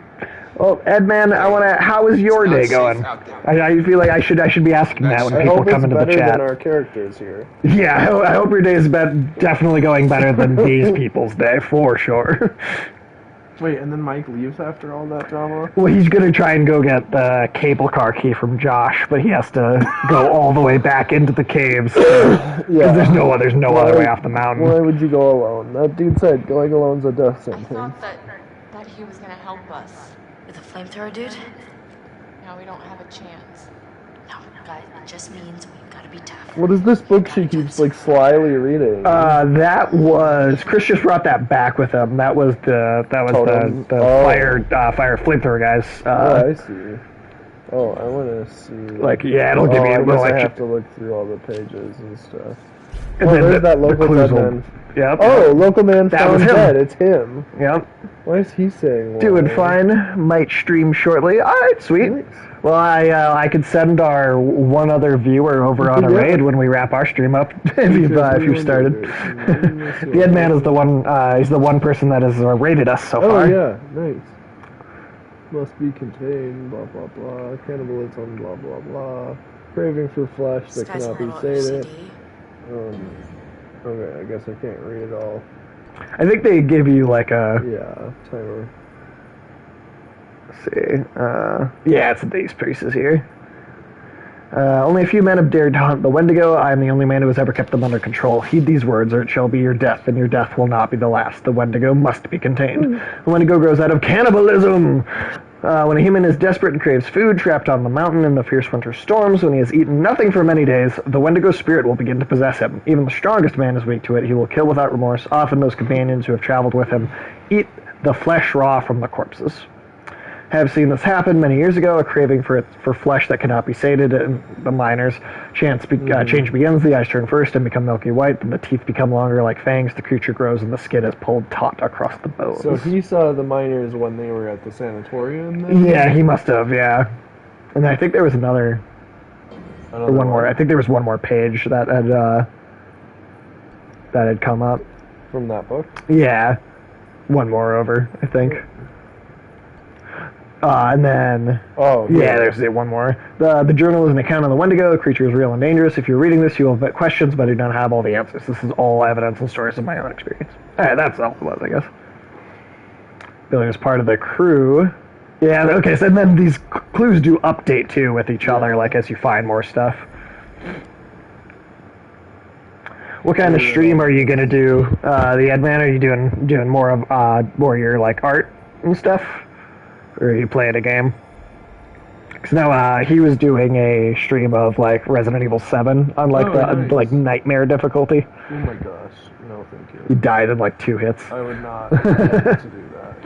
Well, Edman, how is your day going? I feel like I should be asking that when I people hope come it's into the better chat. than our characters here. Yeah, I hope your day is definitely going better than these people's day, for sure. Wait, and then Mike leaves after all that drama? Well, he's gonna try and go get the cable car key from Josh, but he has to go all the way back into the caves. Because there's no other way off the mountain. Why would you go alone? That dude said going alone's a death I sentence. thought that he was gonna help us. With a flamethrower, dude? Now we don't have a chance. No, guys, it just means we've got to be tough. What is this book she keeps, like, slyly reading? That was... Chris just brought that back with him. That was the fire flamethrower guys. I see. Oh, I want to see... Like, yeah, it'll give you... I guess I like, have to look through all the pages and stuff. And then there's that local dead man. Yep. Oh, local man that found was him. dead. It's him. Yep. Why is he saying why? Doing fine. Might stream shortly. All right, sweet. Nice. Well, I could send our one other viewer over on a raid when we wrap our stream up. if you've started. The Ed Man is the one. He's the one person that has raided us so far. Oh yeah, nice. Must be contained. Blah blah blah. Cannibalism. Blah blah blah. Craving for flesh that cannot be sated. Okay, I guess I can't read it all. I think they give you like a... Yeah, timer. Let's see. Yeah, it's these pieces here. Only a few men have dared to hunt the Wendigo. I am the only man who has ever kept them under control. Heed these words, or it shall be your death, and your death will not be the last. The Wendigo must be contained. The Wendigo grows out of cannibalism. When a human is desperate and craves food, trapped on the mountain in the fierce winter storms, when he has eaten nothing for many days, the Wendigo spirit will begin to possess him. Even the strongest man is weak to it. He will kill without remorse. Often those companions who have traveled with him eat the flesh raw from the corpses. Have seen this happen many years ago, a craving for flesh that cannot be sated, and the miners. Change begins, the eyes turn first and become milky white, then the teeth become longer like fangs, the creature grows, and the skin is pulled taut across the bones. So he saw the miners when they were at the sanatorium then? Yeah, he must have, yeah. And I think there was another one more. I think there was one more page that had come up. From that book? Yeah. One more over, I think. And then... Oh, yeah, there's one more. The journal is an account of the Wendigo. The creature is real and dangerous. If you're reading this, you will have questions, but I do not have all the answers. This is all evidence and stories of my own experience. Alright, that's all it was, I guess. Billy was part of the crew. Yeah, okay, so then these clues do update, too, with each other, like, as you find more stuff. What kind of stream are you going to do? The Ed Man, are you doing more of your, like, art and stuff? Or are you playing a game? Because now he was doing a stream of like Resident Evil 7 on like like nightmare difficulty. Oh my gosh, no thank you. He died in like 2 hits. I would not want to do that.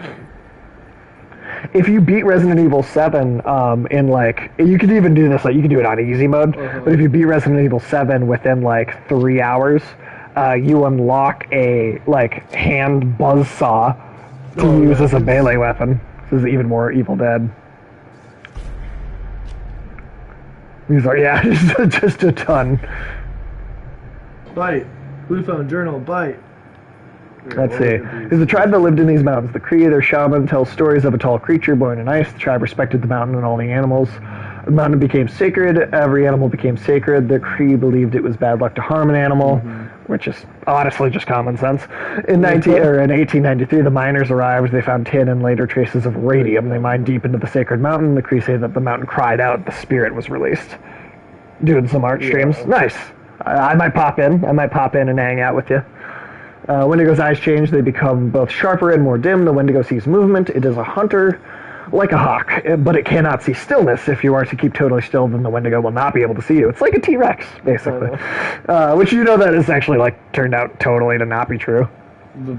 If you beat Resident Evil 7 in like, you could even do this, like you could do it on easy mode, but if you beat Resident Evil 7 within like 3 hours, you unlock a like hand buzzsaw to use as a melee weapon. This is even more Evil Dead. These are, yeah, just a ton. Bite. Blue Phone Journal, bite. Let's see. There's a tribe that lived in these mountains. The Cree, their shaman, tells stories of a tall creature born in ice. The tribe respected the mountain and all the animals. The mountain became sacred. Every animal became sacred. The Cree believed it was bad luck to harm an animal, which is honestly just common sense. In 1893, the miners arrived. They found tin and later traces of radium. They mined deep into the sacred mountain. The Cree say that the mountain cried out. The spirit was released. Doing some art streams. Nice. I might pop in. And hang out with you. Wendigo's eyes change. They become both sharper and more dim. The Wendigo sees movement. It is a hunter, like a hawk, but it cannot see stillness. If you are to keep totally still, then the Wendigo will not be able to see you. It's like a T-Rex, basically. Which you know that is actually like turned out totally to not be true.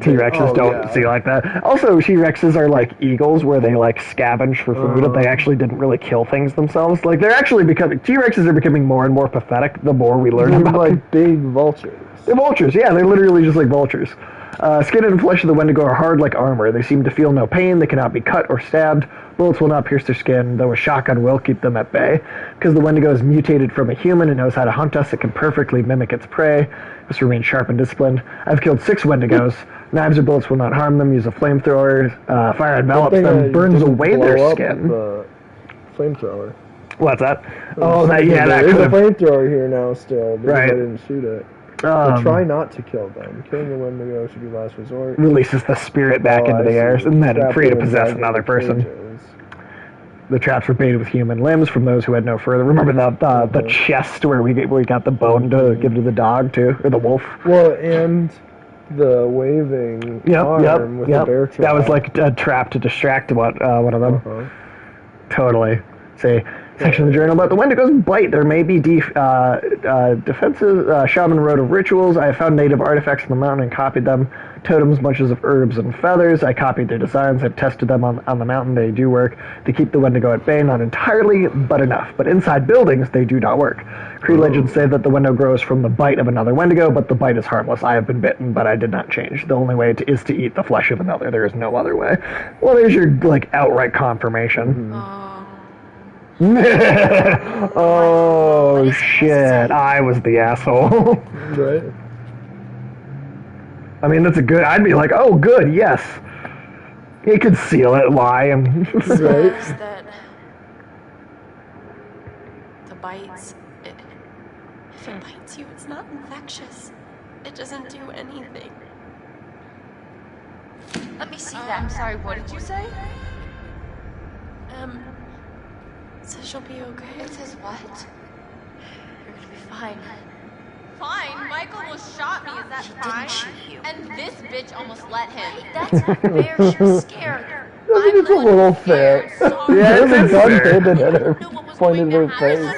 T-Rexes don't see like that. Also, T-Rexes are like eagles where they like scavenge for food and they actually didn't really kill things themselves. Like they're actually becoming, T-Rexes are becoming more and more pathetic the more we learn about like them. big vultures. They're vultures, yeah, they're literally just like vultures. Skin and flesh of the Wendigo are hard like armor. They seem to feel no pain. They cannot be cut or stabbed. Bullets will not pierce their skin, though a shotgun will keep them at bay. Because the Wendigo is mutated from a human and knows how to hunt us, it can perfectly mimic its prey. It must remain sharp and disciplined. I've killed 6 Wendigos. Knives or bullets will not harm them. Use a flamethrower. Fire envelops them, burns away their skin. Flamethrower. What's that? Oh, that could There's a have... flamethrower here now still, because right. I didn't shoot it. So try not to kill them. Killing the Wendigo should be last resort. Releases the spirit back into the air, and then free to possess another person. Cages. The traps were baited with human limbs from those who had no further. Remember the chest where we got the bone to give to the dog too, or the wolf. Well, and the waving arm with the bear trap. That was like a trap to distract one of them. Totally. Say. Section of the journal about the Wendigo's bite. There may be defenses. Shaman wrote of rituals. I have found native artifacts in the mountain and copied them. Totems, bunches of herbs and feathers. I copied their designs. I've tested them on the mountain. They do work. They keep the Wendigo at bay, not entirely, but enough. But inside buildings, they do not work. Cree legends say that the Wendigo grows from the bite of another Wendigo, but the bite is harmless. I have been bitten, but I did not change. The only way is to eat the flesh of another. There is no other way. Well, there's your outright confirmation. Oh shit, I was the asshole. Right. I mean, that's I'd be like, oh good, yes. He could seal it, lie, and... Right. That the bites, if it bites you, it's not infectious. It doesn't do anything. Let me see that. I'm sorry, what did you say? It says you'll be okay. It says what? You're gonna be fine. Fine? Michael almost shot me, is that fine? Didn't shoot you. And this bitch almost let him. That's not fair, she was scared. I think it's a little fair. Yeah, there's a gun pointed at her. Pointed at her face.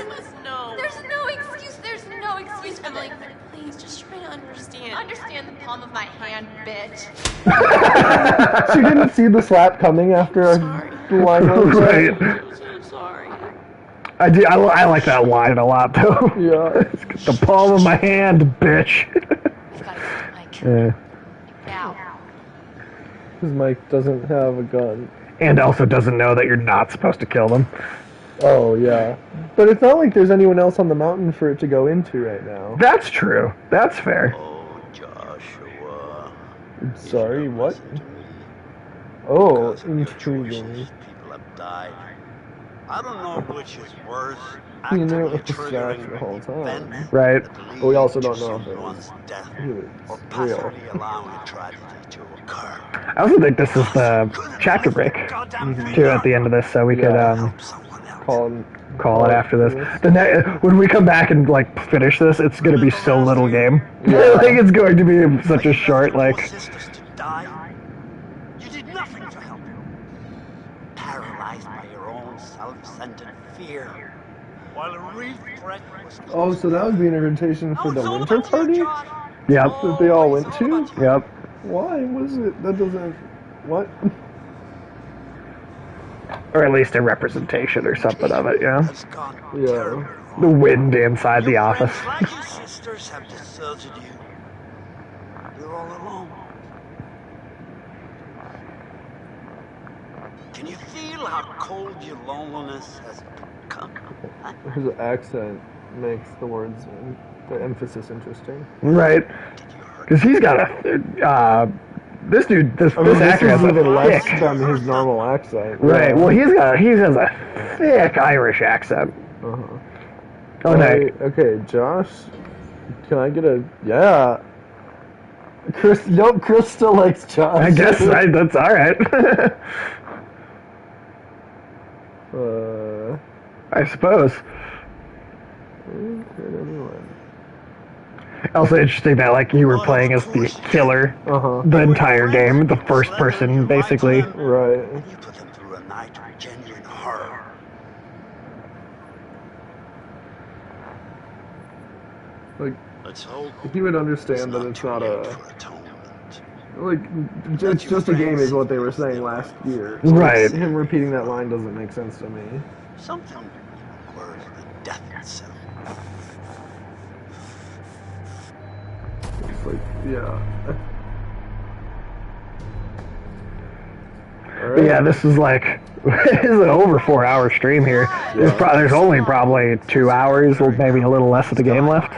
There's no excuse, Emily. Please, just try to understand. Understand the palm of my hand, bitch. She didn't see the slap coming after a line was right. I do. I like that line a lot, though. Yeah. The palm of my hand, bitch. Yeah. Now. Because Mike doesn't have a gun. And also doesn't know that you're not supposed to kill them. Oh, yeah. But it's not like there's anyone else on the mountain for it to go into right now. That's true. That's fair. Oh, Joshua. Sorry, what? Oh, intriguing. People have died. I don't know which is worse. You knew it was Josh the whole time. Right. But we also don't know if it was real. I also think this is the chapter break, too, at the end of this, so we could call it after this. When we come back and finish this, it's going to be so little game. I think it's going to be such a short You did nothing to help him. Paralyzed by your own self-centered fear. While a real threat was... Oh, so that would be an invitation for the winter party? Yep. That they all went to? Yep. Why was it? That doesn't... What? Or at least a representation or something of it, yeah? Yeah. The wind inside the office. Like your sisters have deserted you. You're all alone. Can you feel how cold your loneliness has become? His accent makes the words, the emphasis interesting. Right. Because he's got a... this dude, this actor has even a less thick... than his normal accent. Right, Yeah. well he has a thick Irish accent. Uh-huh. Oh, no. Okay, Josh, can I get a... Yeah. Chris still likes Josh. I guess that's alright. I suppose. Also interesting that you were playing as the killer the entire game, the first person basically. Right. You put them through a night of genuine horror. Let's hope he would understand that it's not a... it's just a game is what they were saying last year. Right. Him repeating that line doesn't make sense to me. something worse than death itself. It's like, yeah. But yeah, this is like this is an over 4-hour stream here. There's only probably 2 hours, or maybe a little less of the game left.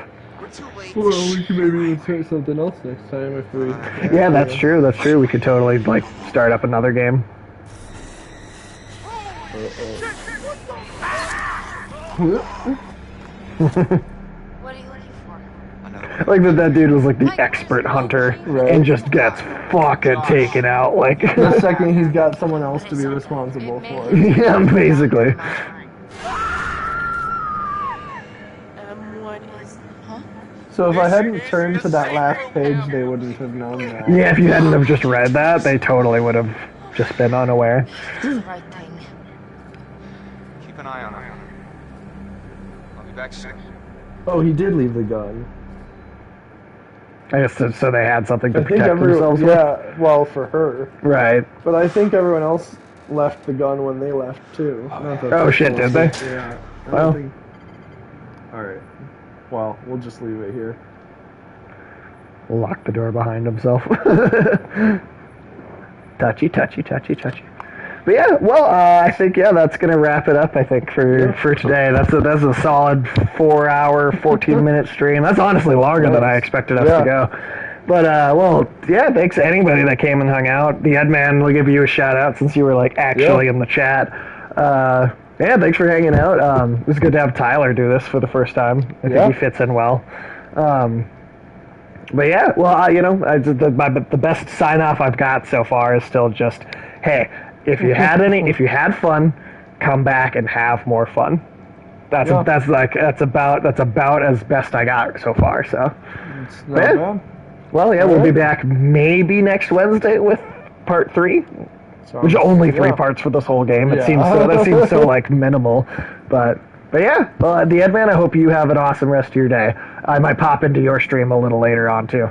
Well, we could maybe insert something else next time if we... Yeah, that's true. That's true. We could totally start up another game. What are you looking for? Another one Like that dude was like the expert hunter and just gets fucking taken out. Like the second he's got someone else to be responsible for. Yeah, basically. What is... Huh? So if I hadn't turned to that last page, they wouldn't have known that. Yeah, if you hadn't have just read that, they totally would have just been unaware. It's the right thing. Keep an eye on her. I'll be back soon. Oh, he did leave the gun. I guess so they had something to I think protect themselves with. yeah, well, for her. Right. But I think everyone else left the gun when they left, too. Oh, shit, did they? Yeah. Well. Alright. Well, we'll just leave it here. Lock the door behind himself. Touchy. But yeah, well, I think that's gonna wrap it up. I think for today. That's a solid 4 hour, 14-minute stream. That's honestly longer than I expected us to go. But well, yeah. Thanks to anybody that came and hung out. The Edman will give you a shout out since you were like actually in the chat. Yeah, thanks for hanging out. It was good to have Tyler do this for the first time. I think he fits in well. But yeah, well, the best sign off I've got so far is still just, hey, if you had fun, come back and have more fun. That's about as best I got so far. So, it's not bad. Well, yeah, we'll be back maybe next Wednesday with part 3. Which is only 3 parts for this whole game. It seems that seems so like minimal, but yeah. Well, the Edman, I hope you have an awesome rest of your day. I might pop into your stream a little later on too.